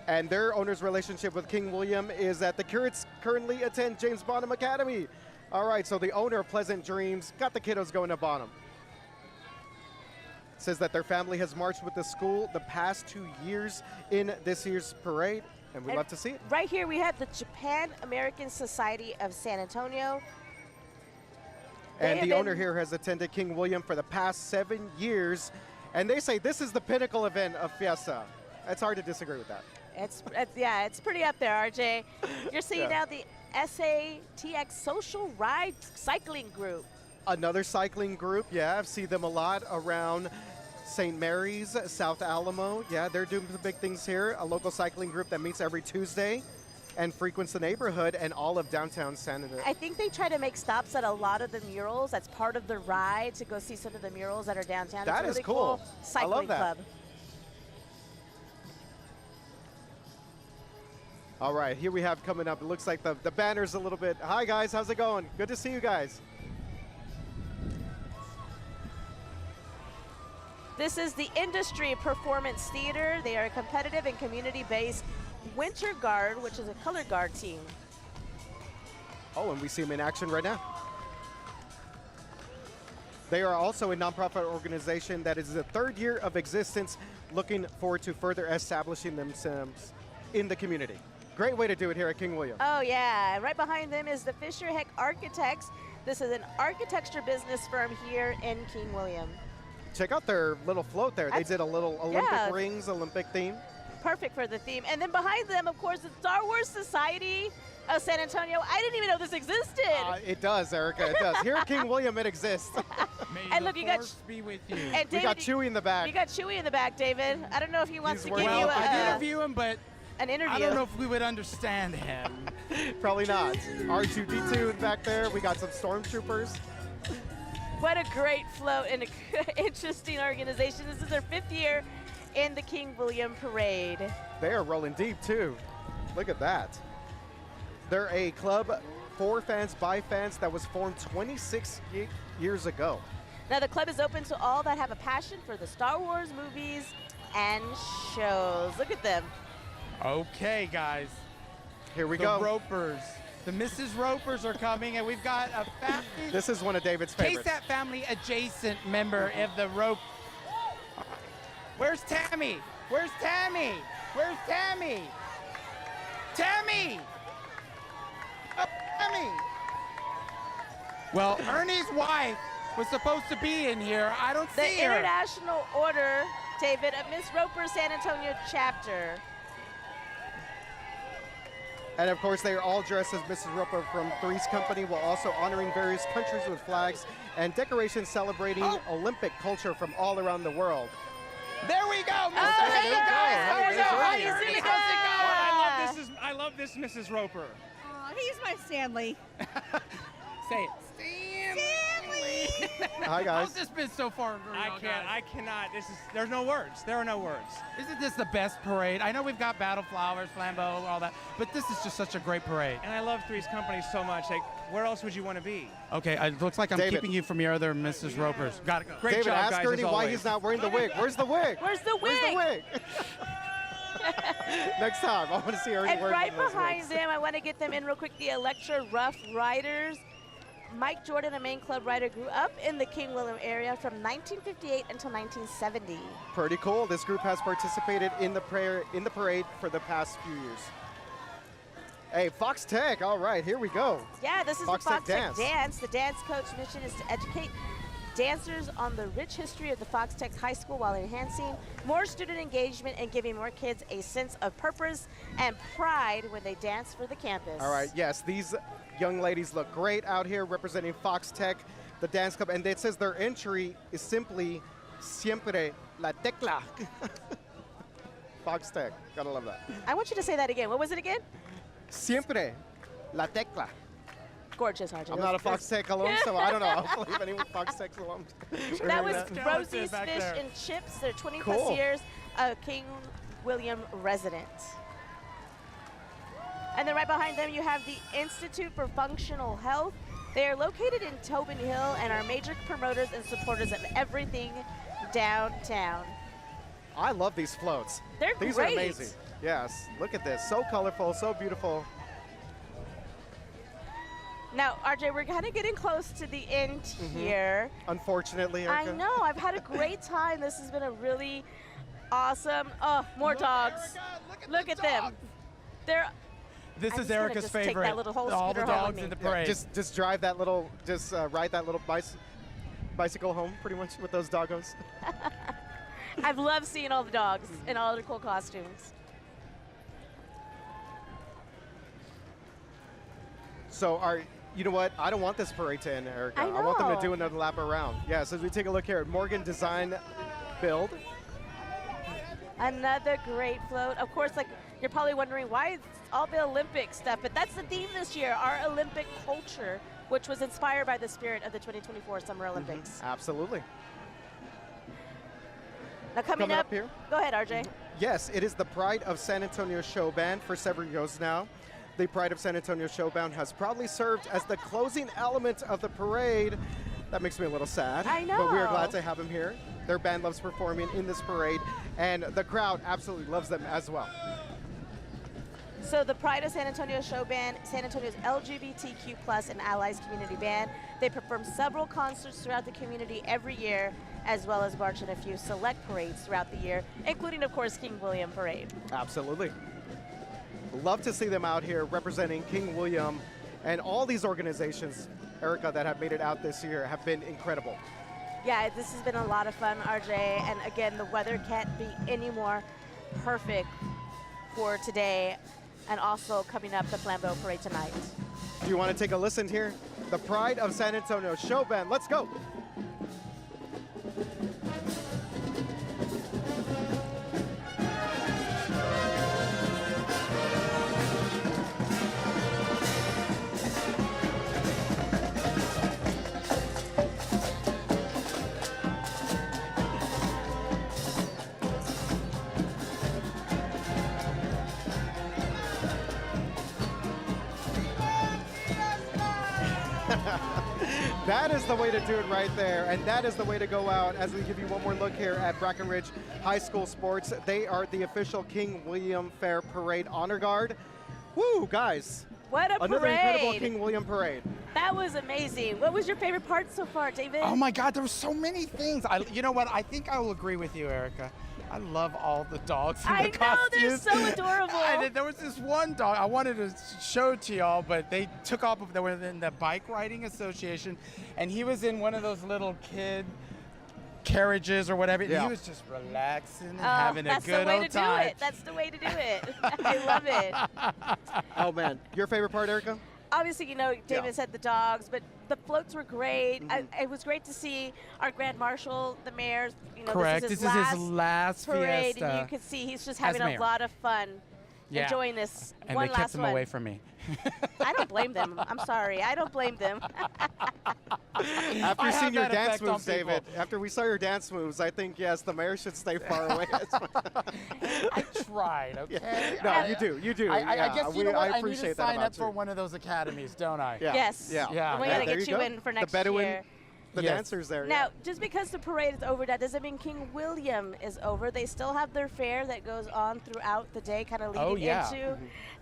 [SPEAKER 3] And their owner's relationship with King William is that the kids currently attend James Bonham Academy. All right, so the owner of Pleasant Dreams got the kiddos going to Bonham. Says that their family has marched with the school the past 2 years in this year's parade, and we love to see it.
[SPEAKER 2] Right here we have the Japan American Society of San Antonio.
[SPEAKER 3] And the owner here has attended King William for the past 7 years, and they say this is the pinnacle event of Fiesta. It's hard to disagree with that.
[SPEAKER 2] Yeah, it's pretty up there, RJ. You're seeing now the SATX Social Ride Cycling Group.
[SPEAKER 3] Another cycling group, yeah, I've seen them a lot around St. Mary's, South Alamo. Yeah, they're doing some big things here. A local cycling group that meets every Tuesday and frequents the neighborhood and all of downtown San Antonio.
[SPEAKER 2] I think they try to make stops at a lot of the murals. That's part of the ride, to go see some of the murals that are downtown.
[SPEAKER 3] That
[SPEAKER 2] it's a
[SPEAKER 3] is
[SPEAKER 2] really
[SPEAKER 3] cool.
[SPEAKER 2] Cycling
[SPEAKER 3] I love that.
[SPEAKER 2] club.
[SPEAKER 3] All right, here we have coming up, it looks like the banner's a little bit. Hi guys, how's it going? Good to see you guys.
[SPEAKER 2] This is the Industry Performance Theater. They are a competitive and community-based winter guard, which is a color guard team.
[SPEAKER 3] Oh, and we see them in action right now. They are also a nonprofit organization that is the 3rd year of existence, looking forward to further establishing themselves in the community. Great way to do it here at King William.
[SPEAKER 2] Oh yeah, right behind them is the Fisher Heck Architects. This is an architecture business firm here in King William.
[SPEAKER 3] Check out their little float there. They did a little Olympic rings, Olympic theme.
[SPEAKER 2] Perfect for the theme. And then behind them, of course, the Star Wars Society of San Antonio. I didn't even know this existed.
[SPEAKER 3] It does, Erica, it does. Here at King William, it exists.
[SPEAKER 2] And look, you got
[SPEAKER 13] be with you.
[SPEAKER 2] And David,
[SPEAKER 3] we got Chewie in the back.
[SPEAKER 2] You got Chewie in the back, David. I don't know if he wants to give you
[SPEAKER 13] I interview him, but
[SPEAKER 2] an interview.
[SPEAKER 13] I don't know if we would understand him.
[SPEAKER 3] Probably not. R2-D2 back there. We got some stormtroopers.
[SPEAKER 2] What a great float and an interesting organization. This is their 5th year in the King William Parade.
[SPEAKER 3] They are rolling deep, too. Look at that. They're a club for fans, by fans, that was formed 26 years ago.
[SPEAKER 2] Now, the club is open to all that have a passion for the Star Wars movies and shows. Look at them.
[SPEAKER 13] Okay, guys.
[SPEAKER 3] Here we
[SPEAKER 13] the
[SPEAKER 3] go.
[SPEAKER 13] The Ropers. The Mrs. Ropers are coming, and we've got a family.
[SPEAKER 3] This is one of David's favorites.
[SPEAKER 13] KSAT family adjacent member of the rope. Where's Tammy? Where's Tammy? Where's Tammy? Tammy! Oh, Tammy! Well, Ernie's wife was supposed to be in here. I don't see
[SPEAKER 2] The
[SPEAKER 13] her.
[SPEAKER 2] International Order, David, of Miss Roper San Antonio chapter.
[SPEAKER 3] And of course, they are all dressed as Mrs. Roper from Three's Company, while also honoring various countries with flags and decorations celebrating Olympic culture from all around the world.
[SPEAKER 13] There we go, Mr.
[SPEAKER 2] Hey, guys, how are you? How do you see
[SPEAKER 14] I love this Mrs. Roper.
[SPEAKER 15] He's my Stanley.
[SPEAKER 13] Say it.
[SPEAKER 15] Stanley!
[SPEAKER 3] Hi, guys.
[SPEAKER 13] How's this been so far?
[SPEAKER 14] I cannot. There's no words. There are no words.
[SPEAKER 13] Isn't this the best parade? I know we've got Battle Flowers, Flambeau, all that, but this is just such a great parade.
[SPEAKER 14] And I love Three's Company so much. Like, where else would you want to be?
[SPEAKER 13] Okay, it looks like I'm
[SPEAKER 3] David.
[SPEAKER 13] keeping you from your other Mrs. Ropers. Got it.
[SPEAKER 14] Great
[SPEAKER 3] David,
[SPEAKER 14] job,
[SPEAKER 3] ask
[SPEAKER 14] guys,
[SPEAKER 3] Ernie
[SPEAKER 14] as
[SPEAKER 3] why
[SPEAKER 14] always.
[SPEAKER 3] he's not wearing the wig. Where's the wig?
[SPEAKER 2] Where's the wig?
[SPEAKER 3] Where's the wig? Next time, I want to see Ernie
[SPEAKER 2] And
[SPEAKER 3] wearing
[SPEAKER 2] right
[SPEAKER 3] one of those
[SPEAKER 2] behind
[SPEAKER 3] wigs.
[SPEAKER 2] them, I want to get them in real quick, the Electra Rough Riders. Mike Jordan, a main club rider, grew up in the King William area from 1958 until 1970.
[SPEAKER 3] Pretty cool. This group has participated in the parade for the past few years. Hey, Fox Tech. All right, here we go.
[SPEAKER 2] Yeah, this is
[SPEAKER 3] Fox
[SPEAKER 2] the Fox
[SPEAKER 3] Tech
[SPEAKER 2] Tech Dance. The dance coach mission is to educate dancers on the rich history of the Fox Tech High School while enhancing more student engagement and giving more kids a sense of purpose and pride when they dance for the campus.
[SPEAKER 3] All right, yes, these young ladies look great out here representing Fox Tech, the dance club, and it says their entry is simply Siempre la Tecla. Fox Tech, gotta love that.
[SPEAKER 2] I want you to say that again. What was it again?
[SPEAKER 3] Siempre la Tecla.
[SPEAKER 2] Gorgeous, RJ.
[SPEAKER 3] I'm not a Fox Tech alum, so I don't know. Hopefully, if anyone Fox Tech alum.
[SPEAKER 2] That was Rosie's Fish and Chips. They're 20 plus
[SPEAKER 3] Cool.
[SPEAKER 2] years, a King William resident. And then right behind them, you have the Institute for Functional Health. They are located in Tobin Hill and are major promoters and supporters of everything downtown.
[SPEAKER 3] I love these floats.
[SPEAKER 2] They're
[SPEAKER 3] these
[SPEAKER 2] great.
[SPEAKER 3] are amazing. Yes, look at this. So colorful, so beautiful.
[SPEAKER 2] Now, RJ, we're kind of getting close to the end here.
[SPEAKER 3] Unfortunately, Erica.
[SPEAKER 2] I know. I've had a great time. This has been a really awesome. Oh, more dogs. Look at them. They're.
[SPEAKER 13] This
[SPEAKER 2] I'm
[SPEAKER 13] is
[SPEAKER 2] just gonna
[SPEAKER 13] Erica's
[SPEAKER 2] just take
[SPEAKER 13] favorite.
[SPEAKER 2] that little whole
[SPEAKER 13] All the
[SPEAKER 2] scooter home
[SPEAKER 13] dogs
[SPEAKER 2] with
[SPEAKER 13] in
[SPEAKER 2] me.
[SPEAKER 13] the parade.
[SPEAKER 3] Just drive that little, ride that little bicycle home, pretty much, with those doggos.
[SPEAKER 2] I've loved seeing all the dogs in all their cool costumes.
[SPEAKER 3] So you know what? I don't want this parade to end, Erica.
[SPEAKER 2] I
[SPEAKER 3] want them to
[SPEAKER 2] know.
[SPEAKER 3] do another lap around. Yes, as we take a look here at Morgan Design Build.
[SPEAKER 2] Another great float. Of course, like you're probably wondering why it's all the Olympic stuff, but that's the theme this year, our Olympic culture, which was inspired by the spirit of the 2024 Summer Olympics.
[SPEAKER 3] Absolutely.
[SPEAKER 2] Now coming up
[SPEAKER 3] here.
[SPEAKER 2] Go ahead, RJ.
[SPEAKER 3] Yes, it is the Pride of San Antonio Show Band for several years now. The Pride of San Antonio Show Band has proudly served as the closing element of the parade. That makes me a little sad.
[SPEAKER 2] I know.
[SPEAKER 3] But we are glad to have them here. Their band loves performing in this parade, and the crowd absolutely loves them as well.
[SPEAKER 2] So the Pride of San Antonio Show Band, San Antonio's LGBTQ plus and allies community band. They perform several concerts throughout the community every year, as well as march in a few select parades throughout the year, including, of course, King William Parade.
[SPEAKER 3] Absolutely. Love to see them out here representing King William, and all these organizations, Erica, that have made it out this year have been incredible.
[SPEAKER 2] Yeah, this has been a lot of fun, RJ, and again, the weather can't be any more perfect for today, and also coming up the Flambeau Parade tonight.
[SPEAKER 3] Do you want to take a listen here? The Pride of San Antonio Show Band. Let's go. That is the way to do it right there, and that is the way to go out as we give you one more look here at Breckenridge High School Sports. They are the official King William Fair Parade Honor Guard. Woo, guys.
[SPEAKER 2] What a
[SPEAKER 3] Another
[SPEAKER 2] parade.
[SPEAKER 3] incredible King William Parade.
[SPEAKER 2] That was amazing. What was your favorite part so far, David?
[SPEAKER 13] Oh my God, there were so many things. You know what? I think I will agree with you, Erica. I love all the dogs in the costumes.
[SPEAKER 2] They're so adorable.
[SPEAKER 13] There was this one dog I wanted to show to y'all, but they took off. They were in the Bike Riding Association, and he was in one of those little kid carriages or whatever.
[SPEAKER 3] Yeah.
[SPEAKER 13] He was just relaxing and having a good old time.
[SPEAKER 2] That's the way to do it. That's the way to do it. I love it.
[SPEAKER 3] Oh man, your favorite part, Erica?
[SPEAKER 2] Obviously, David said the dogs, but the floats were great. It was great to see our Grand Marshal, the mayor.
[SPEAKER 13] Correct.
[SPEAKER 2] This is his last parade,
[SPEAKER 13] Fiesta
[SPEAKER 2] and you can see he's just having
[SPEAKER 13] as
[SPEAKER 2] a
[SPEAKER 13] mayor.
[SPEAKER 2] lot of fun, enjoying this
[SPEAKER 13] and
[SPEAKER 2] one
[SPEAKER 13] they
[SPEAKER 2] last
[SPEAKER 13] kept him
[SPEAKER 2] one.
[SPEAKER 13] away from me.
[SPEAKER 2] I don't blame them. I'm sorry. I don't blame them.
[SPEAKER 3] After seeing your dance moves, David, after we saw your dance moves, I think, yes, the mayor should stay far away.
[SPEAKER 13] I tried, okay?
[SPEAKER 3] No, you do.
[SPEAKER 13] I guess you know what? I need
[SPEAKER 3] appreciate
[SPEAKER 13] to
[SPEAKER 3] that
[SPEAKER 13] sign
[SPEAKER 3] about
[SPEAKER 13] up for
[SPEAKER 3] you.
[SPEAKER 13] one of those academies, don't I?
[SPEAKER 3] Yeah.
[SPEAKER 2] Yes.
[SPEAKER 3] Yeah.
[SPEAKER 2] We got to
[SPEAKER 3] there
[SPEAKER 2] get you
[SPEAKER 3] go.
[SPEAKER 2] in for next
[SPEAKER 3] the Bedouin,
[SPEAKER 2] year.
[SPEAKER 3] The dancers there.
[SPEAKER 2] Now, just because the parade is over, that doesn't mean King William is over. They still have their fair that goes on throughout the day, kind of leading into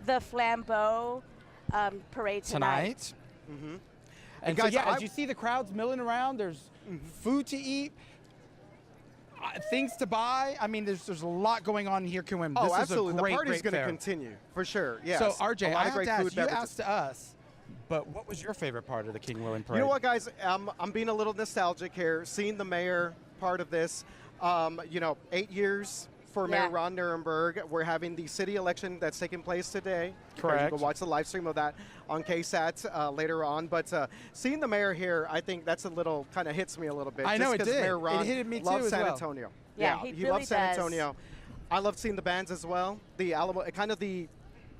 [SPEAKER 2] the Flambeau parade tonight.
[SPEAKER 13] Mm-hmm. And guys, so, as you see the crowds milling around, there's food to eat, things to buy. I mean, there's a lot going on here, King William.
[SPEAKER 3] Oh,
[SPEAKER 13] this
[SPEAKER 3] absolutely.
[SPEAKER 13] Is a great,
[SPEAKER 3] the party's
[SPEAKER 13] going to
[SPEAKER 3] continue, for sure. Yes.
[SPEAKER 13] So, RJ, I have to ask, you
[SPEAKER 3] beverages.
[SPEAKER 13] asked us, but what was your favorite part of the King William Parade?
[SPEAKER 3] You know what, guys? I'm being a little nostalgic here, seeing the mayor part of this. 8 years for Mayor Ron Nirenberg. We're having the city election that's taking place today.
[SPEAKER 13] Correct.
[SPEAKER 3] You can watch the live stream of that on KSAT later on. But seeing the mayor here, I think that's a little, kind of hits me a little bit.
[SPEAKER 13] I know it did.
[SPEAKER 3] Mayor Ron
[SPEAKER 13] it hit me too
[SPEAKER 3] loves
[SPEAKER 13] as
[SPEAKER 3] San
[SPEAKER 13] well.
[SPEAKER 3] Antonio.
[SPEAKER 2] Yeah, he really
[SPEAKER 3] loves San
[SPEAKER 2] does.
[SPEAKER 3] Antonio. I love seeing the bands as well. The Alamo, kind of the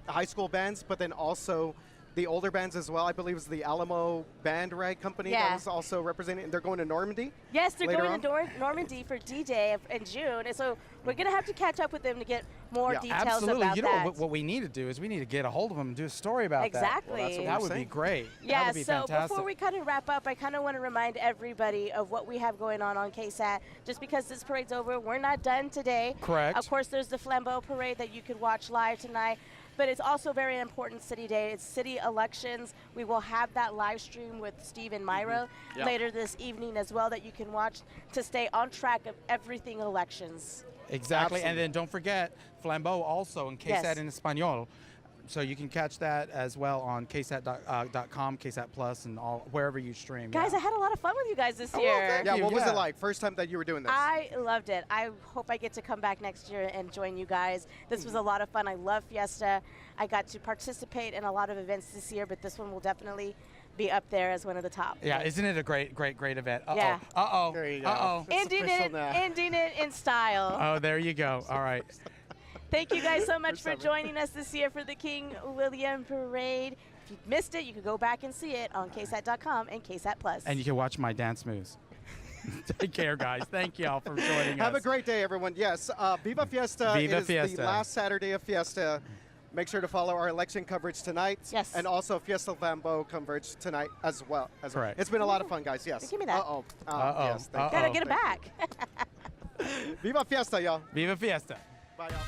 [SPEAKER 3] high school bands, but then also the older bands as well. I believe it's the Alamo Band Company that is also representing. They're going to Normandy.
[SPEAKER 2] Yes, they're going to Normandy for D-Day in June, and so we're going to have to catch up with them to get more details
[SPEAKER 13] absolutely.
[SPEAKER 2] about
[SPEAKER 13] you know
[SPEAKER 2] that.
[SPEAKER 13] what we need to do is we need to get a hold of them and do a story about
[SPEAKER 2] Exactly.
[SPEAKER 13] that. Well, that would be great.
[SPEAKER 2] Yeah,
[SPEAKER 13] that would be
[SPEAKER 2] so
[SPEAKER 13] fantastic.
[SPEAKER 2] before we kind of wrap up, I kind of want to remind everybody of what we have going on KSAT. Just because this parade's over, we're not done today.
[SPEAKER 13] Correct.
[SPEAKER 2] Of course, there's the Flambeau Parade that you could watch live tonight. But it's also a very important city day. It's city elections. We will have that live stream with Steve and Myra later this evening as well that you can watch to stay on track of everything elections.
[SPEAKER 13] Exactly. And then don't forget Flambeau also in KSAT in Espanol. So you can catch that as well on KSAT.com, KSAT Plus, and wherever you stream.
[SPEAKER 2] Guys, I had a lot of fun with you guys this year.
[SPEAKER 3] Yeah, what was it like? First time that you were doing this?
[SPEAKER 2] I loved it. I hope I get to come back next year and join you guys. This was a lot of fun. I love Fiesta. I got to participate in a lot of events this year, but this one will definitely be up there as one of the top.
[SPEAKER 13] Yeah, isn't it a great event? Uh-oh.
[SPEAKER 2] Yeah.
[SPEAKER 13] Uh-oh.
[SPEAKER 3] There you go.
[SPEAKER 13] Uh-oh.
[SPEAKER 2] Ending it in style.
[SPEAKER 13] Oh, there you go. All right.
[SPEAKER 2] Thank you guys so much for joining us this year for the King William Parade. If you missed it, you can go back and see it on KSAT.com and KSAT Plus.
[SPEAKER 13] And you can watch my dance moves. Take care, guys. Thank you all for joining us.
[SPEAKER 3] Have a great day, everyone. Yes, Viva Fiesta is the last Saturday of Fiesta. Make sure to follow our election coverage tonight.
[SPEAKER 2] Yes.
[SPEAKER 3] And also Fiesta Flambeau coverage tonight as well.
[SPEAKER 13] Correct.
[SPEAKER 3] It's been a lot of fun, guys. Yes.
[SPEAKER 2] Give me that.
[SPEAKER 3] Uh-oh.
[SPEAKER 13] Uh-oh.
[SPEAKER 3] Yes, thank you.
[SPEAKER 2] Gotta get it back.
[SPEAKER 3] Viva Fiesta, y'all.
[SPEAKER 13] Viva Fiesta.
[SPEAKER 3] Bye, y'all.